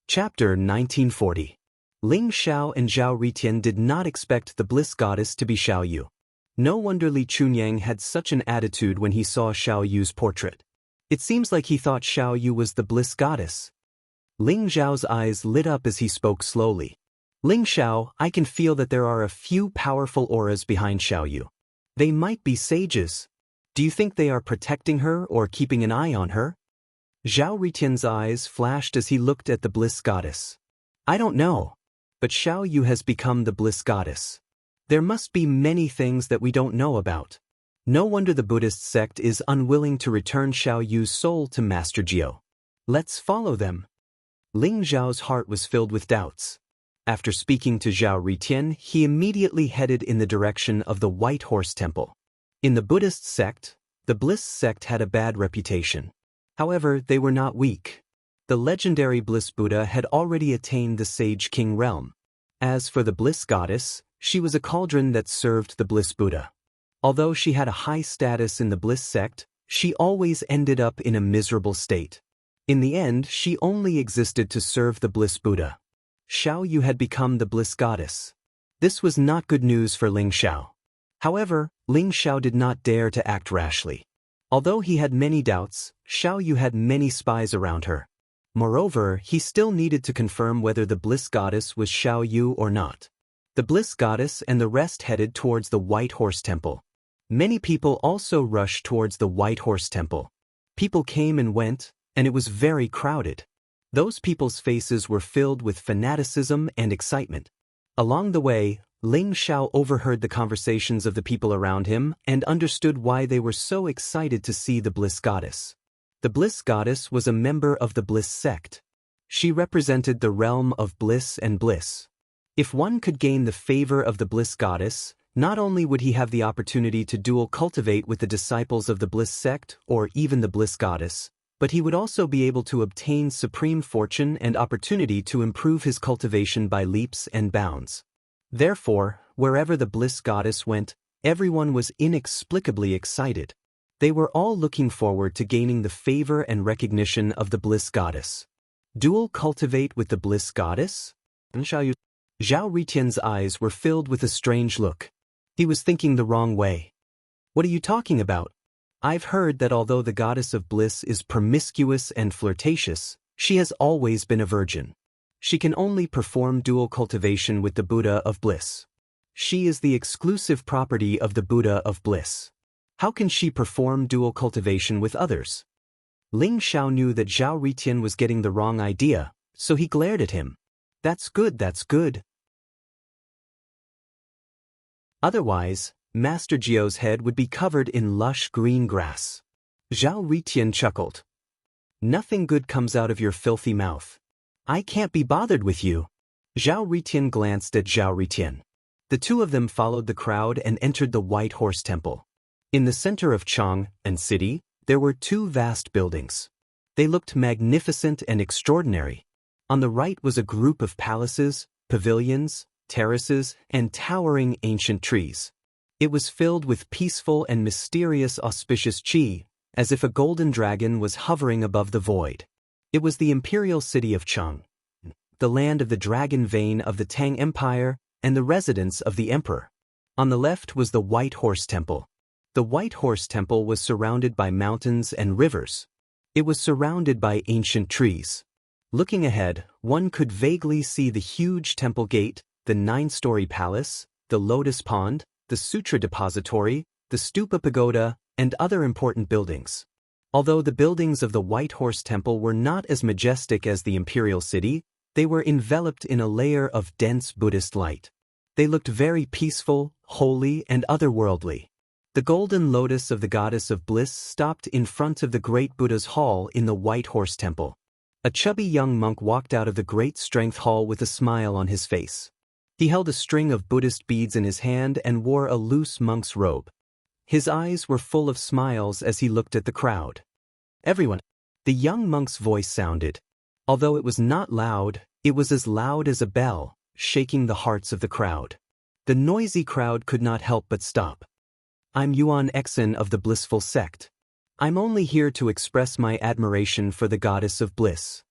Chapter 1940. Ling Xiao and Zhao Ritian did not expect the bliss goddess to be Xiao Yu. No wonder Li Chunyang had such an attitude when he saw Xiao Yu's portrait. It seems like he thought Xiao Yu was the bliss goddess. Ling Xiao's eyes lit up as he spoke slowly. Ling Xiao, I can feel that there are a few powerful auras behind Xiao Yu. They might be sages. Do you think they are protecting her or keeping an eye on her? Zhao Ritian's eyes flashed as he looked at the bliss goddess. I don't know. But Xiao Yu has become the bliss goddess. There must be many things that we don't know about. No wonder the Buddhist sect is unwilling to return Xiao Yu's soul to Master Jiao. Let's follow them. Ling Zhao's heart was filled with doubts. After speaking to Zhao Ritian, he immediately headed in the direction of the White Horse Temple. In the Buddhist sect, the Bliss sect had a bad reputation. However, they were not weak. The legendary Bliss Buddha had already attained the Sage King realm. As for the Bliss goddess, she was a cauldron that served the Bliss Buddha. Although she had a high status in the Bliss sect, she always ended up in a miserable state. In the end, she only existed to serve the Bliss Buddha. Xiao Yu had become the Bliss goddess. This was not good news for Ling Xiao. However, Ling Xiao did not dare to act rashly. Although he had many doubts, Xiao Yu had many spies around her. Moreover, he still needed to confirm whether the Bliss goddess was Xiao Yu or not. The Bliss goddess and the rest headed towards the White Horse Temple. Many people also rushed towards the White Horse Temple. People came and went, and it was very crowded. Those people's faces were filled with fanaticism and excitement. Along the way, Ling Xiao overheard the conversations of the people around him and understood why they were so excited to see the Bliss goddess. The Bliss goddess was a member of the Bliss sect. She represented the realm of bliss and bliss. If one could gain the favor of the Bliss goddess, not only would he have the opportunity to dual cultivate with the disciples of the Bliss sect or even the Bliss goddess, but he would also be able to obtain supreme fortune and opportunity to improve his cultivation by leaps and bounds. Therefore, wherever the Bliss goddess went, everyone was inexplicably excited. They were all looking forward to gaining the favor and recognition of the Bliss goddess. Dual cultivate with the Bliss goddess? Zhao Ritian's eyes were filled with a strange look. He was thinking the wrong way. What are you talking about? I've heard that although the goddess of bliss is promiscuous and flirtatious, she has always been a virgin. She can only perform dual cultivation with the Buddha of bliss. She is the exclusive property of the Buddha of bliss. How can she perform dual cultivation with others? Ling Xiao knew that Zhao Ritian was getting the wrong idea, so he glared at him. That's good, that's good. Otherwise, Master Jiao's head would be covered in lush green grass. Zhao Ritian chuckled. Nothing good comes out of your filthy mouth. I can't be bothered with you. Zhao Ritian glanced at Zhao Ritian. The two of them followed the crowd and entered the White Horse Temple. In the center of Chang'an City, there were two vast buildings. They looked magnificent and extraordinary. On the right was a group of palaces, pavilions, terraces, and towering ancient trees. It was filled with peaceful and mysterious auspicious qi, as if a golden dragon was hovering above the void. It was the imperial city of Chang'an, the land of the dragon vein of the Tang Empire and the residence of the emperor. On the left was the White Horse Temple. The White Horse Temple was surrounded by mountains and rivers. It was surrounded by ancient trees. Looking ahead, one could vaguely see the huge temple gate, the 9-story palace, the lotus pond, the sutra depository, the stupa pagoda, and other important buildings. Although the buildings of the White Horse Temple were not as majestic as the imperial city, they were enveloped in a layer of dense Buddhist light. They looked very peaceful, holy, and otherworldly. The golden lotus of the goddess of bliss stopped in front of the great Buddha's hall in the White Horse Temple. A chubby young monk walked out of the great strength hall with a smile on his face. He held a string of Buddhist beads in his hand and wore a loose monk's robe. His eyes were full of smiles as he looked at the crowd. Everyone. The young monk's voice sounded. Although it was not loud, it was as loud as a bell, shaking the hearts of the crowd. The noisy crowd could not help but stop. I'm Yuan Exen of the Blissful Sect. I'm only here to express my admiration for the Goddess of Bliss.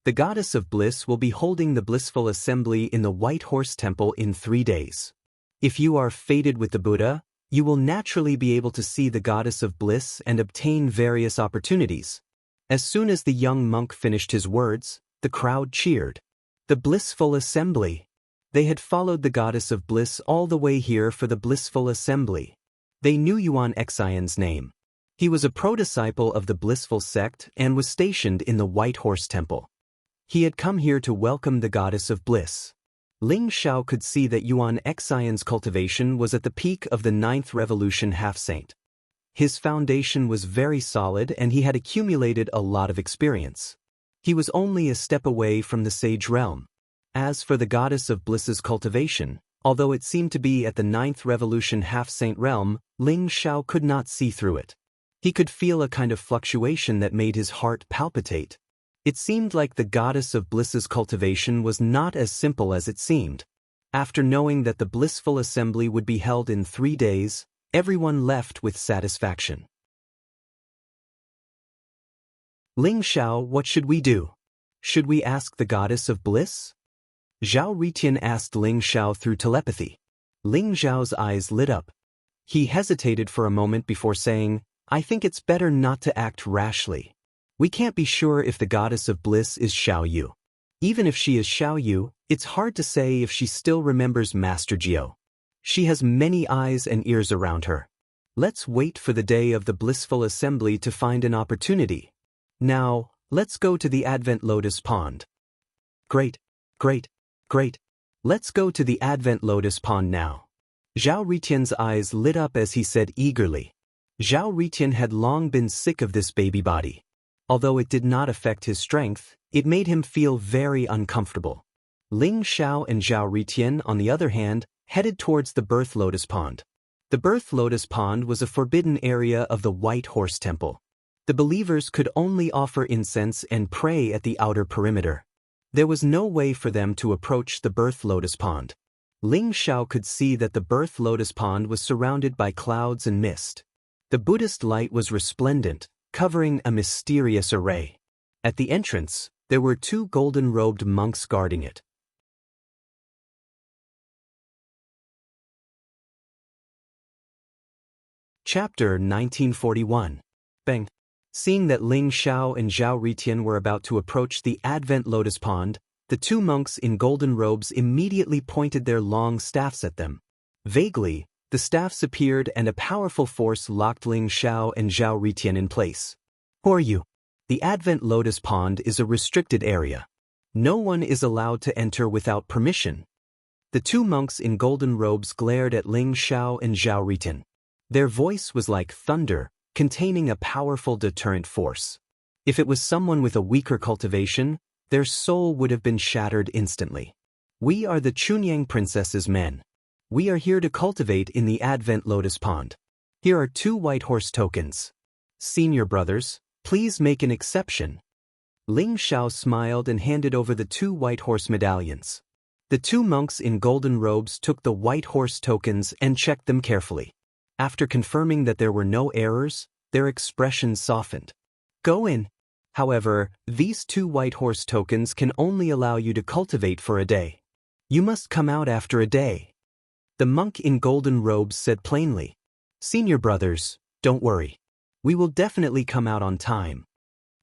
The Goddess of Bliss will be holding the Blissful Assembly in the White Horse Temple in 3 days. If you are fated with the Buddha, you will naturally be able to see the Goddess of Bliss and obtain various opportunities. As soon as the young monk finished his words, the crowd cheered. The Blissful Assembly. They had followed the Goddess of Bliss all the way here for the Blissful Assembly. They knew Yuan Exion's name. He was a pro-disciple of the Blissful Sect and was stationed in the White Horse Temple. He had come here to welcome the Goddess of Bliss. Ling Xiao could see that Yuan Exion's cultivation was at the peak of the 9th Revolution half-saint. His foundation was very solid and he had accumulated a lot of experience. He was only a step away from the sage realm. As for the Goddess of Bliss's cultivation, although it seemed to be at the 9th Revolution half-saint realm, Ling Xiao could not see through it. He could feel a kind of fluctuation that made his heart palpitate. It seemed like the Goddess of Bliss's cultivation was not as simple as it seemed. After knowing that the Blissful Assembly would be held in 3 days, everyone left with satisfaction. Ling Xiao, what should we do? Should we ask the Goddess of Bliss? Zhao Ritian asked Ling Xiao through telepathy. Ling Xiao's eyes lit up. He hesitated for a moment before saying, I think it's better not to act rashly. We can't be sure if the Goddess of Bliss is Xiao Yu. Even if she is Xiao Yu, it's hard to say if she still remembers Master Jiao. She has many eyes and ears around her. Let's wait for the day of the Blissful Assembly to find an opportunity. Now, let's go to the Advent Lotus Pond. Great, great, great. Let's go to the Advent Lotus Pond now. Zhao Ritian's eyes lit up as he said eagerly. Zhao Ritian had long been sick of this baby body. Although it did not affect his strength, it made him feel very uncomfortable. Ling Xiao and Zhao Ritian, on the other hand, headed towards the Birth Lotus Pond. The Birth Lotus Pond was a forbidden area of the White Horse Temple. The believers could only offer incense and pray at the outer perimeter. There was no way for them to approach the Birth Lotus Pond. Ling Xiao could see that the Birth Lotus Pond was surrounded by clouds and mist. The Buddhist light was resplendent, covering a mysterious array. At the entrance, there were 2 golden-robed monks guarding it. Chapter 1941. Bang. Seeing that Ling Xiao and Zhao Ritian were about to approach the Advent Lotus Pond, the 2 monks in golden robes immediately pointed their long staffs at them. Vaguely, the staffs appeared and a powerful force locked Ling Xiao and Zhao Ritian in place. Who are you? The Advent Lotus Pond is a restricted area. No one is allowed to enter without permission. The 2 monks in golden robes glared at Ling Xiao and Zhao Ritian. Their voice was like thunder, containing a powerful deterrent force. If it was someone with a weaker cultivation, their soul would have been shattered instantly. We are the Chunyang Princess's men. We are here to cultivate in the Advent Lotus Pond. Here are 2 white horse tokens. Senior brothers, please make an exception. Ling Xiao smiled and handed over the 2 white horse medallions. The 2 monks in golden robes took the white horse tokens and checked them carefully. After confirming that there were no errors, their expressions softened. Go in. However, these 2 white horse tokens can only allow you to cultivate for a day. You must come out after a day. The monk in golden robes said plainly. Senior brothers, don't worry. We will definitely come out on time.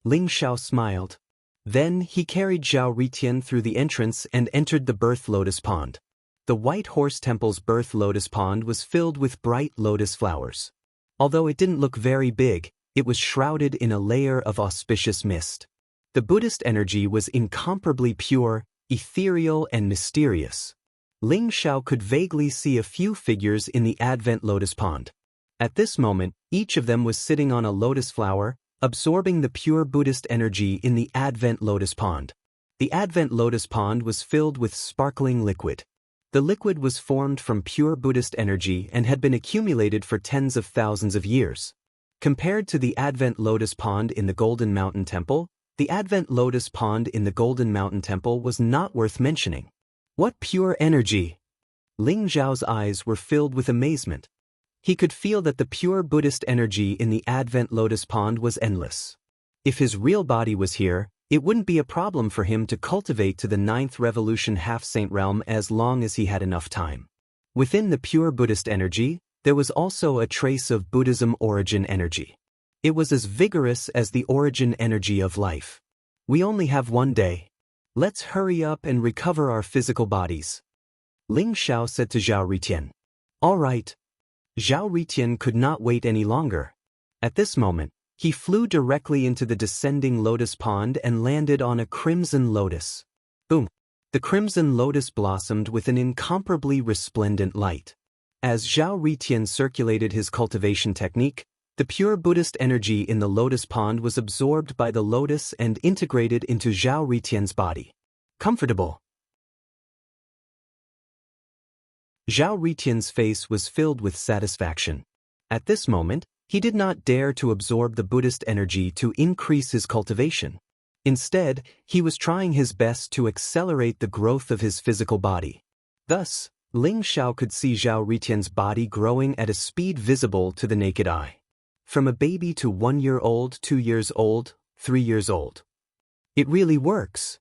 Ling Xiao smiled. Then he carried Zhao Ritian through the entrance and entered the birth lotus pond. The White Horse Temple's birth lotus pond was filled with bright lotus flowers. Although it didn't look very big, it was shrouded in a layer of auspicious mist. The Buddhist energy was incomparably pure, ethereal, and mysterious. Ling Xiao could vaguely see a few figures in the Advent lotus pond. At this moment, each of them was sitting on a lotus flower, absorbing the pure Buddhist energy in the Advent lotus pond. The Advent lotus pond was filled with sparkling liquid. The liquid was formed from pure Buddhist energy and had been accumulated for tens of thousands of years. Compared to the Advent lotus pond in the Golden Mountain Temple, the Advent lotus pond in the Golden Mountain Temple was not worth mentioning. What pure energy! Ling Zhao's eyes were filled with amazement. He could feel that the pure Buddhist energy in the Advent lotus pond was endless. If his real body was here, it wouldn't be a problem for him to cultivate to the 9th revolution half-saint realm as long as he had enough time. Within the pure Buddhist energy, there was also a trace of Buddhism origin energy. It was as vigorous as the origin energy of life. We only have one day. Let's hurry up and recover our physical bodies. Ling Xiao said to Zhao Ritian. All right. Zhao Ritian could not wait any longer. At this moment, he flew directly into the descending lotus pond and landed on a crimson lotus. Boom! The crimson lotus blossomed with an incomparably resplendent light. As Zhao Ritian circulated his cultivation technique, the pure Buddhist energy in the lotus pond was absorbed by the lotus and integrated into Zhao Ritian's body. Comfortable. Zhao Ritian's face was filled with satisfaction. At this moment, he did not dare to absorb the Buddhist energy to increase his cultivation. Instead, he was trying his best to accelerate the growth of his physical body. Thus, Ling Xiao could see Zhao Ritian's body growing at a speed visible to the naked eye. From a baby to 1 year old, 2 years old, 3 years old. It really works.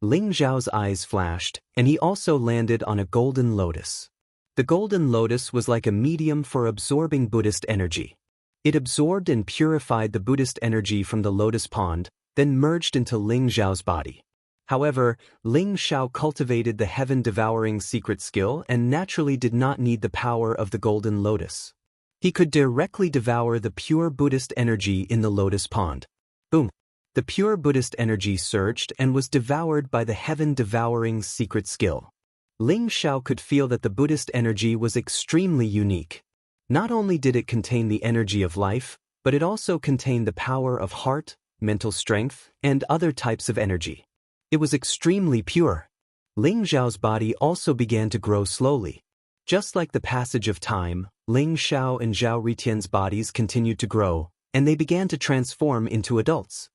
Ling Zhao's eyes flashed, and he also landed on a golden lotus. The golden lotus was like a medium for absorbing Buddhist energy. It absorbed and purified the Buddhist energy from the lotus pond, then merged into Ling Zhao's body. However, Ling Xiao cultivated the heaven-devouring secret skill and naturally did not need the power of the golden lotus. He could directly devour the pure Buddhist energy in the lotus pond. Boom! The pure Buddhist energy surged and was devoured by the heaven-devouring secret skill. Ling Xiao could feel that the Buddhist energy was extremely unique. Not only did it contain the energy of life, but it also contained the power of heart, mental strength, and other types of energy. It was extremely pure. Ling Zhao's body also began to grow slowly. Just like the passage of time, Ling Xiao and Zhao Ritian's bodies continued to grow, and they began to transform into adults.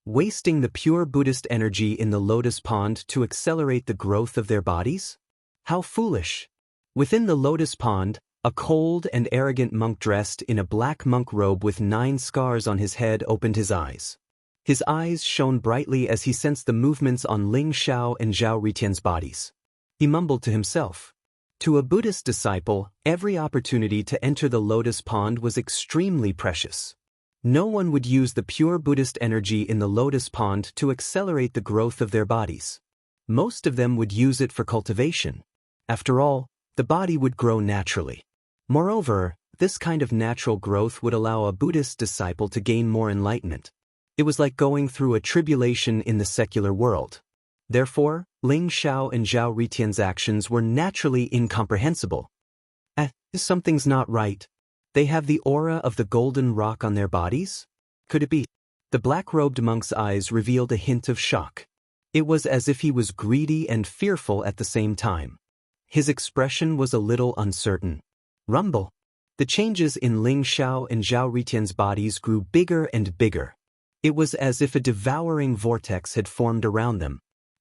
Wasting the pure Buddhist energy in the lotus pond to accelerate the growth of their bodies? How foolish! Within the lotus pond, a cold and arrogant monk dressed in a black monk robe with 9 scars on his head opened his eyes. His eyes shone brightly as he sensed the movements on Ling Xiao and Zhao Ritian's bodies. He mumbled to himself. To a Buddhist disciple, every opportunity to enter the lotus pond was extremely precious. No one would use the pure Buddhist energy in the lotus pond to accelerate the growth of their bodies. Most of them would use it for cultivation. After all, the body would grow naturally. Moreover, this kind of natural growth would allow a Buddhist disciple to gain more enlightenment. It was like going through a tribulation in the secular world. Therefore, Ling Xiao and Zhao Ritian's actions were naturally incomprehensible. Something's not right. They have the aura of the golden rock on their bodies? Could it be? The black-robed monk's eyes revealed a hint of shock. It was as if he was greedy and fearful at the same time. His expression was a little uncertain. Rumble. The changes in Ling Xiao and Zhao Ritian's bodies grew bigger and bigger. It was as if a devouring vortex had formed around them.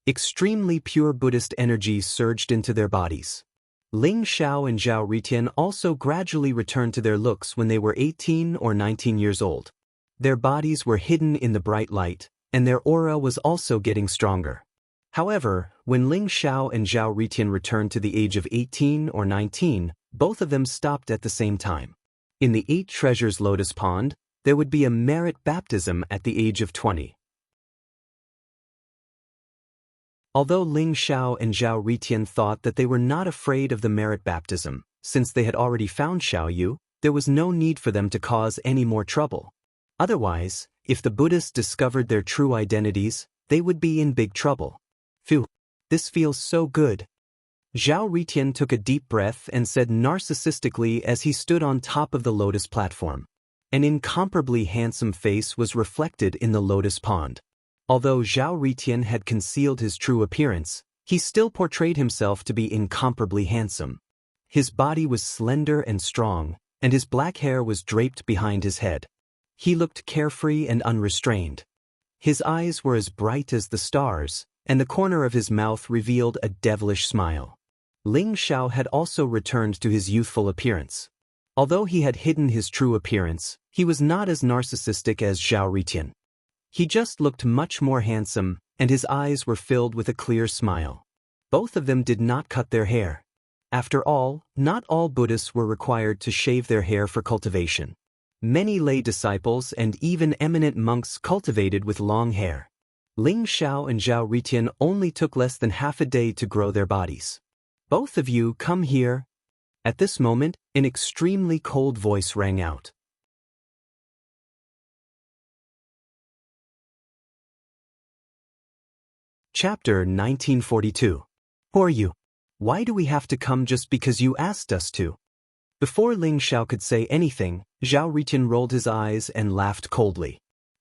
Extremely pure Buddhist energy surged into their bodies. Ling Xiao and Zhao Ritian also gradually returned to their looks when they were 18 or 19 years old. Their bodies were hidden in the bright light, and their aura was also getting stronger. However, when Ling Xiao and Zhao Ritian returned to the age of 18 or 19, both of them stopped at the same time. In the 8 Treasures Lotus Pond, there would be a merit baptism at the age of 20. Although Ling Xiao and Zhao Ritian thought that they were not afraid of the merit baptism, since they had already found Xiaoyu, there was no need for them to cause any more trouble. Otherwise, if the Buddhists discovered their true identities, they would be in big trouble. Phew, this feels so good. Zhao Ritian took a deep breath and said narcissistically as he stood on top of the lotus platform. An incomparably handsome face was reflected in the lotus pond. Although Zhao Ritian had concealed his true appearance, he still portrayed himself to be incomparably handsome. His body was slender and strong, and his black hair was draped behind his head. He looked carefree and unrestrained. His eyes were as bright as the stars, and the corner of his mouth revealed a devilish smile. Ling Xiao had also returned to his youthful appearance. Although he had hidden his true appearance, he was not as narcissistic as Zhao Ritian. He just looked much more handsome, and his eyes were filled with a clear smile. Both of them did not cut their hair. After all, not all Buddhists were required to shave their hair for cultivation. Many lay disciples and even eminent monks cultivated with long hair. Ling Xiao and Zhao Ritian only took less than half a day to grow their bodies. Both of you come here. At this moment, an extremely cold voice rang out. Chapter 1942. Who are you? Why do we have to come just because you asked us to? Before Ling Xiao could say anything, Zhao Ritian rolled his eyes and laughed coldly.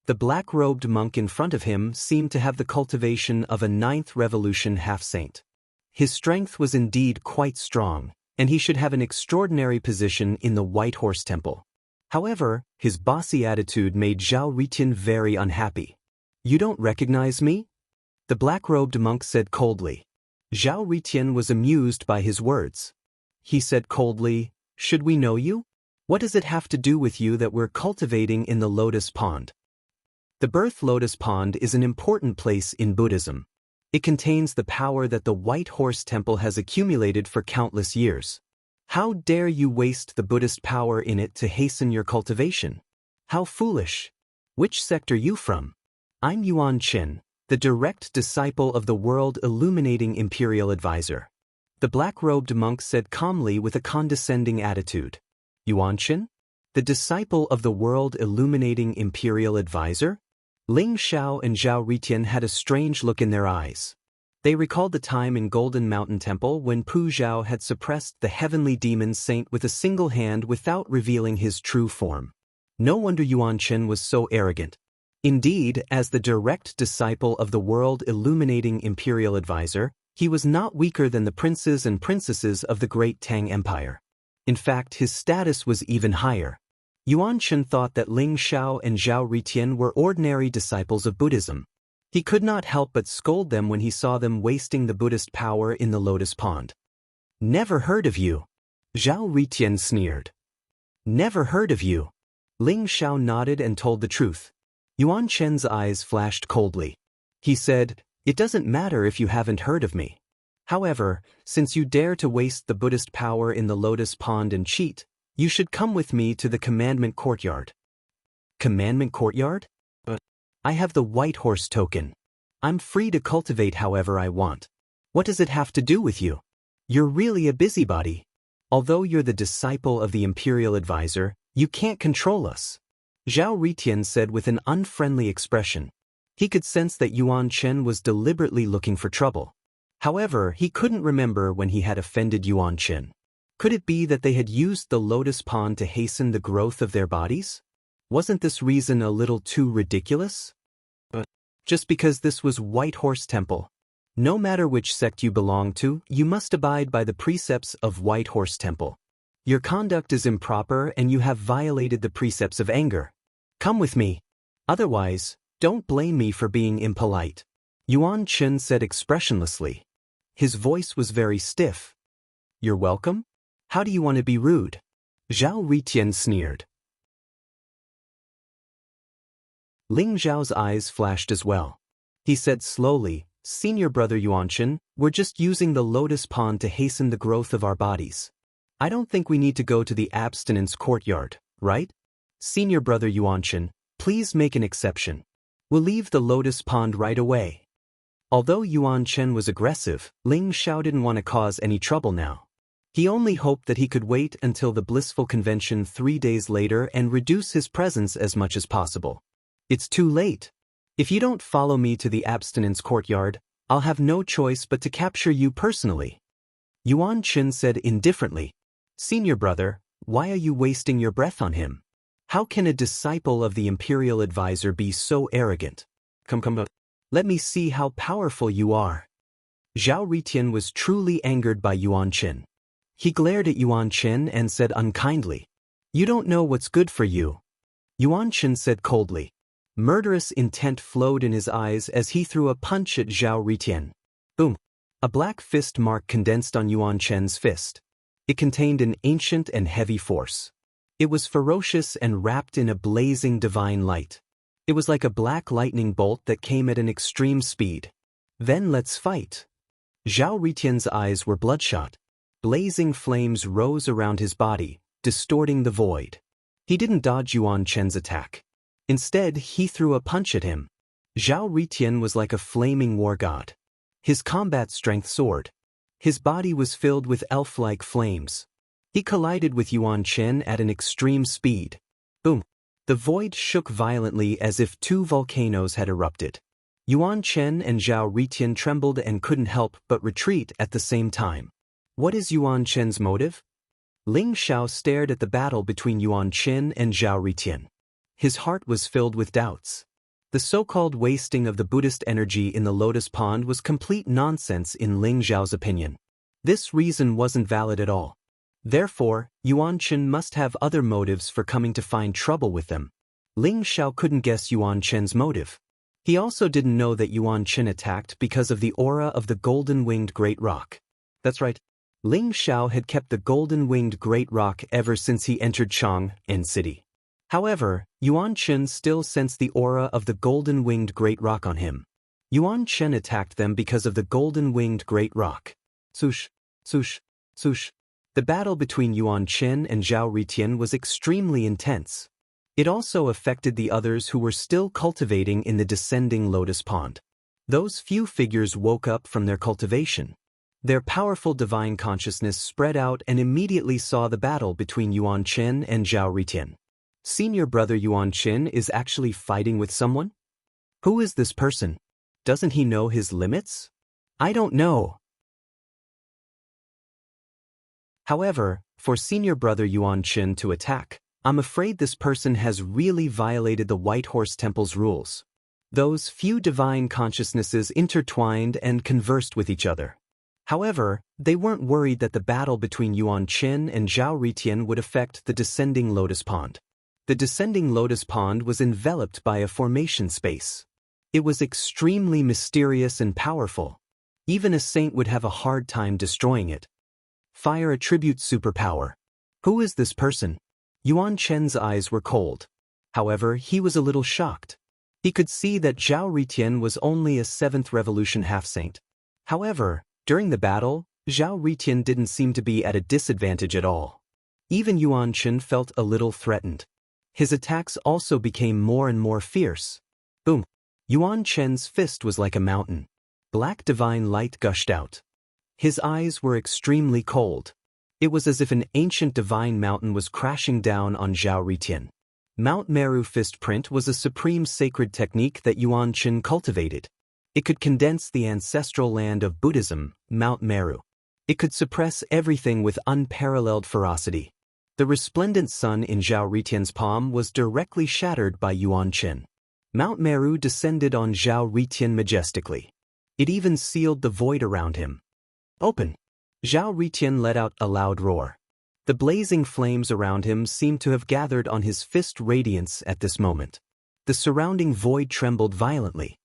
The black-robed monk in front of him seemed to have the cultivation of a 9th Revolution half-saint. His strength was indeed quite strong, and he should have an extraordinary position in the White Horse Temple. However, his bossy attitude made Zhao Ritian very unhappy. You don't recognize me? The black-robed monk said coldly. Zhao Ritian was amused by his words. He said coldly, "Should we know you? What does it have to do with you that we're cultivating in the Lotus Pond?" The Birth Lotus Pond is an important place in Buddhism. It contains the power that the White Horse Temple has accumulated for countless years. How dare you waste the Buddhist power in it to hasten your cultivation? How foolish! Which sect are you from? I'm Yuan Qin, the direct disciple of the World Illuminating Imperial Advisor. The black-robed monk said calmly with a condescending attitude. Yuan Qin? The disciple of the World Illuminating Imperial Advisor? Ling Xiao and Zhao Ritian had a strange look in their eyes. They recalled the time in Golden Mountain Temple when Pu Zhao had suppressed the heavenly demon saint with a single hand without revealing his true form. No wonder Yuan Qin was so arrogant. Indeed, as the direct disciple of the World Illuminating Imperial Advisor, he was not weaker than the princes and princesses of the great Tang Empire. In fact, his status was even higher. Yuan Qin thought that Ling Xiao and Zhao Ritian were ordinary disciples of Buddhism. He could not help but scold them when he saw them wasting the Buddhist power in the Lotus Pond. Never heard of you. Zhao Ritian sneered. Never heard of you. Ling Xiao nodded and told the truth. Yuan Qin's eyes flashed coldly. He said, "It doesn't matter if you haven't heard of me. However, since you dare to waste the Buddhist power in the Lotus Pond and cheat, you should come with me to the Commandment Courtyard." Commandment Courtyard? But I have the White Horse token. I'm free to cultivate however I want. What does it have to do with you? You're really a busybody. Although you're the disciple of the Imperial Advisor, you can't control us. Zhao Ritian said with an unfriendly expression. He could sense that Yuan Qin was deliberately looking for trouble. However, he couldn't remember when he had offended Yuan Qin. Could it be that they had used the Lotus Pond to hasten the growth of their bodies? Wasn't this reason a little too ridiculous? But just because this was White Horse Temple. No matter which sect you belong to, you must abide by the precepts of White Horse Temple. Your conduct is improper and you have violated the precepts of anger. Come with me. Otherwise, don't blame me for being impolite. Yuan Chen said expressionlessly. His voice was very stiff. You're welcome? How do you want to be rude? Zhao Ritian sneered. Ling Zhao's eyes flashed as well. He said slowly, Senior Brother Yuanchen, we're just using the lotus pond to hasten the growth of our bodies. I don't think we need to go to the abstinence courtyard, right? Senior Brother Yuanchen, please make an exception. We'll leave the lotus pond right away. Although Yuan Chen was aggressive, Ling Xiao didn't want to cause any trouble now. He only hoped that he could wait until the blissful convention 3 days later and reduce his presence as much as possible. It's too late. If you don't follow me to the abstinence courtyard, I'll have no choice but to capture you personally. Yuan Chen said indifferently. Senior brother, why are you wasting your breath on him? How can a disciple of the imperial advisor be so arrogant? Come. Let me see how powerful you are. Zhao Ritian was truly angered by Yuan Chen. He glared at Yuan Chen and said unkindly, You don't know what's good for you. Yuan Chen said coldly. Murderous intent flowed in his eyes as he threw a punch at Zhao Ritian. Boom! A black fist mark condensed on Yuan Chen's fist. It contained an ancient and heavy force. It was ferocious and wrapped in a blazing divine light. It was like a black lightning bolt that came at an extreme speed. Then let's fight. Zhao Ritian's eyes were bloodshot. Blazing flames rose around his body, distorting the void. He didn't dodge Yuan Chen's attack. Instead, he threw a punch at him. Zhao Ritian was like a flaming war god. His combat strength soared. His body was filled with elf-like flames. He collided with Yuan Chen at an extreme speed. Boom! The void shook violently as if 2 volcanoes had erupted. Yuan Chen and Zhao Ritian trembled and couldn't help but retreat at the same time. What is Yuan Chen's motive? Ling Xiao stared at the battle between Yuan Chen and Zhao Ritian. His heart was filled with doubts. The so-called wasting of the Buddhist energy in the lotus pond was complete nonsense in Ling Xiao's opinion. This reason wasn't valid at all. Therefore, Yuan Chen must have other motives for coming to find trouble with them. Ling Xiao couldn't guess Yuan Chen's motive. He also didn't know that Yuan Chen attacked because of the aura of the golden-winged great rock. That's right. Ling Xiao had kept the golden-winged great rock ever since he entered Chang'an City. However, Yuan Chen still sensed the aura of the golden-winged great rock on him. Yuan Chen attacked them because of the golden-winged great rock. Swoosh, swoosh, swoosh. The battle between Yuan Chen and Zhao Ritian was extremely intense. It also affected the others who were still cultivating in the descending lotus pond. Those few figures woke up from their cultivation. Their powerful divine consciousness spread out and immediately saw the battle between Yuan Chen and Zhao Ritian. Senior brother Yuan Chen is actually fighting with someone? Who is this person? Doesn't he know his limits? I don't know. However, for senior brother Yuan Chen to attack, I'm afraid this person has really violated the White Horse Temple's rules. Those few divine consciousnesses intertwined and conversed with each other. However, they weren't worried that the battle between Yuan Chen and Zhao Ritian would affect the descending lotus pond. The descending lotus pond was enveloped by a formation space. It was extremely mysterious and powerful. Even a saint would have a hard time destroying it. Fire attribute superpower. Who is this person? Yuan Chen's eyes were cold. However, he was a little shocked. He could see that Zhao Ritian was only a 7th revolution half-saint. However, during the battle, Zhao Ritian didn't seem to be at a disadvantage at all. Even Yuan Chen felt a little threatened. His attacks also became more and more fierce. Boom! Yuan Chen's fist was like a mountain. Black divine light gushed out. His eyes were extremely cold. It was as if an ancient divine mountain was crashing down on Zhao Ritian. Mount Meru fist print was a supreme sacred technique that Yuan Chen cultivated. It could condense the ancestral land of Buddhism, Mount Meru. It could suppress everything with unparalleled ferocity. The resplendent sun in Zhao Ritian's palm was directly shattered by Yuan Chen. Mount Meru descended on Zhao Ritian majestically. It even sealed the void around him. Open! Zhao Ritian let out a loud roar. The blazing flames around him seemed to have gathered on his fist radiance at this moment. The surrounding void trembled violently.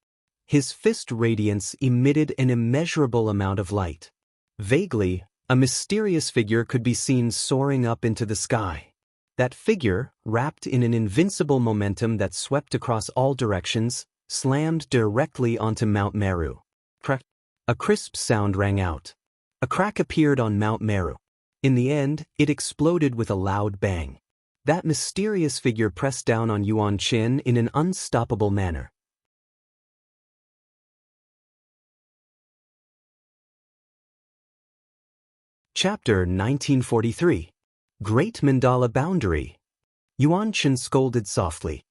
His fist radiance emitted an immeasurable amount of light. Vaguely, a mysterious figure could be seen soaring up into the sky. That figure, wrapped in an invincible momentum that swept across all directions, slammed directly onto Mount Meru. Crack! A crisp sound rang out. A crack appeared on Mount Meru. In the end, it exploded with a loud bang. That mysterious figure pressed down on Yuan Qin in an unstoppable manner. Chapter 1943. Great Mandala Boundary. Yuan Qin scolded softly.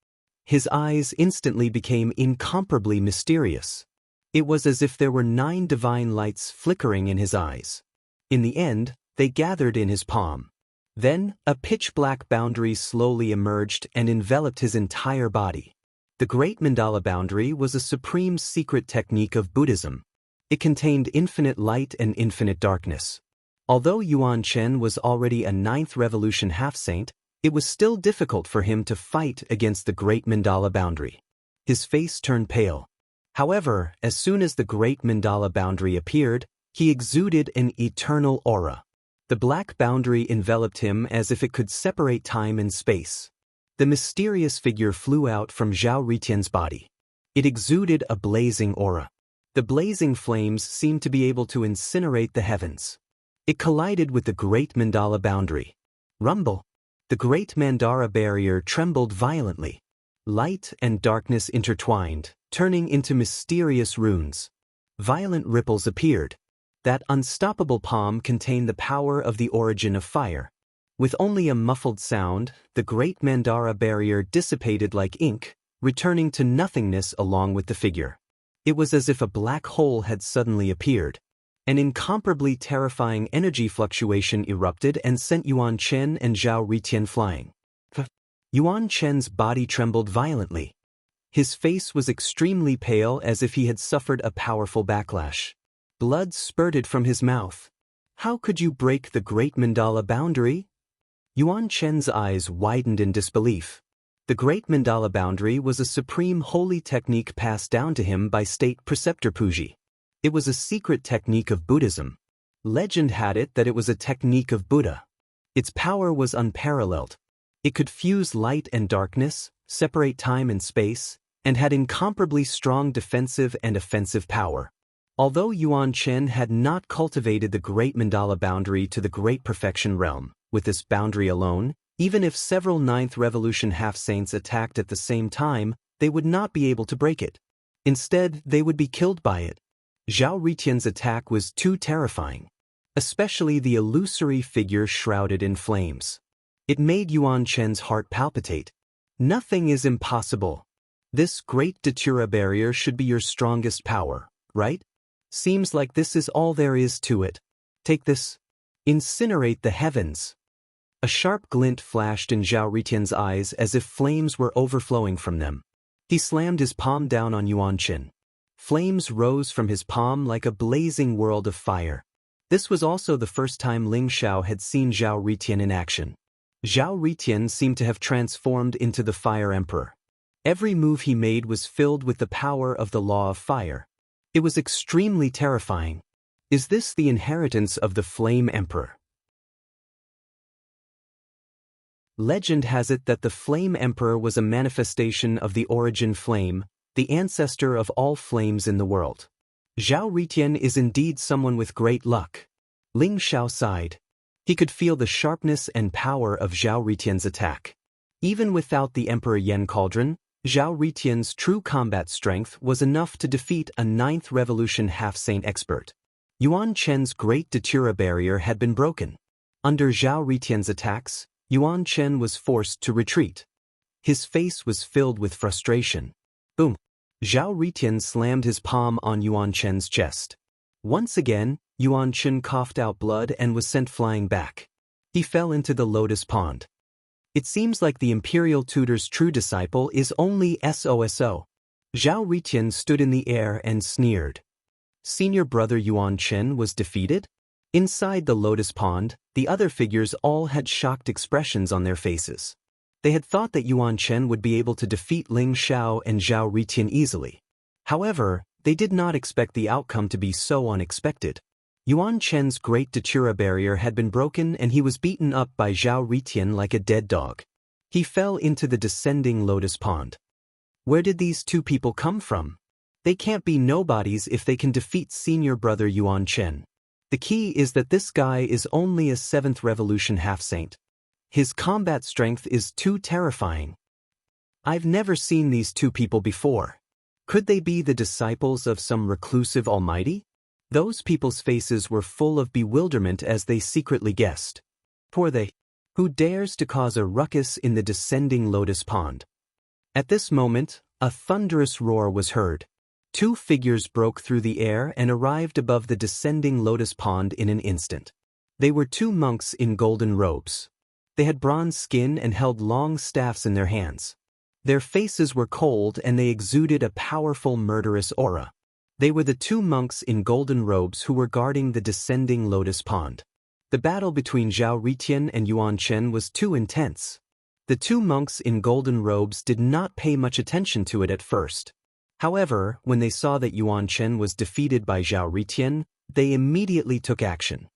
His eyes instantly became incomparably mysterious. It was as if there were 9 divine lights flickering in his eyes. In the end, they gathered in his palm. Then, a pitch-black boundary slowly emerged and enveloped his entire body. The Great Mandala Boundary was a supreme secret technique of Buddhism. It contained infinite light and infinite darkness. Although Yuan Qin was already a 9th revolution half-saint, it was still difficult for him to fight against the Great Mandala Boundary. His face turned pale. However, as soon as the Great Mandala Boundary appeared, he exuded an eternal aura. The black boundary enveloped him as if it could separate time and space. The mysterious figure flew out from Zhao Ritian's body. It exuded a blazing aura. The blazing flames seemed to be able to incinerate the heavens. It collided with the Great Mandala Boundary. Rumble! The Great Mandara Barrier trembled violently. Light and darkness intertwined, turning into mysterious runes. Violent ripples appeared. That unstoppable palm contained the power of the origin of fire. With only a muffled sound, the Great Mandara Barrier dissipated like ink, returning to nothingness along with the figure. It was as if a black hole had suddenly appeared. An incomparably terrifying energy fluctuation erupted and sent Yuan Qin and Zhao Ritian flying. Yuan Qin's body trembled violently. His face was extremely pale as if he had suffered a powerful backlash. Blood spurted from his mouth. How could you break the Great Mandala Boundary? Yuan Qin's eyes widened in disbelief. The Great Mandala Boundary was a supreme holy technique passed down to him by state preceptor Puji. It was a secret technique of Buddhism. Legend had it that it was a technique of Buddha. Its power was unparalleled. It could fuse light and darkness, separate time and space, and had incomparably strong defensive and offensive power. Although Yuan Qin had not cultivated the Great Mandala Boundary to the great perfection realm, with this boundary alone, even if several 9th revolution half-saints attacked at the same time, they would not be able to break it. Instead, they would be killed by it. Zhao Ritian's attack was too terrifying, especially the illusory figure shrouded in flames. It made Yuan Qin's heart palpitate. Nothing is impossible. This Great Datura Barrier should be your strongest power, right? Seems like this is all there is to it. Take this. Incinerate the heavens. A sharp glint flashed in Zhao Ritian's eyes as if flames were overflowing from them. He slammed his palm down on Yuan Qin. Flames rose from his palm like a blazing world of fire. This was also the first time Ling Xiao had seen Zhao Ritian in action. Zhao Ritian seemed to have transformed into the Fire Emperor. Every move he made was filled with the power of the law of fire. It was extremely terrifying. Is this the inheritance of the Flame Emperor? Legend has it that the Flame Emperor was a manifestation of the origin flame, the ancestor of all flames in the world. Zhao Ritian is indeed someone with great luck. Ling Xiao sighed. He could feel the sharpness and power of Zhao Ritian's attack. Even without the Emperor Yen Cauldron, Zhao Ritian's true combat strength was enough to defeat a 9th revolution half-saint expert. Yuan Qin's Great Datura Barrier had been broken. Under Zhao Ritian's attacks, Yuan Qin was forced to retreat. His face was filled with frustration. Boom! Zhao Ritian slammed his palm on Yuan Qin's chest. Once again, Yuan Qin coughed out blood and was sent flying back. He fell into the lotus pond. It seems like the imperial tutor's true disciple is only SOSO. Zhao Ritian stood in the air and sneered. Senior brother Yuan Chen was defeated? Inside the lotus pond, the other figures all had shocked expressions on their faces. They had thought that Yuan Chen would be able to defeat Ling Xiao and Zhao Ritian easily. However, they did not expect the outcome to be so unexpected. Yuan Chen's great Datura barrier had been broken and he was beaten up by Zhao Ritian like a dead dog. He fell into the descending lotus pond. Where did these two people come from? They can't be nobodies if they can defeat senior brother Yuan Chen. The key is that this guy is only a 7th revolution half-saint. His combat strength is too terrifying. I've never seen these two people before. Could they be the disciples of some reclusive almighty? Those people's faces were full of bewilderment as they secretly guessed. Poor they. Who dares to cause a ruckus in the descending lotus pond? At this moment, a thunderous roar was heard. 2 figures broke through the air and arrived above the descending lotus pond in an instant. They were 2 monks in golden robes. They had bronze skin and held long staffs in their hands. Their faces were cold and they exuded a powerful murderous aura. They were the 2 monks in golden robes who were guarding the descending lotus pond. The battle between Zhao Ritian and Yuan Chen was too intense. The 2 monks in golden robes did not pay much attention to it at first. However, when they saw that Yuan Chen was defeated by Zhao Ritian, they immediately took action.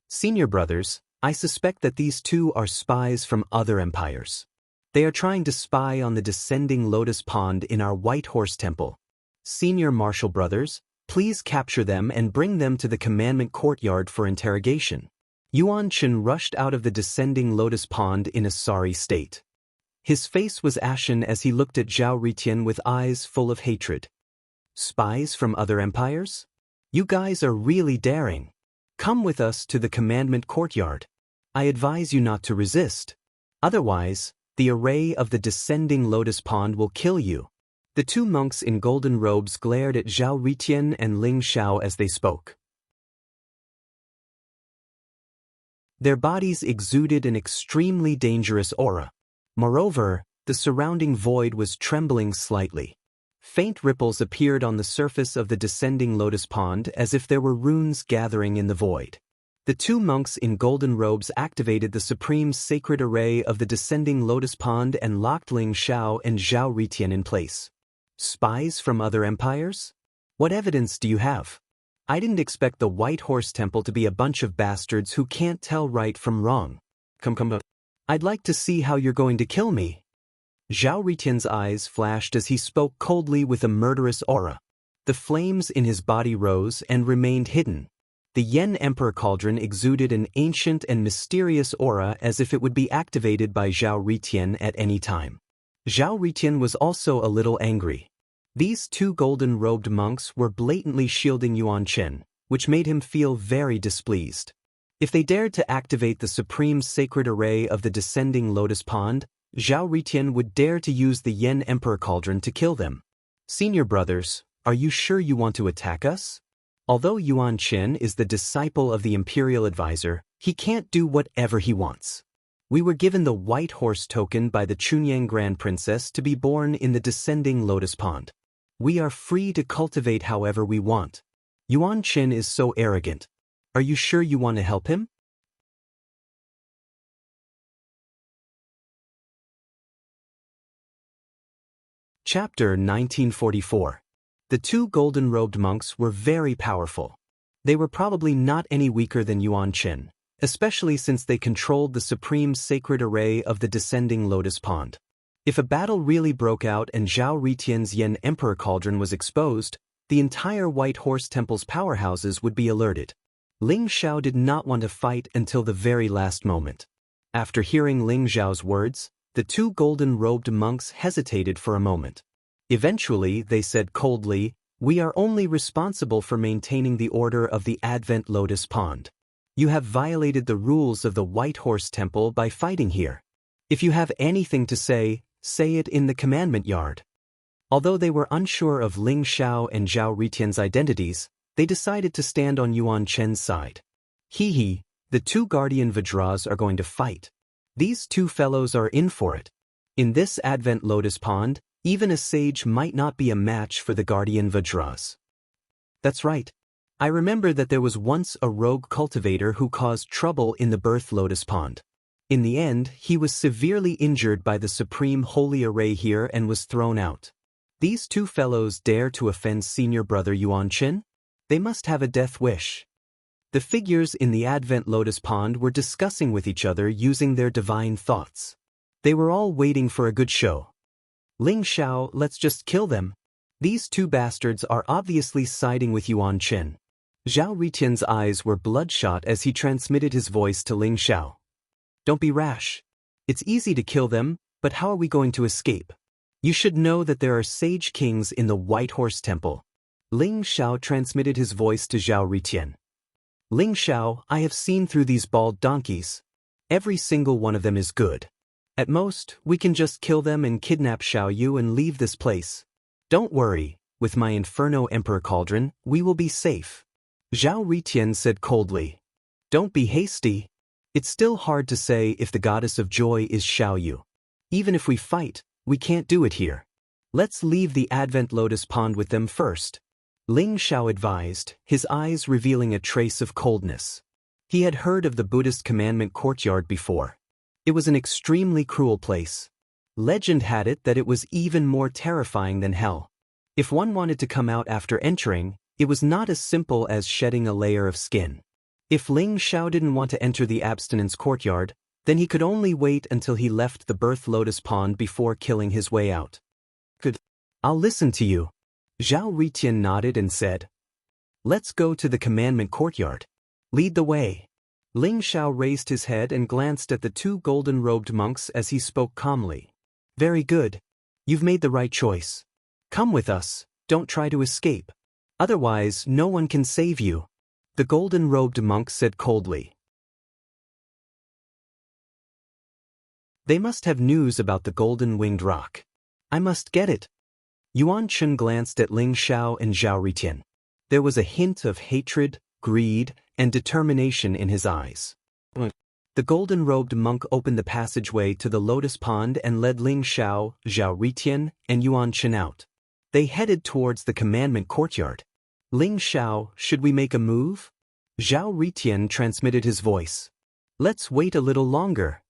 Senior brothers, I suspect that these 2 are spies from other empires. They are trying to spy on the descending lotus pond in our White Horse Temple. Senior martial brothers, please capture them and bring them to the commandment courtyard for interrogation. Yuan Chen rushed out of the descending lotus pond in a sorry state. His face was ashen as he looked at Zhao Ritian with eyes full of hatred. Spies from other empires? You guys are really daring. Come with us to the commandment courtyard. I advise you not to resist. Otherwise, the array of the descending lotus pond will kill you. The 2 monks in golden robes glared at Zhao Ritian and Ling Xiao as they spoke. Their bodies exuded an extremely dangerous aura. Moreover, the surrounding void was trembling slightly. Faint ripples appeared on the surface of the descending lotus pond as if there were runes gathering in the void. The 2 monks in golden robes activated the supreme sacred array of the descending lotus pond and locked Ling Xiao and Zhao Ritian in place. Spies from other empires? What evidence do you have? I didn't expect the White Horse Temple to be a bunch of bastards who can't tell right from wrong. Come. I'd like to see how you're going to kill me. Zhao Ritian's eyes flashed as he spoke coldly with a murderous aura. The flames in his body rose and remained hidden. The Yen Emperor Cauldron exuded an ancient and mysterious aura as if it would be activated by Zhao Ritian at any time. Zhao Ritian was also a little angry. These 2 golden-robed monks were blatantly shielding Yuan Chen, which made him feel very displeased. If they dared to activate the supreme sacred array of the descending lotus pond, Zhao Ritian would dare to use the Yen Emperor Cauldron to kill them. Senior brothers, are you sure you want to attack us? Although Yuan Chen is the disciple of the Imperial Advisor, he can't do whatever he wants. We were given the White Horse token by the Chunyang Grand Princess to be born in the descending lotus pond. We are free to cultivate however we want. Yuan Chen is so arrogant. Are you sure you want to help him? Chapter 1944. The 2 golden-robed monks were very powerful. They were probably not any weaker than Yuan Chen, especially since they controlled the supreme sacred array of the descending lotus pond. If a battle really broke out and Zhao Ritian's Yen Emperor Cauldron was exposed, the entire White Horse Temple's powerhouses would be alerted. Ling Xiao did not want to fight until the very last moment. After hearing Ling Xiao's words, the 2 golden-robed monks hesitated for a moment. Eventually, they said coldly, "We are only responsible for maintaining the order of the Advent Lotus Pond. You have violated the rules of the White Horse Temple by fighting here. If you have anything to say it in the commandment yard." Although they were unsure of Ling Xiao and Zhao Ritian's identities, they decided to stand on Yuan Chen's side. The 2 Guardian Vajras are going to fight. These 2 fellows are in for it. In this Advent Lotus Pond, even a sage might not be a match for the Guardian Vajras. That's right. I remember that there was once a rogue cultivator who caused trouble in the Birth Lotus Pond. In the end, he was severely injured by the Supreme Holy Array here and was thrown out. These two fellows dare to offend senior brother Yuan Qin? They must have a death wish. The figures in the Advent Lotus Pond were discussing with each other using their divine thoughts. They were all waiting for a good show. Ling Xiao, let's just kill them. These two bastards are obviously siding with Yuan Qin. Zhao Ritian's eyes were bloodshot as he transmitted his voice to Ling Xiao. Don't be rash. It's easy to kill them, but how are we going to escape? You should know that there are sage kings in the White Horse Temple. Ling Xiao transmitted his voice to Zhao Ritian. Ling Xiao, I have seen through these bald donkeys. Every single one of them is good. At most, we can just kill them and kidnap Xiao Yu and leave this place. Don't worry, with my Inferno Emperor Cauldron, we will be safe. Zhao Ritian said coldly. Don't be hasty. It's still hard to say if the goddess of joy is Xiao Yu. Even if we fight, we can't do it here. Let's leave the Advent Lotus Pond with them first. Ling Xiao advised, his eyes revealing a trace of coldness. He had heard of the Buddhist commandment courtyard before. It was an extremely cruel place. Legend had it that it was even more terrifying than hell. If one wanted to come out after entering, it was not as simple as shedding a layer of skin. If Ling Xiao didn't want to enter the abstinence courtyard, then he could only wait until he left the Birth Lotus Pond before killing his way out. Good. I'll listen to you. Zhao Ritian nodded and said. Let's go to the commandment courtyard. Lead the way. Ling Xiao raised his head and glanced at the two golden-robed monks as he spoke calmly. Very good. You've made the right choice. Come with us, don't try to escape. Otherwise, no one can save you. The golden-robed monk said coldly. They must have news about the golden-winged rock. I must get it. Yuan Qin glanced at Ling Xiao and Zhao Ritian. There was a hint of hatred, greed, and determination in his eyes. The golden-robed monk opened the passageway to the lotus pond and led Ling Xiao, Zhao Ritian, and Yuan Qin out. They headed towards the commandment courtyard. Ling Xiao, should we make a move? Zhao Ritian transmitted his voice. Let's wait a little longer.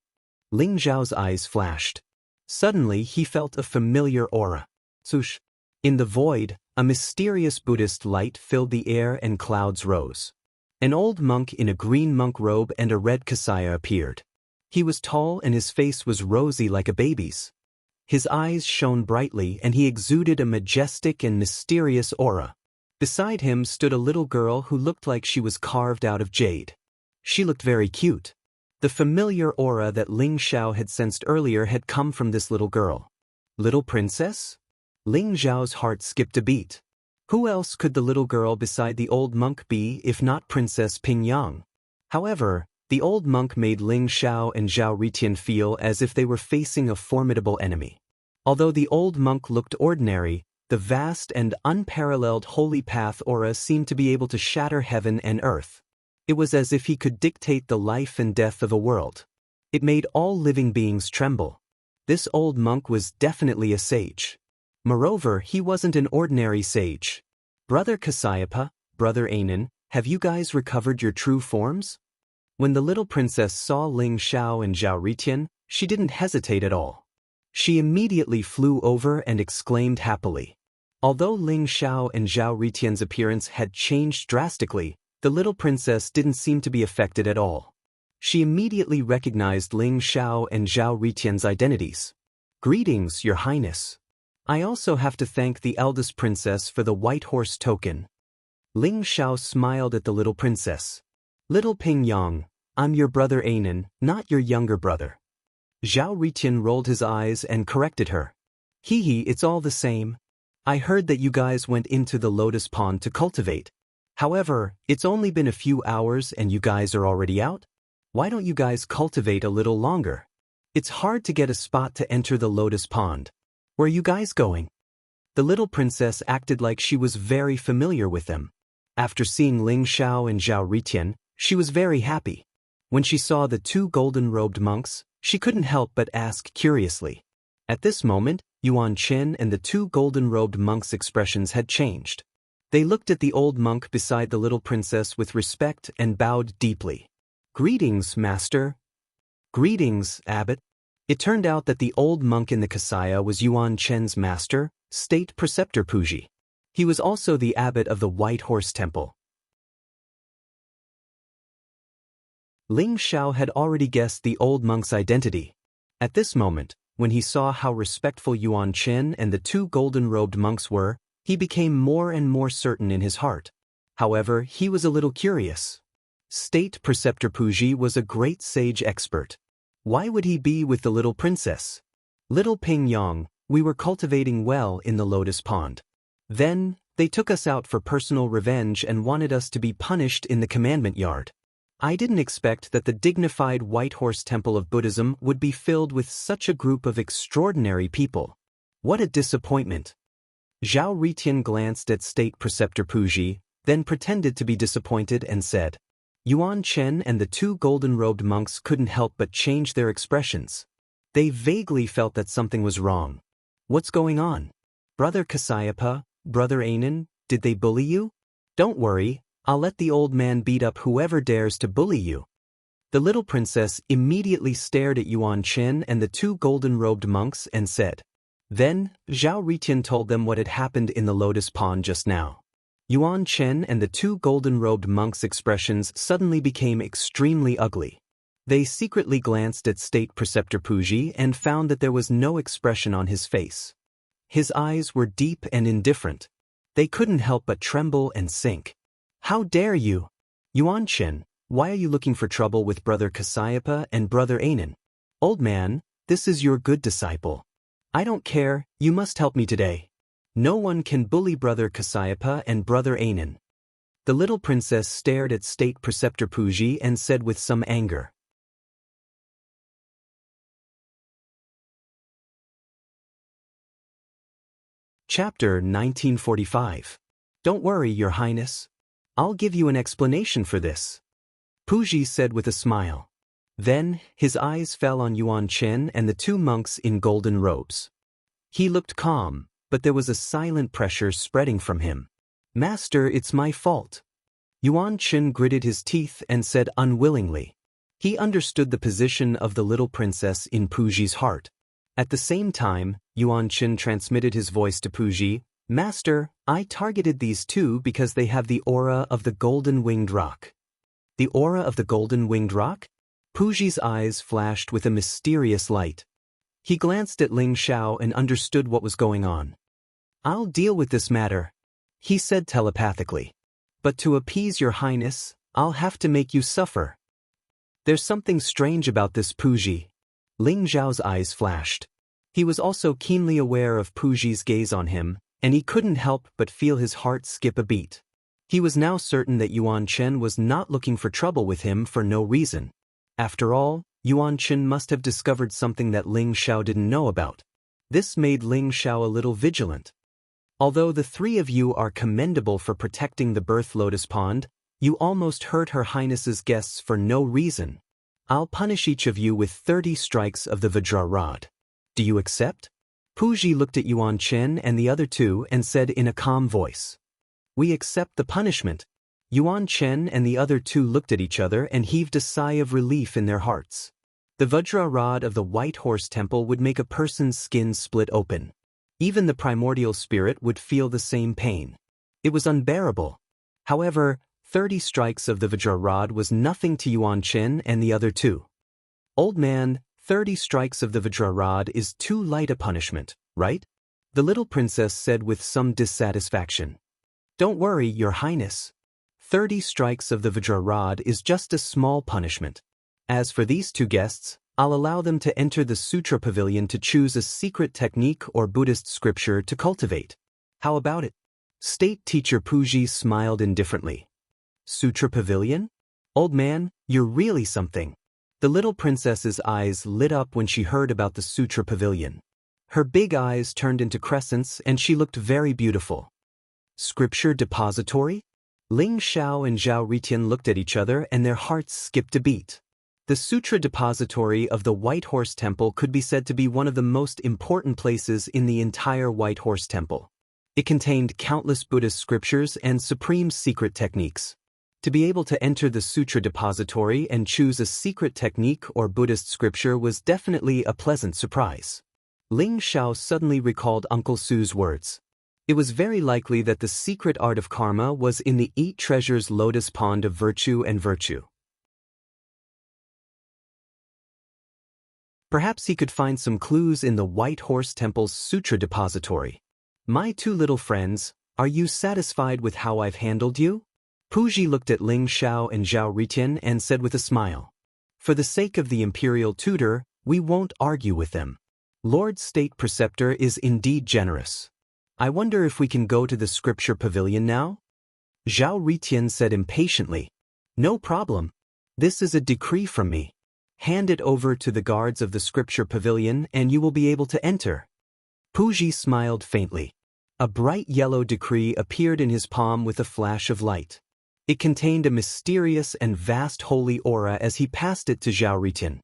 Ling Xiao's eyes flashed. Suddenly he felt a familiar aura. Swoosh. In the void, a mysterious Buddhist light filled the air and clouds rose. An old monk in a green monk robe and a red kasaya appeared. He was tall and his face was rosy like a baby's. His eyes shone brightly and he exuded a majestic and mysterious aura. Beside him stood a little girl who looked like she was carved out of jade. She looked very cute. The familiar aura that Ling Xiao had sensed earlier had come from this little girl. Little princess? Ling Xiao's heart skipped a beat. Who else could the little girl beside the old monk be if not Princess Ping Yang? However, the old monk made Ling Xiao and Zhao Ritian feel as if they were facing a formidable enemy. Although the old monk looked ordinary, the vast and unparalleled holy path aura seemed to be able to shatter heaven and earth. It was as if he could dictate the life and death of a world. It made all living beings tremble. This old monk was definitely a sage. Moreover, he wasn't an ordinary sage. Brother Kasayapa, Brother Anan, have you guys recovered your true forms? When the little princess saw Ling Xiao and Zhao Ritian, she didn't hesitate at all. She immediately flew over and exclaimed happily. Although Ling Xiao and Zhao Ritian's appearance had changed drastically, the little princess didn't seem to be affected at all. She immediately recognized Ling Xiao and Zhao Ritian's identities. Greetings, Your Highness. I also have to thank the eldest princess for the white horse token. Ling Xiao smiled at the little princess. Little Ping Yang, I'm your brother Anan, not your younger brother. Zhao Ritian rolled his eyes and corrected her. Hee hee, it's all the same. I heard that you guys went into the lotus pond to cultivate. However, it's only been a few hours and you guys are already out? Why don't you guys cultivate a little longer? It's hard to get a spot to enter the lotus pond. Where are you guys going? The little princess acted like she was very familiar with them. After seeing Ling Xiao and Zhao Ritian, she was very happy. When she saw the two golden-robed monks, she couldn't help but ask curiously. At this moment, Yuan Qin and the two golden-robed monks' expressions had changed. They looked at the old monk beside the little princess with respect and bowed deeply. "Greetings, master." "Greetings, abbot." It turned out that the old monk in the Kasaya was Yuan Chen's master, state preceptor Puji. He was also the abbot of the White Horse Temple. Ling Xiao had already guessed the old monk's identity. At this moment, when he saw how respectful Yuan Chen and the two golden-robed monks were, he became more and more certain in his heart. However, he was a little curious. State Preceptor Puji was a great sage expert. Why would he be with the little princess? "Little Ping Yang, we were cultivating well in the lotus pond. Then, they took us out for personal revenge and wanted us to be punished in the commandment yard. I didn't expect that the dignified White Horse Temple of Buddhism would be filled with such a group of extraordinary people. What a disappointment." Zhao Ritian glanced at State Preceptor Puji, then pretended to be disappointed and said. Yuan Chen and the two golden-robed monks couldn't help but change their expressions. They vaguely felt that something was wrong. "What's going on? Brother Kasayapa, Brother Anan, did they bully you?" "Don't worry, I'll let the old man beat up whoever dares to bully you." The little princess immediately stared at Yuan Chen and the two golden-robed monks and said. Then, Zhao Ritian told them what had happened in the lotus pond just now. Yuan Chen and the two golden-robed monks' expressions suddenly became extremely ugly. They secretly glanced at State Preceptor Puji and found that there was no expression on his face. His eyes were deep and indifferent. They couldn't help but tremble and sink. "How dare you? Yuan Chen, why are you looking for trouble with Brother Kasayapa and Brother Anan? Old man, this is your good disciple. I don't care, you must help me today. No one can bully Brother Kasayapa and Brother Anan." The little princess stared at State Preceptor Puji and said with some anger. Chapter 1945. "Don't worry, Your Highness. I'll give you an explanation for this," Puji said with a smile. Then, his eyes fell on Yuan Chen and the two monks in golden robes. He looked calm, but there was a silent pressure spreading from him. "Master, it's my fault." Yuan Chen gritted his teeth and said unwillingly. He understood the position of the little princess in Puji's heart. At the same time, Yuan Chen transmitted his voice to Puji. "Master, I targeted these two because they have the aura of the golden-winged roc." "The aura of the golden-winged roc?" Puji's eyes flashed with a mysterious light. He glanced at Ling Xiao and understood what was going on. "I'll deal with this matter," he said telepathically. "But to appease Your Highness, I'll have to make you suffer." "There's something strange about this, Puji." Ling Xiao's eyes flashed. He was also keenly aware of Puji's gaze on him, and he couldn't help but feel his heart skip a beat. He was now certain that Yuan Chen was not looking for trouble with him for no reason. After all, Yuan Chen must have discovered something that Ling Xiao didn't know about. This made Ling Xiao a little vigilant. "Although the three of you are commendable for protecting the Birth Lotus Pond, you almost hurt Her Highness's guests for no reason. I'll punish each of you with 30 strikes of the Vajra rod. Do you accept?" Puji looked at Yuan Chen and the other two and said in a calm voice. "We accept the punishment." Yuan Chen and the other two looked at each other and heaved a sigh of relief in their hearts. The Vajra rod of the White Horse Temple would make a person's skin split open. Even the primordial spirit would feel the same pain. It was unbearable. However, 30 strikes of the Vajra rod was nothing to Yuan Chen and the other two. "Old man, 30 strikes of the Vajra rod is too light a punishment, right?" the little princess said with some dissatisfaction. "Don't worry, Your Highness. 30 strikes of the Vajra rod is just a small punishment. As for these two guests, I'll allow them to enter the Sutra Pavilion to choose a secret technique or Buddhist scripture to cultivate. How about it?" State Teacher Puji smiled indifferently. "Sutra Pavilion? Old man, you're really something." The little princess's eyes lit up when she heard about the Sutra Pavilion. Her big eyes turned into crescents and she looked very beautiful. "Scripture depository?" Ling Xiao and Zhao Ritian looked at each other and their hearts skipped a beat. The Sutra Depository of the White Horse Temple could be said to be one of the most important places in the entire White Horse Temple. It contained countless Buddhist scriptures and supreme secret techniques. To be able to enter the sutra depository and choose a secret technique or Buddhist scripture was definitely a pleasant surprise. Ling Xiao suddenly recalled Uncle Su's words. It was very likely that the secret art of karma was in the Eight Treasures Lotus Pond of Virtue and Virtue. Perhaps he could find some clues in the White Horse Temple's sutra depository. My two little friends, are you satisfied with how I've handled you? Puji looked at Ling Xiao and Zhao Ritian and said with a smile. For the sake of the imperial tutor, we won't argue with them. Lord State Preceptor is indeed generous. I wonder if we can go to the scripture pavilion now? Zhao Ritian said impatiently. No problem. This is a decree from me. Hand it over to the guards of the scripture pavilion and you will be able to enter. Puji smiled faintly. A bright yellow decree appeared in his palm with a flash of light. It contained a mysterious and vast holy aura as he passed it to Zhao Ritian.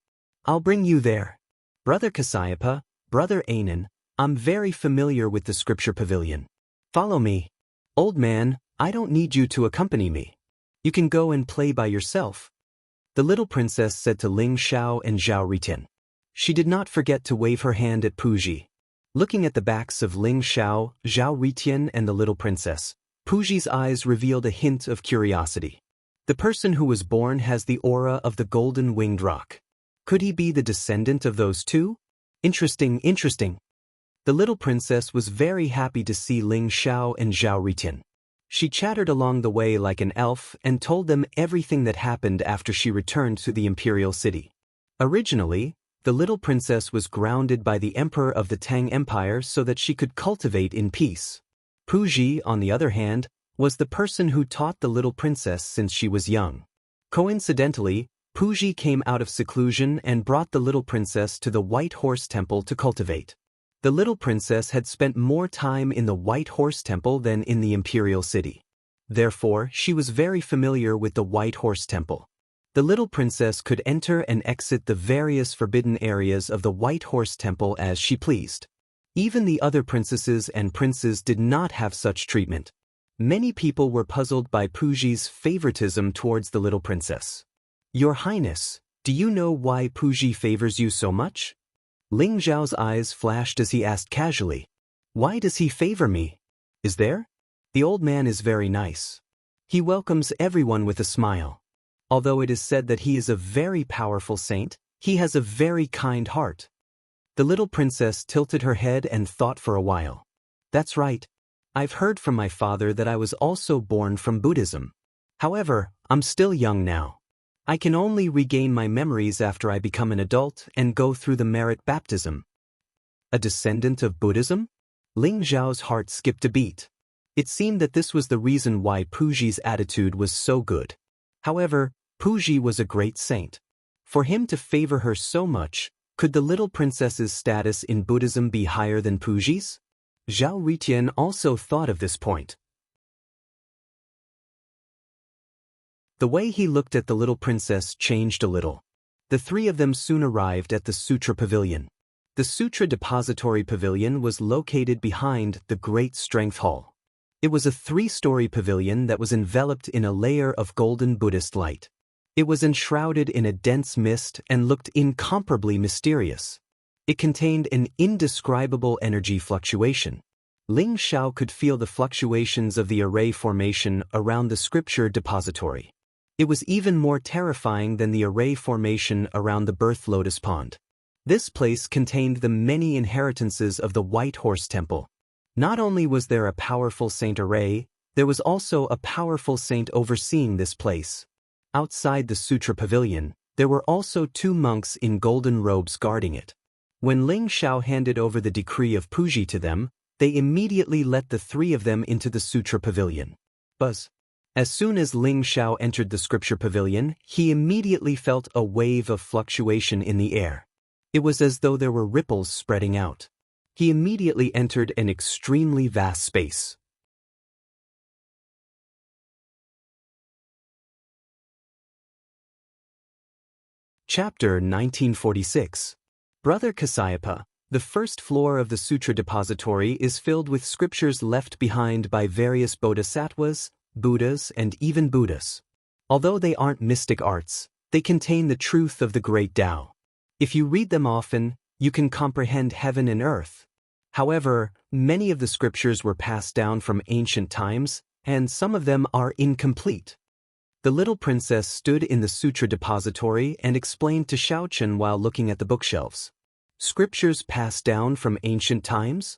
I'll bring you there. Brother Kasayapa, Brother Anan, I'm very familiar with the scripture pavilion. Follow me. Old man, I don't need you to accompany me. You can go and play by yourself. The little princess said to Ling Xiao and Zhao Ritian. She did not forget to wave her hand at Puji. Looking at the backs of Ling Xiao, Zhao Ritian and the little princess, Puji's eyes revealed a hint of curiosity. The person who was born has the aura of the golden winged roc. Could he be the descendant of those two? Interesting. The little princess was very happy to see Ling Xiao and Zhao Ritian. She chattered along the way like an elf and told them everything that happened after she returned to the imperial city. Originally, the little princess was grounded by the emperor of the Tang Empire so that she could cultivate in peace. Puji, on the other hand, was the person who taught the little princess since she was young. Coincidentally, Puji came out of seclusion and brought the little princess to the White Horse Temple to cultivate. The little princess had spent more time in the White Horse Temple than in the imperial city. Therefore, she was very familiar with the White Horse Temple. The little princess could enter and exit the various forbidden areas of the White Horse Temple as she pleased. Even the other princesses and princes did not have such treatment. Many people were puzzled by Puji's favoritism towards the little princess. Your Highness, do you know why Puji favors you so much? Ling Zhao's eyes flashed as he asked casually. Why does he favor me? Is there? The old man is very nice. He welcomes everyone with a smile. Although it is said that he is a very powerful saint, he has a very kind heart. The little princess tilted her head and thought for a while. That's right. I've heard from my father that I was also born from Buddhism. However, I'm still young now. I can only regain my memories after I become an adult and go through the merit baptism. A descendant of Buddhism? Ling Zhao's heart skipped a beat. It seemed that this was the reason why Puji's attitude was so good. However, Puji was a great saint. For him to favor her so much, could the little princess's status in Buddhism be higher than Puji's? Zhao Ritian also thought of this point. The way he looked at the little princess changed a little. The three of them soon arrived at the Sutra Pavilion. The Sutra Depository Pavilion was located behind the Great Strength Hall. It was a 3-story pavilion that was enveloped in a layer of golden Buddhist light. It was enshrouded in a dense mist and looked incomparably mysterious. It contained an indescribable energy fluctuation. Ling Xiao could feel the fluctuations of the array formation around the scripture depository. It was even more terrifying than the array formation around the Birth Lotus Pond. This place contained the many inheritances of the White Horse Temple. Not only was there a powerful saint array, there was also a powerful saint overseeing this place. Outside the Sutra Pavilion, there were also 2 monks in golden robes guarding it. When Ling Xiao handed over the decree of Puji to them, they immediately let the 3 of them into the Sutra Pavilion. Buzz. As soon as Ling Xiao entered the scripture pavilion, he immediately felt a wave of fluctuation in the air. It was as though there were ripples spreading out. He immediately entered an extremely vast space. Chapter 1946. Brother Kasayapa, The first floor of the Sutra Depository is filled with scriptures left behind by various bodhisattvas, Buddhas, and even Buddhas. Although they aren't mystic arts, they contain the truth of the Great Tao. If you read them often, you can comprehend heaven and earth. However, many of the scriptures were passed down from ancient times, and some of them are incomplete. The little princess stood in the Sutra Depository and explained to Xiaochen while looking at the bookshelves. Scriptures passed down from ancient times?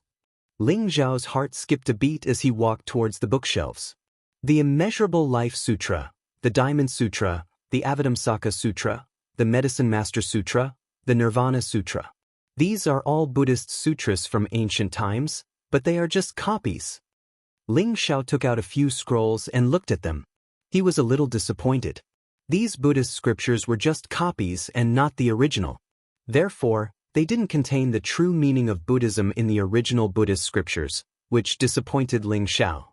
Ling Zhao's heart skipped a beat as he walked towards the bookshelves. The Immeasurable Life Sutra, the Diamond Sutra, the Avatamsaka Sutra, the Medicine Master Sutra, the Nirvana Sutra. These are all Buddhist sutras from ancient times, but they are just copies. Ling Zhao took out a few scrolls and looked at them. He was a little disappointed. These Buddhist scriptures were just copies and not the original. Therefore, they didn't contain the true meaning of Buddhism in the original Buddhist scriptures, which disappointed Ling Zhao.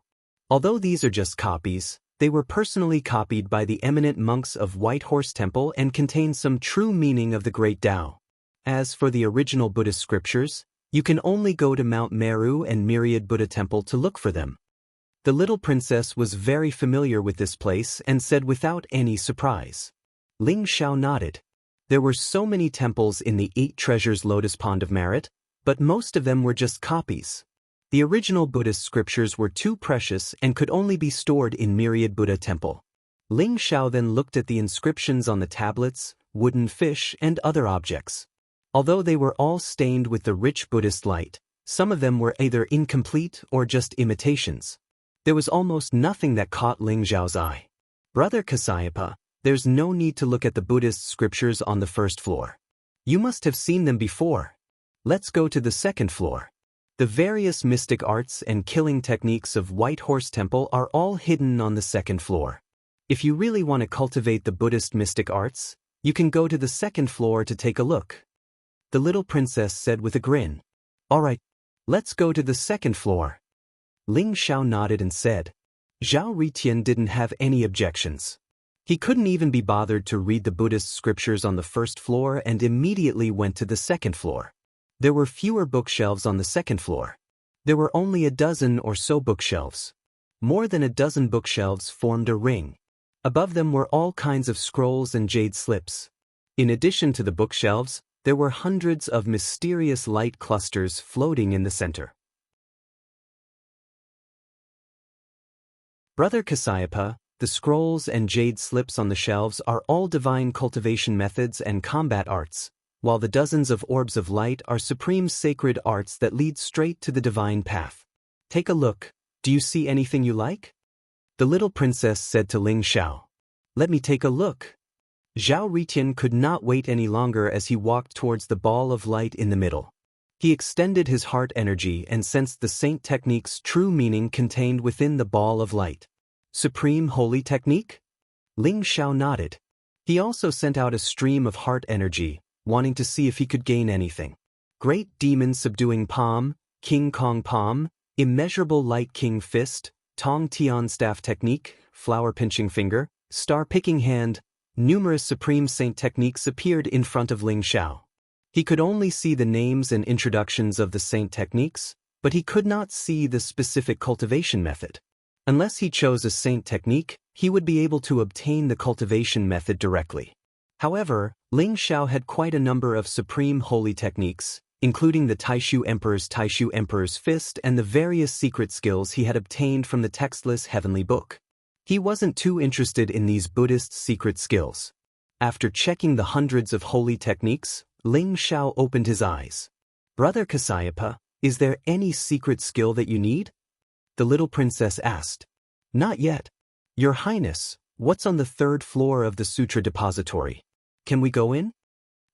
Although these are just copies, they were personally copied by the eminent monks of White Horse Temple and contain some true meaning of the Great Tao. As for the original Buddhist scriptures, you can only go to Mount Meru and Myriad Buddha Temple to look for them. The little princess was very familiar with this place and said without any surprise. Ling Zhao nodded. There were so many temples in the 8 Treasures Lotus Pond of Merit, but most of them were just copies. The original Buddhist scriptures were too precious and could only be stored in Myriad Buddha Temple. Ling Zhao then looked at the inscriptions on the tablets, wooden fish, and other objects. Although they were all stained with the rich Buddhist light, some of them were either incomplete or just imitations. There was almost nothing that caught Ling Zhao's eye. Brother Kasayapa, there's no need to look at the Buddhist scriptures on the first floor. You must have seen them before. Let's go to the second floor. The various mystic arts and killing techniques of White Horse Temple are all hidden on the second floor. If you really want to cultivate the Buddhist mystic arts, you can go to the second floor to take a look. The little princess said with a grin. All right, let's go to the second floor. Ling Zhao nodded and said. Zhao Ritian didn't have any objections. He couldn't even be bothered to read the Buddhist scriptures on the first floor and immediately went to the second floor. There were fewer bookshelves on the second floor. There were only a dozen or so bookshelves. More than a dozen bookshelves formed a ring. Above them were all kinds of scrolls and jade slips. In addition to the bookshelves, there were hundreds of mysterious light clusters floating in the center. Brother Kasayapa, the scrolls and jade slips on the shelves are all divine cultivation methods and combat arts, while the dozens of orbs of light are supreme sacred arts that lead straight to the divine path. Take a look. Do you see anything you like? The little princess said to Ling Zhao. Let me take a look. Zhao Ritian could not wait any longer as he walked towards the ball of light in the middle. He extended his heart energy and sensed the saint technique's true meaning contained within the ball of light. Supreme Holy Technique? Ling Zhao nodded. He also sent out a stream of heart energy, wanting to see if he could gain anything. Great Demon Subduing Palm, King Kong Palm, Immeasurable Light King Fist, Tong Tian Staff Technique, Flower Pinching Finger, Star Picking Hand. Numerous Supreme Saint techniques appeared in front of Ling Zhao. He could only see the names and introductions of the saint techniques, but he could not see the specific cultivation method. Unless he chose a saint technique, he would be able to obtain the cultivation method directly. However, Ling Zhao had quite a number of supreme holy techniques, including the Taishu Emperor's Fist and the various secret skills he had obtained from the textless heavenly book. He wasn't too interested in these Buddhist secret skills. After checking the hundreds of holy techniques, Ling Zhao opened his eyes. Brother Kasayapa, is there any secret skill that you need? The little princess asked. Not yet. Your Highness, what's on the third floor of the Sutra Depository? Can we go in?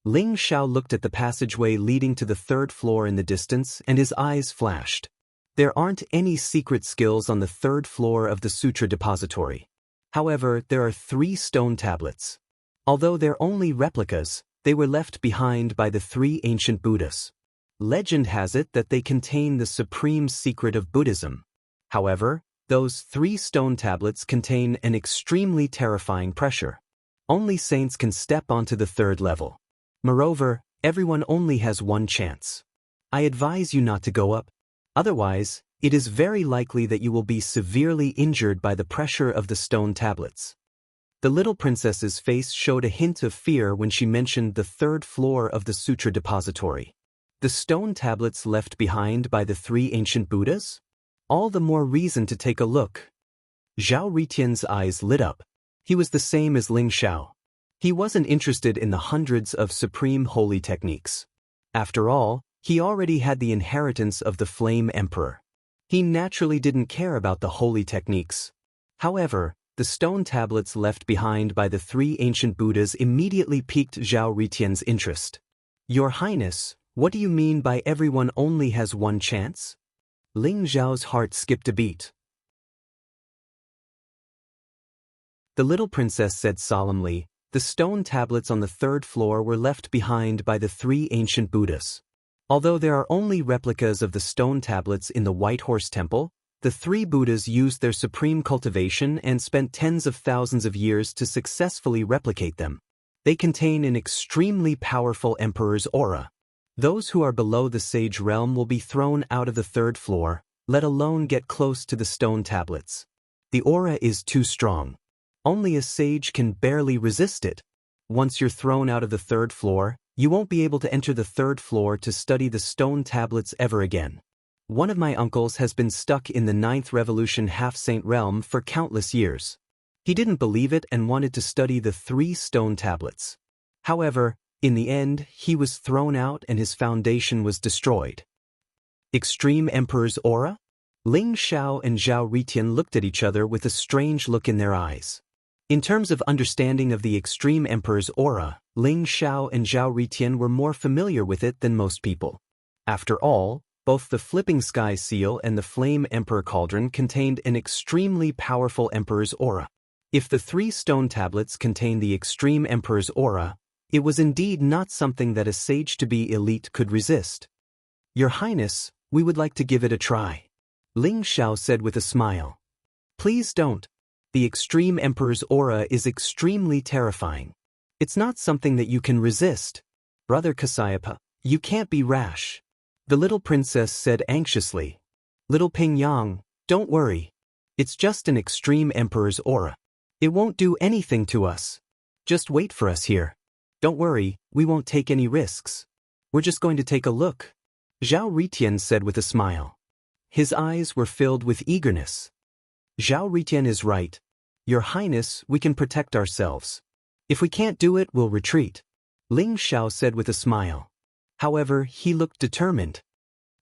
Ling Zhao looked at the passageway leading to the third floor in the distance and his eyes flashed. There aren't any secret skills on the third floor of the Sutra Depository. However, there are 3 stone tablets. Although they're only replicas, they were left behind by the 3 ancient Buddhas. Legend has it that they contain the supreme secret of Buddhism. However, those 3 stone tablets contain an extremely terrifying pressure. Only saints can step onto the third level. Moreover, everyone only has one chance. I advise you not to go up. Otherwise, it is very likely that you will be severely injured by the pressure of the stone tablets. The little princess's face showed a hint of fear when she mentioned the third floor of the sutra depository. The stone tablets left behind by the 3 ancient Buddhas? All the more reason to take a look. Zhao Ritian's eyes lit up. He was the same as Ling Xiao. He wasn't interested in the hundreds of supreme holy techniques. After all, he already had the inheritance of the Flame Emperor. He naturally didn't care about the holy techniques. However, the stone tablets left behind by the 3 ancient Buddhas immediately piqued Zhao Ritian's interest. Your Highness, what do you mean by everyone only has one chance? Ling Xiao's heart skipped a beat. The little princess said solemnly, the stone tablets on the 3rd floor were left behind by the 3 ancient Buddhas. Although there are only replicas of the stone tablets in the White Horse Temple, the 3 Buddhas used their supreme cultivation and spent tens of thousands of years to successfully replicate them. They contain an extremely powerful emperor's aura. Those who are below the sage realm will be thrown out of the 3rd floor, let alone get close to the stone tablets. The aura is too strong. Only a sage can barely resist it. Once you're thrown out of the 3rd floor, you won't be able to enter the 3rd floor to study the stone tablets ever again. One of my uncles has been stuck in the 9th Revolution half-saint realm for countless years. He didn't believe it and wanted to study the 3 stone tablets. However, in the end, he was thrown out and his foundation was destroyed. Extreme Emperor's aura? Ling Xiao and Zhao Ritian looked at each other with a strange look in their eyes. In terms of understanding of the Extreme Emperor's aura, Ling Xiao and Zhao Ritian were more familiar with it than most people. After all, both the Flipping Sky Seal and the Flame Emperor Cauldron contained an extremely powerful Emperor's aura. If the 3 stone tablets contained the Extreme Emperor's aura, it was indeed not something that a sage-to-be elite could resist. Your Highness, we would like to give it a try. Ling Xiao said with a smile. Please don't. The Extreme Emperor's aura is extremely terrifying. It's not something that you can resist. Brother Kasyapa, you can't be rash. The little princess said anxiously. Little Ping Yang, don't worry. It's just an Extreme Emperor's aura. It won't do anything to us. Just wait for us here. Don't worry, we won't take any risks. We're just going to take a look. Zhao Ritian said with a smile. His eyes were filled with eagerness. Zhao Ritian is right. Your Highness, we can protect ourselves. If we can't do it, we'll retreat. Ling Xiao said with a smile. However, he looked determined.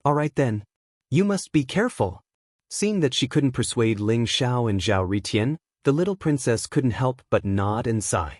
All right then. You must be careful. Seeing that she couldn't persuade Ling Xiao and Zhao Ritian, the little princess couldn't help but nod and sigh.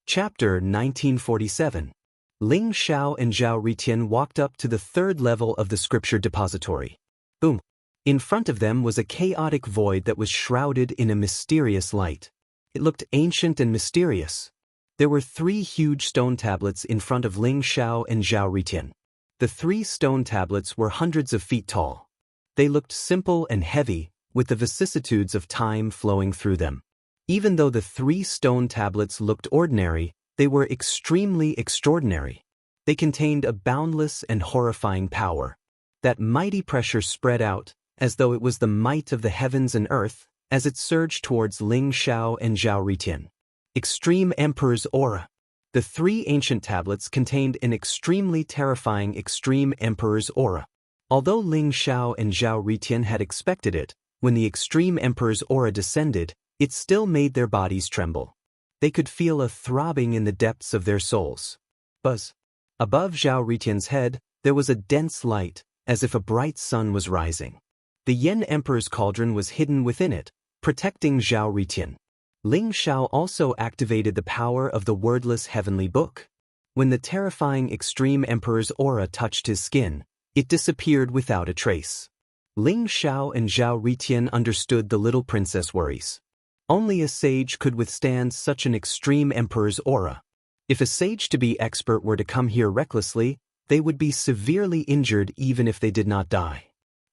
Chapter 1947. Ling Xiao and Zhao Ritian walked up to the 3rd level of the scripture depository. Boom. In front of them was a chaotic void that was shrouded in a mysterious light. It looked ancient and mysterious. There were 3 huge stone tablets in front of Ling Xiao and Zhao Ritian. The 3 stone tablets were hundreds of feet tall. They looked simple and heavy, with the vicissitudes of time flowing through them. Even though the 3 stone tablets looked ordinary, they were extremely extraordinary. They contained a boundless and horrifying power. That mighty pressure spread out, as though it was the might of the heavens and earth, as it surged towards Ling Xiao and Zhao Ritian. Extreme Emperor's aura. The 3 ancient tablets contained an extremely terrifying Extreme Emperor's aura. Although Ling Xiao and Zhao Ritian had expected it, when the Extreme Emperor's aura descended, it still made their bodies tremble. They could feel a throbbing in the depths of their souls. Buzz. Above Zhao Ritian's head, there was a dense light, as if a bright sun was rising. The Yen Emperor's cauldron was hidden within it, protecting Zhao Ritian. Ling Xiao also activated the power of the wordless heavenly book. When the terrifying Extreme Emperor's aura touched his skin, it disappeared without a trace. Ling Xiao and Zhao Ritian understood the little princess' worries. Only a sage could withstand such an Extreme Emperor's aura. If a sage-to-be expert were to come here recklessly, they would be severely injured even if they did not die.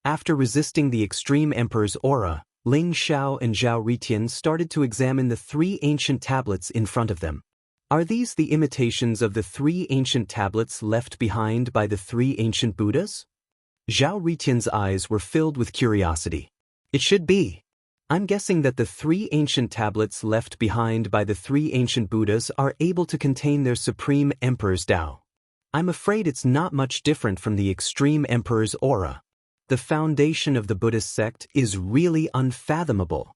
After resisting the Extreme Emperor's aura, Ling Xiao and Zhao Ritian started to examine the three ancient tablets in front of them. Are these the imitations of the three ancient tablets left behind by the three ancient Buddhas? Zhao Ritian's eyes were filled with curiosity. It should be. I'm guessing that the three ancient tablets left behind by the three ancient Buddhas are able to contain their supreme emperor's Tao. I'm afraid it's not much different from the extreme emperor's aura. The foundation of the Buddhist sect is really unfathomable.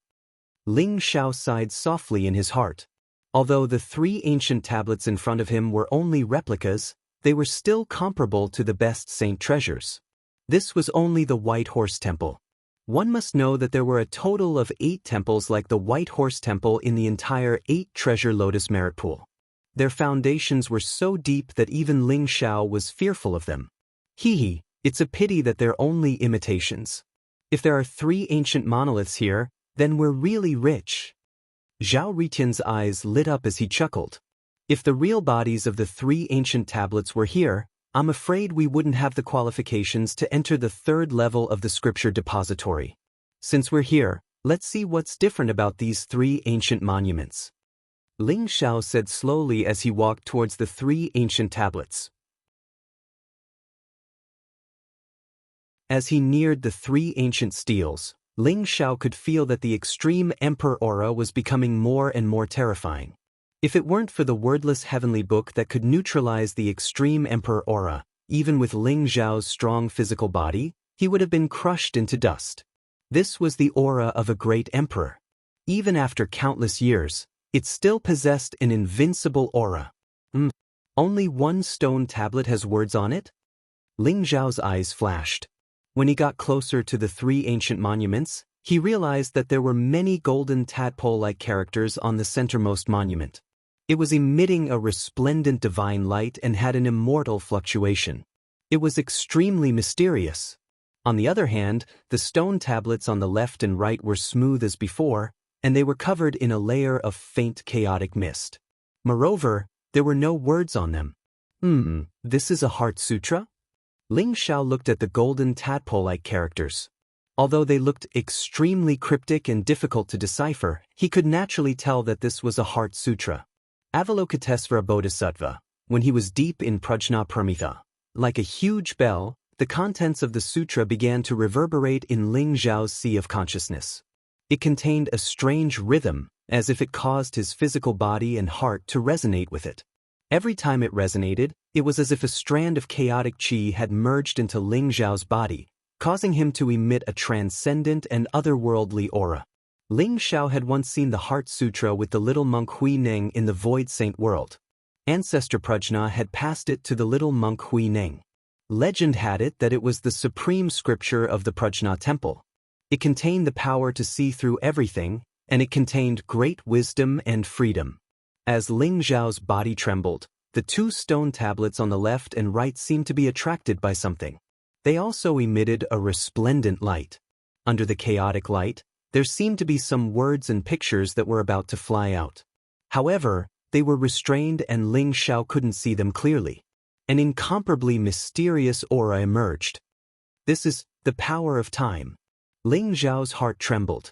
Ling Xiao sighed softly in his heart. Although the three ancient tablets in front of him were only replicas, they were still comparable to the best saint treasures. This was only the White Horse Temple. One must know that there were a total of 8 temples like the White Horse Temple in the entire 8 treasure lotus merit pool. Their foundations were so deep that even Ling Xiao was fearful of them. It's a pity that they're only imitations. If there are 3 ancient monoliths here, then we're really rich. Zhao Ritian's eyes lit up as he chuckled. If the real bodies of the 3 ancient tablets were here, I'm afraid we wouldn't have the qualifications to enter the 3rd level of the scripture depository. Since we're here, let's see what's different about these 3 ancient monuments. Ling Xiao said slowly as he walked towards the 3 ancient tablets. As he neared the 3 ancient steles, Ling Xiao could feel that the extreme emperor aura was becoming more and more terrifying. If it weren't for the wordless heavenly book that could neutralize the extreme emperor aura, even with Ling Xiao's strong physical body, he would have been crushed into dust. This was the aura of a great emperor. Even after countless years, it still possessed an invincible aura. Only one stone tablet has words on it? Ling Xiao's eyes flashed. When he got closer to the 3 ancient monuments, he realized that there were many golden tadpole-like characters on the centermost monument. It was emitting a resplendent divine light and had an immortal fluctuation. It was extremely mysterious. On the other hand, the stone tablets on the left and right were smooth as before, and they were covered in a layer of faint chaotic mist. Moreover, there were no words on them. This is a heart sutra? Ling Xiao looked at the golden tadpole-like characters. Although they looked extremely cryptic and difficult to decipher, he could naturally tell that this was a heart sutra. Avalokitesvara Bodhisattva, when he was deep in Prajna Paramita. Like a huge bell, the contents of the sutra began to reverberate in Ling Xiao's sea of consciousness. It contained a strange rhythm, as if it caused his physical body and heart to resonate with it. Every time it resonated, it was as if a strand of chaotic qi had merged into Ling Xiao's body, causing him to emit a transcendent and otherworldly aura. Ling Xiao had once seen the Heart Sutra with the little monk Hui Neng in the Void Saint world. Ancestor Prajna had passed it to the little monk Hui Neng. Legend had it that it was the supreme scripture of the Prajna temple. It contained the power to see through everything, and it contained great wisdom and freedom. As Ling Xiao's body trembled, the 2 stone tablets on the left and right seemed to be attracted by something. They also emitted a resplendent light. Under the chaotic light, there seemed to be some words and pictures that were about to fly out. However, they were restrained and Ling Xiao couldn't see them clearly. An incomparably mysterious aura emerged. This is the power of time. Ling Xiao's heart trembled.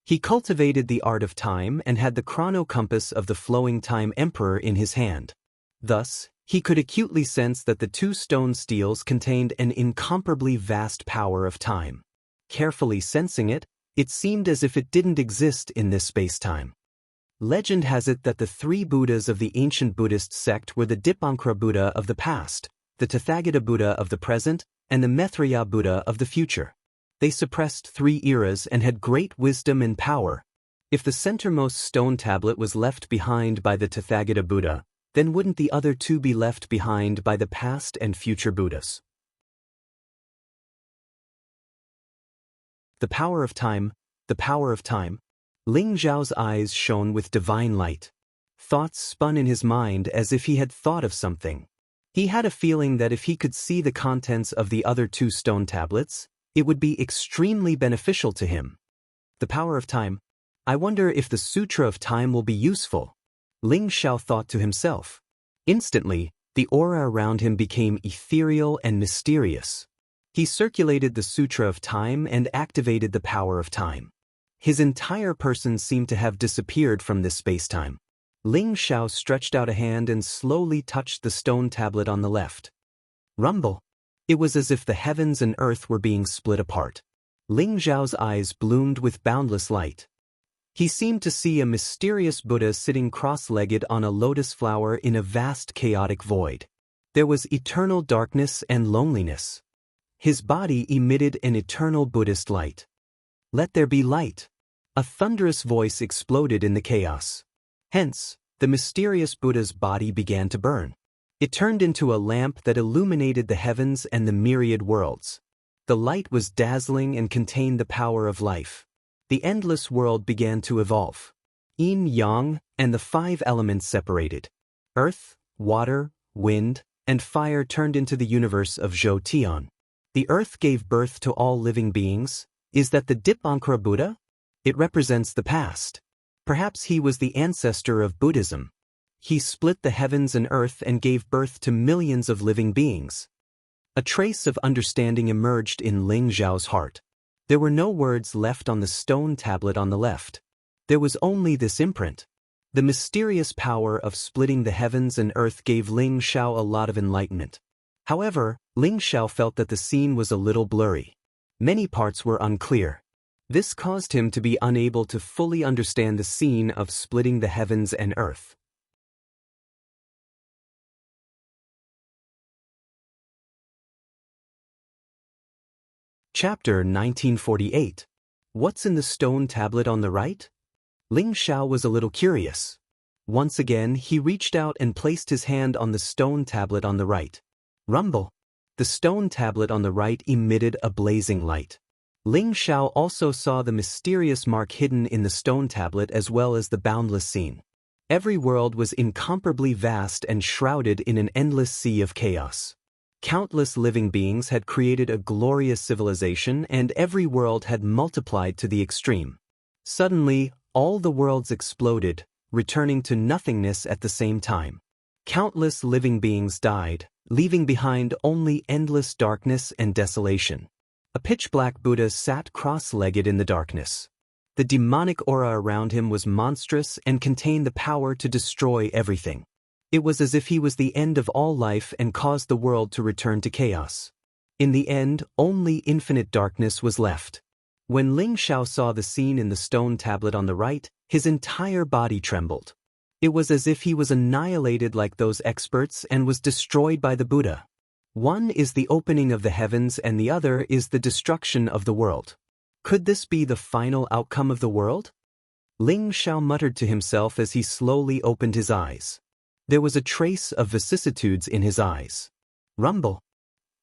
He cultivated the art of time and had the chronocompass of the flowing time emperor in his hand. Thus, he could acutely sense that the 2 stone steles contained an incomparably vast power of time. Carefully sensing it, it seemed as if it didn't exist in this space-time. Legend has it that the 3 Buddhas of the ancient Buddhist sect were the Dipankara Buddha of the past, the Tathagata Buddha of the present, and the Maitreya Buddha of the future. They suppressed 3 eras and had great wisdom and power. If the centermost stone tablet was left behind by the Tathagata Buddha, then wouldn't the other 2 be left behind by the past and future Buddhas? The power of time, the power of time. Ling Xiao's eyes shone with divine light. Thoughts spun in his mind as if he had thought of something. He had a feeling that if he could see the contents of the other 2 stone tablets, it would be extremely beneficial to him. The power of time. I wonder if the Sutra of Time will be useful. Ling Xiao thought to himself. Instantly, the aura around him became ethereal and mysterious. He circulated the Sutra of Time and activated the power of time. His entire person seemed to have disappeared from this spacetime. Ling Xiao stretched out a hand and slowly touched the stone tablet on the left. Rumble. It was as if the heavens and earth were being split apart. Ling Xiao's eyes bloomed with boundless light. He seemed to see a mysterious Buddha sitting cross-legged on a lotus flower in a vast chaotic void. There was eternal darkness and loneliness. His body emitted an eternal Buddhist light. Let there be light. A thunderous voice exploded in the chaos. Hence, the mysterious Buddha's body began to burn. It turned into a lamp that illuminated the heavens and the myriad worlds. The light was dazzling and contained the power of life. The endless world began to evolve. Yin, Yang, and the 5 elements separated. Earth, water, wind, and fire turned into the universe of Zhou Tian. The earth gave birth to all living beings. Is that the Dipankara Buddha? It represents the past. Perhaps he was the ancestor of Buddhism. He split the heavens and earth and gave birth to millions of living beings. A trace of understanding emerged in Ling Xiao's heart. There were no words left on the stone tablet on the left. There was only this imprint. The mysterious power of splitting the heavens and earth gave Ling Xiao a lot of enlightenment. However, Ling Xiao felt that the scene was a little blurry. Many parts were unclear. This caused him to be unable to fully understand the scene of splitting the heavens and earth. Chapter 1948. What's in the stone tablet on the right? Ling Xiao was a little curious. Once again, he reached out and placed his hand on the stone tablet on the right. Rumble. The stone tablet on the right emitted a blazing light. Ling Xiao also saw the mysterious mark hidden in the stone tablet as well as the boundless scene. Every world was incomparably vast and shrouded in an endless sea of chaos. Countless living beings had created a glorious civilization, and every world had multiplied to the extreme. Suddenly, all the worlds exploded, returning to nothingness at the same time. Countless living beings died, leaving behind only endless darkness and desolation. A pitch-black Buddha sat cross-legged in the darkness. The demonic aura around him was monstrous and contained the power to destroy everything. It was as if he was the end of all life and caused the world to return to chaos. In the end, only infinite darkness was left. When Ling Xiao saw the scene in the stone tablet on the right, his entire body trembled. It was as if he was annihilated like those experts and was destroyed by the Buddha. One is the opening of the heavens and the other is the destruction of the world. Could this be the final outcome of the world? Ling Xiao muttered to himself as he slowly opened his eyes. There was a trace of vicissitudes in his eyes. Rumble.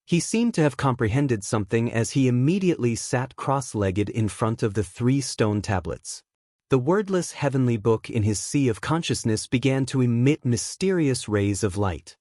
He seemed to have comprehended something as he immediately sat cross-legged in front of the 3 stone tablets. The wordless heavenly book in his sea of consciousness began to emit mysterious rays of light.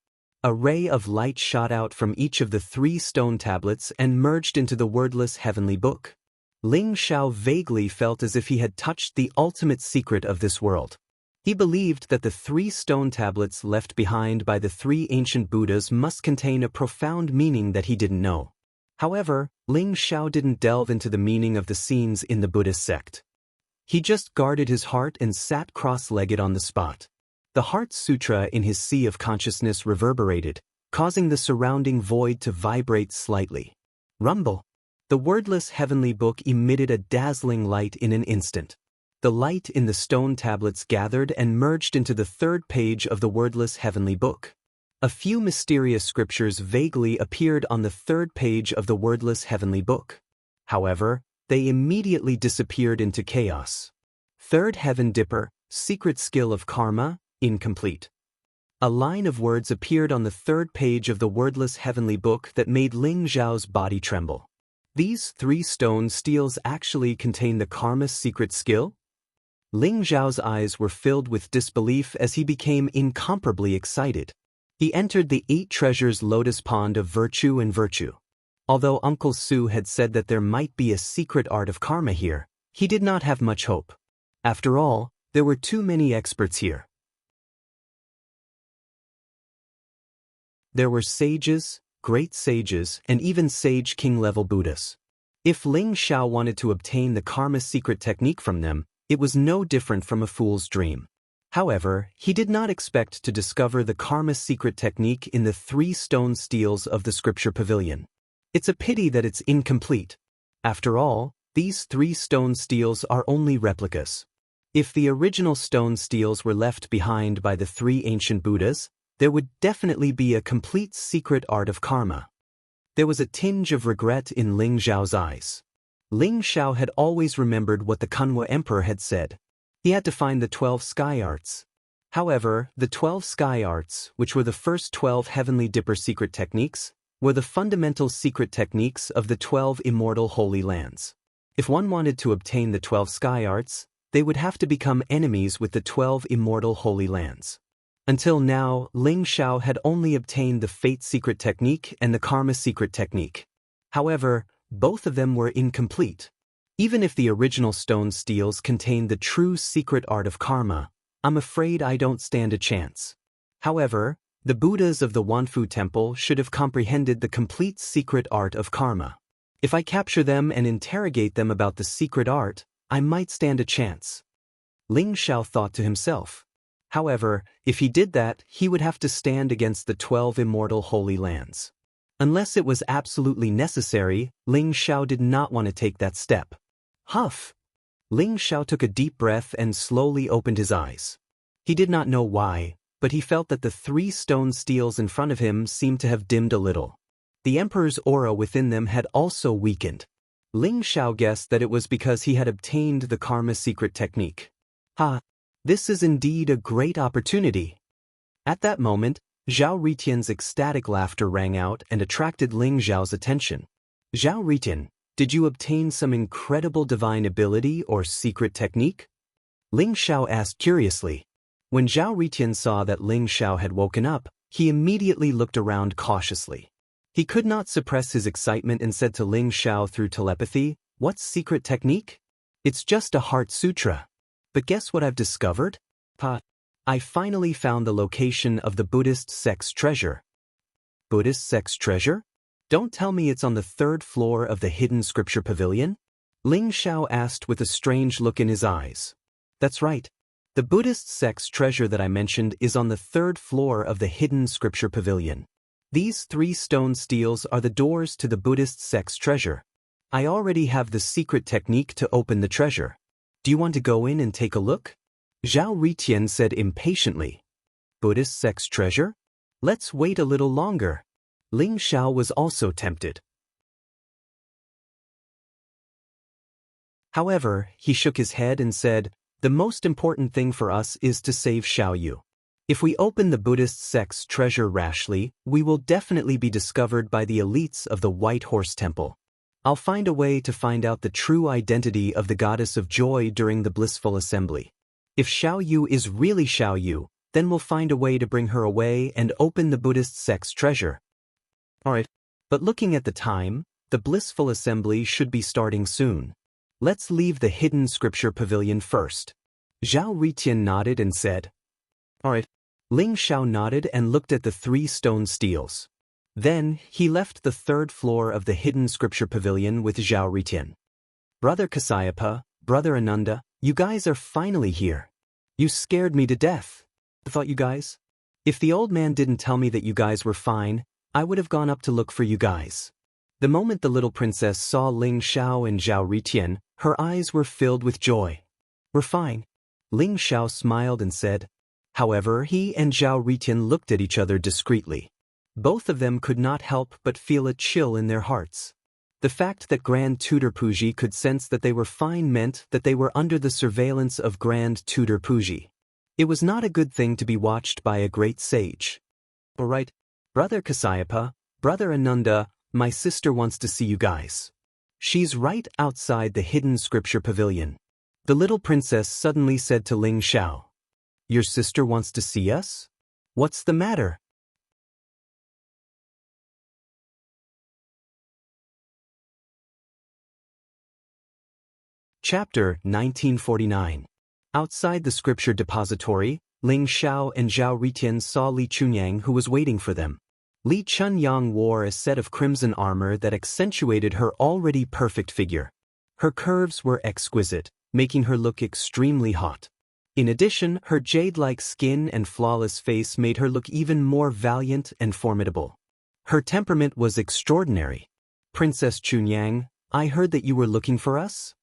A ray of light shot out from each of the 3 stone tablets and merged into the wordless heavenly book. Ling Xiao vaguely felt as if he had touched the ultimate secret of this world. He believed that the 3 stone tablets left behind by the 3 ancient Buddhas must contain a profound meaning that he didn't know. However, Ling Xiao didn't delve into the meaning of the scenes in the Buddhist sect. He just guarded his heart and sat cross-legged on the spot. The Heart Sutra in his sea of consciousness reverberated, causing the surrounding void to vibrate slightly. Rumble. The wordless heavenly book emitted a dazzling light in an instant. The light in the stone tablets gathered and merged into the 3rd page of the wordless heavenly book. A few mysterious scriptures vaguely appeared on the 3rd page of the wordless heavenly book. However, they immediately disappeared into chaos. 3rd Heaven Dipper, Secret Skill of Karma, incomplete. A line of words appeared on the 3rd page of the wordless heavenly book that made Ling Xiao's body tremble. These 3 stone steels actually contain the Karma secret skill? Ling Xiao's eyes were filled with disbelief as he became incomparably excited. He entered the 8 treasures lotus pond of virtue and virtue. Although Uncle Su had said that there might be a secret art of karma here, he did not have much hope. After all, there were too many experts here. There were sages, great sages, and even sage king-level Buddhas. If Ling Xiao wanted to obtain the karma secret technique from them, it was no different from a fool's dream. However, he did not expect to discover the karma secret technique in the 3 stone steels of the scripture pavilion. It's a pity that it's incomplete. After all, these 3 stone steels are only replicas. If the original stone steels were left behind by the 3 ancient Buddhas, there would definitely be a complete secret art of karma. There was a tinge of regret in Ling Xiao's eyes. Ling Xiao had always remembered what the Kunwa Emperor had said. He had to find the 12 sky arts. However, the 12 sky arts, which were the first 12 heavenly dipper secret techniques, were the fundamental secret techniques of the 12 immortal holy lands. If one wanted to obtain the 12 sky arts, they would have to become enemies with the 12 immortal holy lands. Until now, Ling Xiao had only obtained the fate secret technique and the karma secret technique. However, both of them were incomplete. Even if the original stone steels contained the true secret art of karma, I'm afraid I don't stand a chance. However, the Buddhas of the Wanfu Temple should have comprehended the complete secret art of karma. If I capture them and interrogate them about the secret art, I might stand a chance. Ling Xiao thought to himself. However, if he did that, he would have to stand against the 12 immortal holy lands. Unless it was absolutely necessary, Ling Xiao did not want to take that step. Huff! Ling Xiao took a deep breath and slowly opened his eyes. He did not know why, but he felt that the 3 stone steels in front of him seemed to have dimmed a little. The Emperor's aura within them had also weakened. Ling Xiao guessed that it was because he had obtained the karma secret technique. Ha! This is indeed a great opportunity. At that moment, Zhao Ritian's ecstatic laughter rang out and attracted Ling Xiao's attention. Zhao Ritian, did you obtain some incredible divine ability or secret technique? Ling Xiao asked curiously. When Zhao Ritian saw that Ling Xiao had woken up, he immediately looked around cautiously. He could not suppress his excitement and said to Ling Xiao through telepathy, "What secret technique? It's just a heart sutra. But guess what I've discovered? I finally found the location of the Buddhist sex treasure." Buddhist sex treasure? Don't tell me it's on the 3rd floor of the hidden scripture pavilion? Ling Xiao asked with a strange look in his eyes. That's right. The Buddhist sex treasure that I mentioned is on the 3rd floor of the hidden scripture pavilion. These 3 stone steels are the doors to the Buddhist sex treasure. I already have the secret technique to open the treasure. Do you want to go in and take a look? Zhao Ritian said impatiently. Buddhist sex treasure? Let's wait a little longer. Ling Xiao was also tempted. However, he shook his head and said, "The most important thing for us is to save Xiaoyu. If we open the Buddhist sex treasure rashly, we will definitely be discovered by the elites of the White Horse Temple. I'll find a way to find out the true identity of the goddess of joy during the blissful assembly. If Xiaoyu is really Xiaoyu, then we'll find a way to bring her away and open the Buddhist sex treasure." Alright, but looking at the time, the blissful assembly should be starting soon. Let's leave the hidden scripture pavilion first. Zhao Ritian nodded and said. Alright. Ling Xiao nodded and looked at the 3 stone steels. Then, he left the 3rd floor of the hidden scripture pavilion with Zhao Ritian. Brother Kasayapa, Brother Ananda, you guys are finally here. You scared me to death. I thought you guys? If the old man didn't tell me that you guys were fine, I would have gone up to look for you guys. The moment the little princess saw Ling Xiao and Zhao Ritian, her eyes were filled with joy. We're fine. Ling Xiao smiled and said. However, he and Zhao Ritian looked at each other discreetly. Both of them could not help but feel a chill in their hearts. The fact that Grand Tutor Puji could sense that they were fine meant that they were under the surveillance of Grand Tutor Puji. It was not a good thing to be watched by a great sage. Alright, Brother Kasayapa, Brother Ananda, my sister wants to see you guys. She's right outside the hidden scripture pavilion. The little princess suddenly said to Ling Xiao. Your sister wants to see us? What's the matter? Chapter 1949. Outside the scripture depository, Ling Xiao and Zhao Ritian saw Li Chunyang who was waiting for them. Li Chunyang wore a set of crimson armor that accentuated her already perfect figure. Her curves were exquisite, making her look extremely hot. In addition, her jade-like skin and flawless face made her look even more valiant and formidable. Her temperament was extraordinary. Princess Chunyang, I heard that you were looking for us?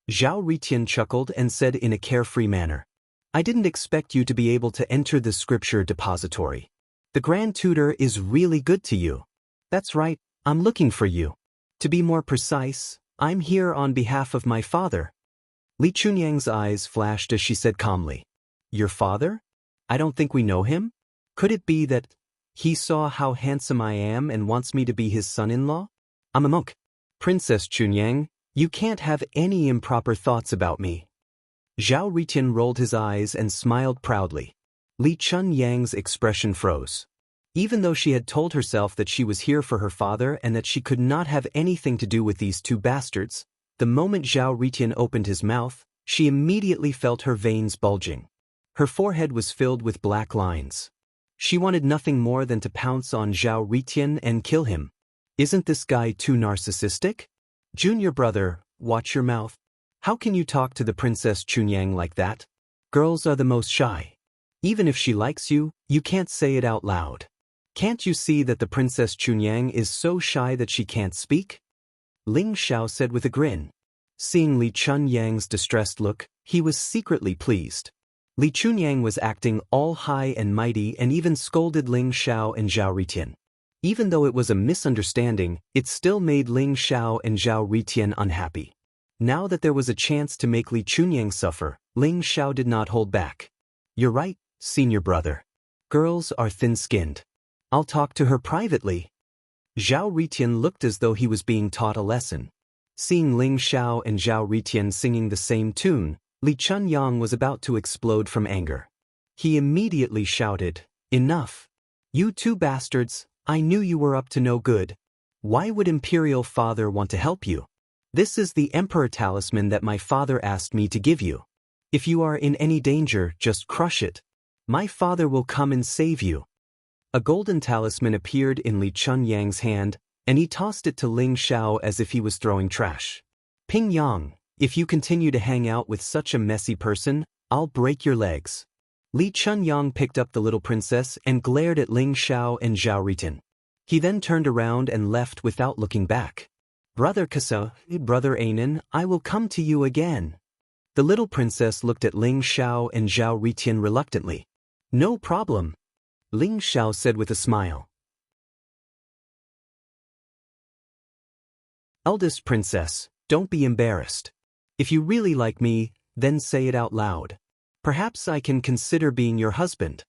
Zhao Ritian chuckled and said in a carefree manner. I didn't expect you to be able to enter the scripture depository. The Grand Tutor is really good to you. That's right, I'm looking for you. To be more precise, I'm here on behalf of my father. Li Chunyang's eyes flashed as she said calmly. Your father? I don't think we know him. Could it be that he saw how handsome I am and wants me to be his son-in-law? I'm a monk. Princess Chunyang, you can't have any improper thoughts about me. Zhao Ritian rolled his eyes and smiled proudly. Li Chunyang's expression froze. Even though she had told herself that she was here for her father and that she could not have anything to do with these two bastards, the moment Zhao Ritian opened his mouth, she immediately felt her veins bulging. Her forehead was filled with black lines. She wanted nothing more than to pounce on Zhao Ritian and kill him. Isn't this guy too narcissistic? Junior brother, watch your mouth. How can you talk to the Princess Chunyang like that? Girls are the most shy. Even if she likes you, you can't say it out loud. Can't you see that the Princess Chunyang is so shy that she can't speak? Ling Xiao said with a grin. Seeing Li Chunyang's distressed look, he was secretly pleased. Li Chunyang was acting all high and mighty and even scolded Ling Xiao and Zhao Ritian. Even though it was a misunderstanding, it still made Ling Xiao and Zhao Ritian unhappy. Now that there was a chance to make Li Chunyang suffer, Ling Xiao did not hold back. You're right, senior brother. Girls are thin-skinned. I'll talk to her privately. Zhao Ritian looked as though he was being taught a lesson. Seeing Ling Xiao and Zhao Ritian singing the same tune, Li Chunyang was about to explode from anger. He immediately shouted, Enough! You two bastards, I knew you were up to no good. Why would Imperial Father want to help you? This is the Emperor Talisman that my father asked me to give you. If you are in any danger, just crush it. My father will come and save you. A golden talisman appeared in Li Chunyang's hand, and he tossed it to Ling Xiao as if he was throwing trash. Ping Yang, if you continue to hang out with such a messy person, I'll break your legs. Li Chunyang picked up the little princess and glared at Ling Xiao and Zhao Ritian. He then turned around and left without looking back. Brother Kasa, Brother Anan, I will come to you again. The little princess looked at Ling Xiao and Zhao Ritian reluctantly. No problem. Ling Xiao said with a smile. Eldest princess, don't be embarrassed. If you really like me, then say it out loud. Perhaps I can consider being your husband.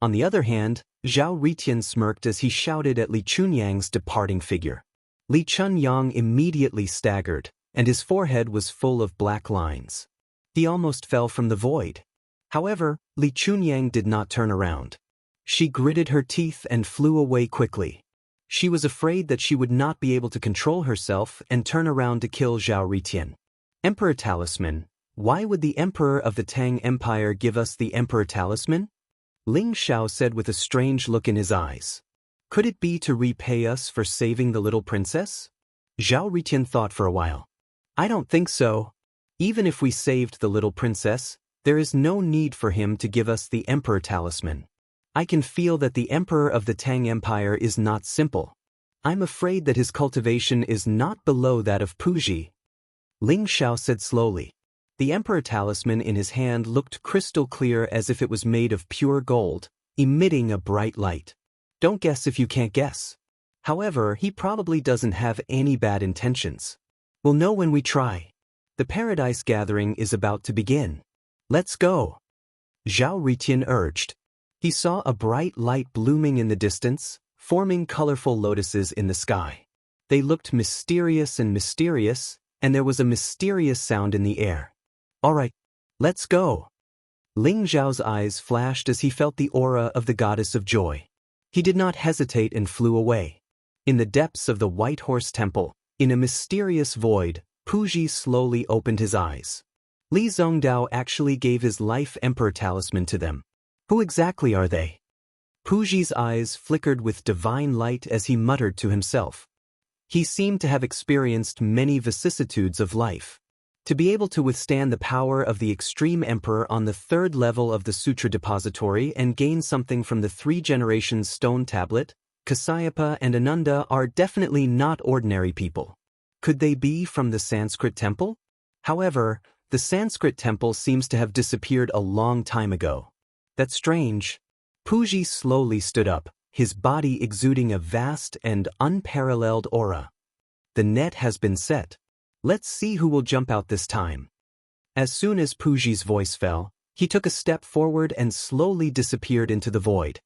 On the other hand, Zhao Ritian smirked as he shouted at Li Chunyang's departing figure. Li Chunyang immediately staggered, and his forehead was full of black lines. He almost fell from the void. However, Li Chunyang did not turn around. She gritted her teeth and flew away quickly. She was afraid that she would not be able to control herself and turn around to kill Zhao Ritian. Emperor Talisman, why would the Emperor of the Tang Empire give us the Emperor Talisman? Ling Xiao said with a strange look in his eyes. Could it be to repay us for saving the little princess? Zhao Ritian thought for a while. I don't think so. Even if we saved the little princess, there is no need for him to give us the Emperor Talisman. I can feel that the Emperor of the Tang Empire is not simple. I'm afraid that his cultivation is not below that of Puji. Ling Xiao said slowly. The Emperor Talisman in his hand looked crystal clear as if it was made of pure gold, emitting a bright light. Don't guess if you can't guess. However, he probably doesn't have any bad intentions. We'll know when we try. The Paradise Gathering is about to begin. Let's go. Zhao Ritian urged. He saw a bright light blooming in the distance, forming colorful lotuses in the sky. They looked mysterious, and there was a mysterious sound in the air. All right, let's go. Ling Zhao's eyes flashed as he felt the aura of the goddess of joy. He did not hesitate and flew away. In the depths of the White Horse Temple, in a mysterious void, Puji slowly opened his eyes. Li Zhongdao actually gave his life Emperor Talisman to them. Who exactly are they? Puji's eyes flickered with divine light as he muttered to himself. He seemed to have experienced many vicissitudes of life. To be able to withstand the power of the extreme emperor on the third level of the sutra depository and gain something from the 3 generations stone tablet, Kasyapa and Ananda are definitely not ordinary people. Could they be from the Sanskrit temple? However, the Sanskrit temple seems to have disappeared a long time ago. That's strange. Puji slowly stood up, his body exuding a vast and unparalleled aura. The net has been set. Let's see who will jump out this time. As soon as Puji's voice fell, he took a step forward and slowly disappeared into the void.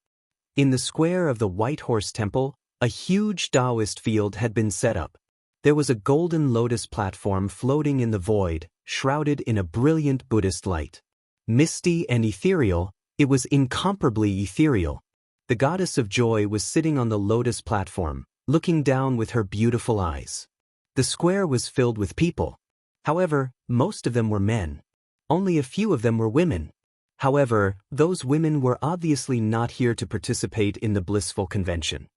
In the square of the White Horse Temple, a huge Taoist field had been set up. There was a golden lotus platform floating in the void, shrouded in a brilliant Buddhist light. Misty and ethereal, it was incomparably ethereal. The goddess of joy was sitting on the lotus platform, looking down with her beautiful eyes. The square was filled with people. However, most of them were men. Only a few of them were women. However, those women were obviously not here to participate in the blissful convention.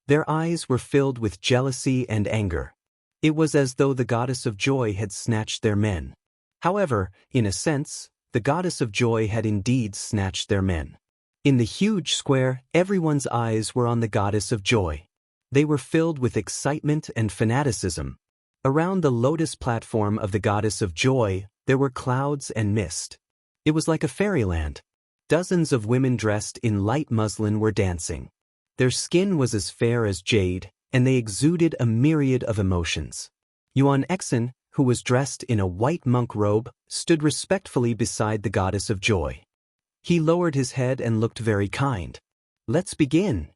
Their eyes were filled with jealousy and anger. It was as though the goddess of joy had snatched their men. However, in a sense, the goddess of joy had indeed snatched their men. In the huge square, everyone's eyes were on the goddess of joy. They were filled with excitement and fanaticism. Around the lotus platform of the goddess of joy, there were clouds and mist. It was like a fairyland. Dozens of women dressed in light muslin were dancing. Their skin was as fair as jade, and they exuded a myriad of emotions. Yuan Exen, who was dressed in a white monk robe, stood respectfully beside the goddess of joy. He lowered his head and looked very kind. "Let's begin,"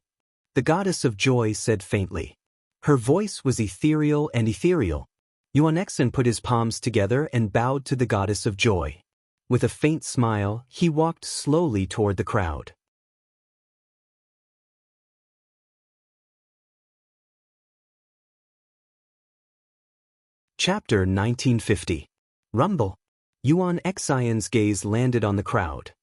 the goddess of joy said faintly. Her voice was ethereal and ethereal. Yuan Exen put his palms together and bowed to the goddess of joy. With a faint smile, he walked slowly toward the crowd. Chapter 1950. Rumble. Yuan Exen's gaze landed on the crowd.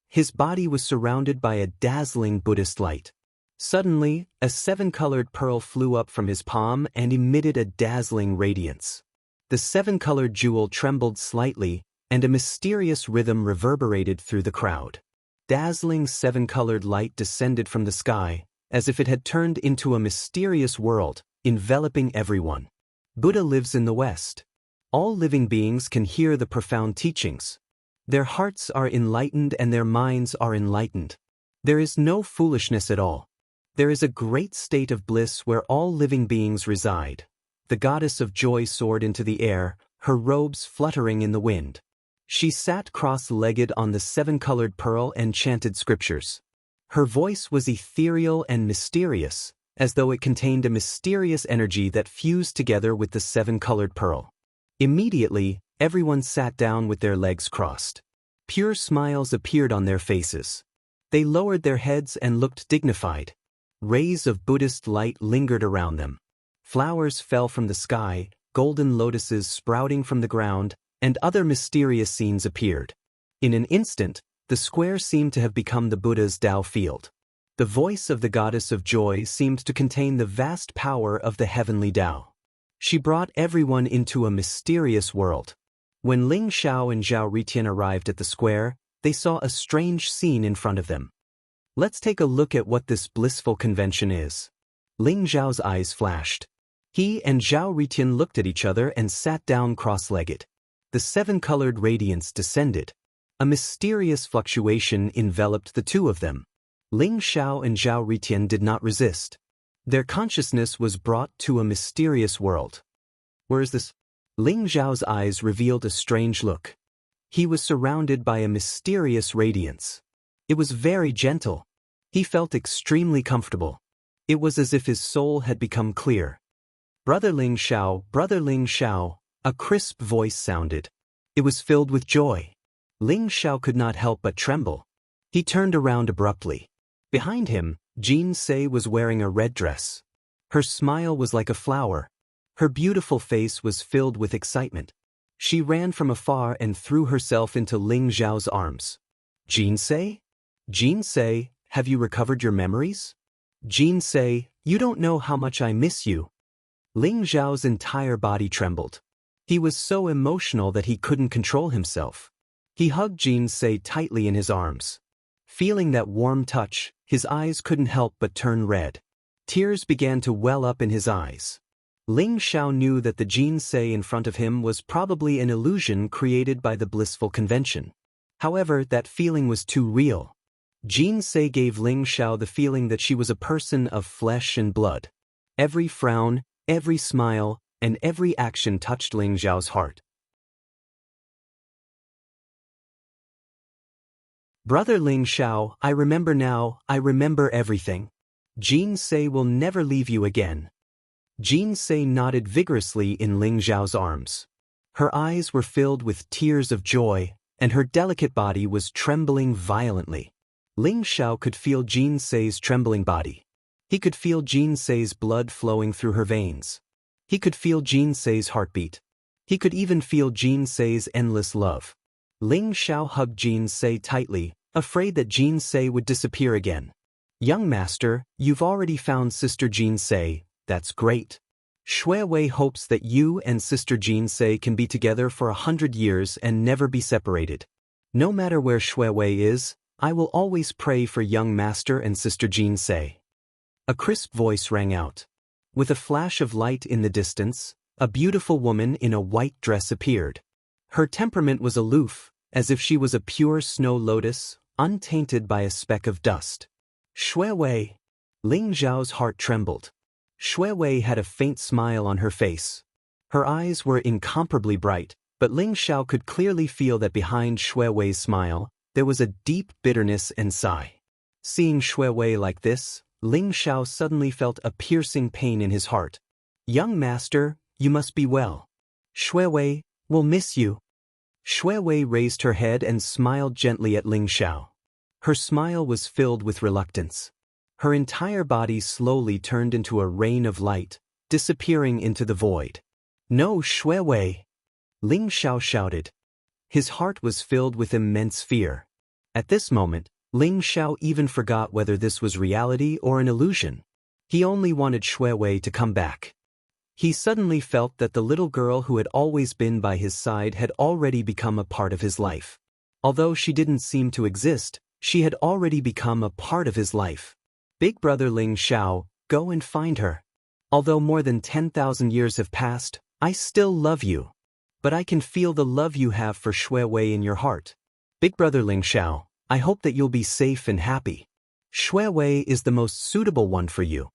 His body was surrounded by a dazzling Buddhist light. Suddenly, a 7-colored pearl flew up from his palm and emitted a dazzling radiance. The 7-colored jewel trembled slightly, and a mysterious rhythm reverberated through the crowd. Dazzling 7-colored light descended from the sky, as if it had turned into a mysterious world, enveloping everyone. Buddha lives in the West. All living beings can hear the profound teachings. Their hearts are enlightened and their minds are enlightened. There is no foolishness at all. There is a great state of bliss where all living beings reside. The goddess of joy soared into the air, her robes fluttering in the wind. She sat cross-legged on the 7-colored pearl and chanted scriptures. Her voice was ethereal and mysterious, as though it contained a mysterious energy that fused together with the 7-colored pearl. Immediately, everyone sat down with their legs crossed. Pure smiles appeared on their faces. They lowered their heads and looked dignified. Rays of Buddhist light lingered around them. Flowers fell from the sky, golden lotuses sprouting from the ground, and other mysterious scenes appeared. In an instant, the square seemed to have become the Buddha's Tao field. The voice of the goddess of joy seemed to contain the vast power of the heavenly Tao. She brought everyone into a mysterious world. When Ling Xiao and Zhao Ritian arrived at the square, they saw a strange scene in front of them. Let's take a look at what this blissful convention is. Ling Zhao's eyes flashed. He and Zhao Ritian looked at each other and sat down cross-legged. The 7-colored radiance descended. A mysterious fluctuation enveloped the two of them. Ling Xiao and Zhao Ritian did not resist. Their consciousness was brought to a mysterious world. Where is this? Ling Zhao's eyes revealed a strange look. He was surrounded by a mysterious radiance. It was very gentle. He felt extremely comfortable. It was as if his soul had become clear. Brother Ling Xiao, a crisp voice sounded. It was filled with joy. Ling Xiao could not help but tremble. He turned around abruptly. Behind him, Jin Se was wearing a red dress. Her smile was like a flower. Her beautiful face was filled with excitement. She ran from afar and threw herself into Ling Zhao's arms. Jinsei? Jinsei, have you recovered your memories? Jinsei, you don't know how much I miss you. Ling Zhao's entire body trembled. He was so emotional that he couldn't control himself. He hugged Jinsei tightly in his arms. Feeling that warm touch, his eyes couldn't help but turn red. Tears began to well up in his eyes. Ling Zhao knew that the Jinsei in front of him was probably an illusion created by the blissful convention. However, that feeling was too real. Jinsei gave Ling Zhao the feeling that she was a person of flesh and blood. Every frown, every smile, and every action touched Ling Zhao's heart. Brother Ling Zhao, I remember now, I remember everything. Jinsei will never leave you again. Jinsei nodded vigorously in Ling Zhao's arms. Her eyes were filled with tears of joy, and her delicate body was trembling violently. Ling Zhao could feel Jinsei's trembling body. He could feel Jinsei's blood flowing through her veins. He could feel Jinsei's heartbeat. He could even feel Jinsei's endless love. Ling Zhao hugged Jinsei tightly, afraid that Jinsei would disappear again. Young master, you've already found Sister Jinsei, that's great. Shui Wei hopes that you and Sister Jinsei can be together for 100 years and never be separated. No matter where Shui Wei is, I will always pray for young master and Sister Jinsei. A crisp voice rang out. With a flash of light in the distance, a beautiful woman in a white dress appeared. Her temperament was aloof, as if she was a pure snow lotus, untainted by a speck of dust. Shui Wei. Ling Zhao's heart trembled. Shui Wei had a faint smile on her face. Her eyes were incomparably bright, but Ling Zhao could clearly feel that behind Shui Wei's smile, there was a deep bitterness and sigh. Seeing Shui Wei like this, Ling Zhao suddenly felt a piercing pain in his heart. Young master, you must be well. Shui Wei, we'll miss you. Shui Wei raised her head and smiled gently at Ling Zhao. Her smile was filled with reluctance. Her entire body slowly turned into a rain of light, disappearing into the void. No, Shui Wei! Ling Zhao shouted. His heart was filled with immense fear. At this moment, Ling Zhao even forgot whether this was reality or an illusion. He only wanted Shui Wei to come back. He suddenly felt that the little girl who had always been by his side had already become a part of his life. Although she didn't seem to exist, she had already become a part of his life. Big brother Ling Zhao, go and find her. Although more than 10,000 years have passed, I still love you. But I can feel the love you have for Shui Wei in your heart. Big brother Ling Zhao, I hope that you'll be safe and happy. Shui Wei is the most suitable one for you.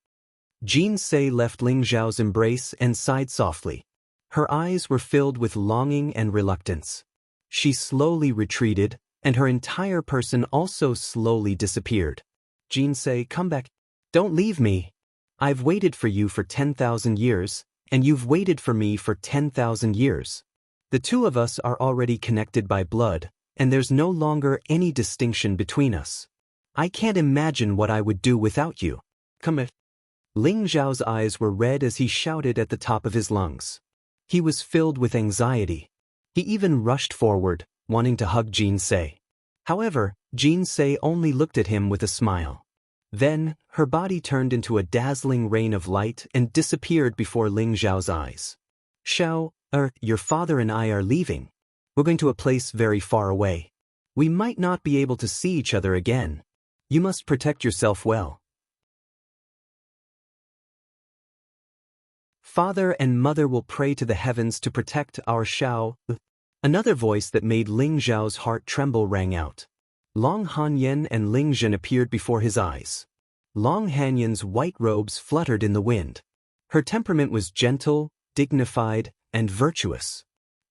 Jinsei left Ling Zhao's embrace and sighed softly. Her eyes were filled with longing and reluctance. She slowly retreated, and her entire person also slowly disappeared. Jinsei, come back. Don't leave me. I've waited for you for 10,000 years, and you've waited for me for 10,000 years. The two of us are already connected by blood, and there's no longer any distinction between us. I can't imagine what I would do without you. Come here. Ling Zhao's eyes were red as he shouted at the top of his lungs. He was filled with anxiety. He even rushed forward, wanting to hug Jinsei. However, Jinsei only looked at him with a smile. Then, her body turned into a dazzling rain of light and disappeared before Ling Zhao's eyes. Zhao, your father and I are leaving. We're going to a place very far away. We might not be able to see each other again. You must protect yourself well. Father and mother will pray to the heavens to protect our Zhao. Another voice that made Ling Zhao's heart tremble rang out. Long Hanyan and Ling Zhen appeared before his eyes. Long Hanyan's white robes fluttered in the wind. Her temperament was gentle, dignified, and virtuous.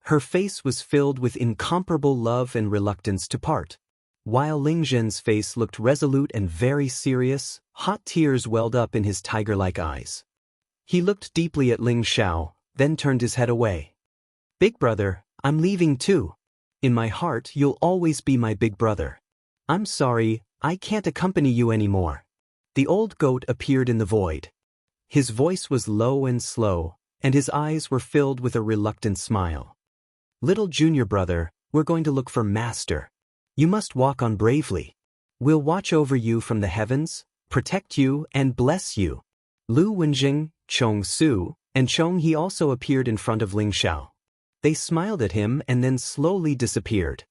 Her face was filled with incomparable love and reluctance to part. While Ling Zhen's face looked resolute and very serious, hot tears welled up in his tiger-like eyes. He looked deeply at Ling Zhao, then turned his head away. Big brother, I'm leaving too. In my heart, you'll always be my big brother. I'm sorry, I can't accompany you anymore. The old goat appeared in the void. His voice was low and slow, and his eyes were filled with a reluctant smile. Little junior brother, we're going to look for Master. You must walk on bravely. We'll watch over you from the heavens, protect you, and bless you. Lu Wenjing, Chong Su, and Chong He also appeared in front of Ling Xiao. They smiled at him and then slowly disappeared.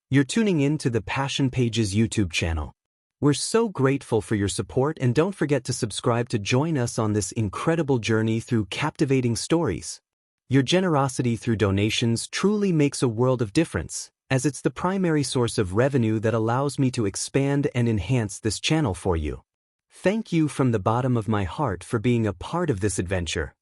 You're tuning in to the Passion Pages YouTube channel. We're so grateful for your support, and don't forget to subscribe to join us on this incredible journey through captivating stories. Your generosity through donations truly makes a world of difference, as it's the primary source of revenue that allows me to expand and enhance this channel for you. Thank you from the bottom of my heart for being a part of this adventure.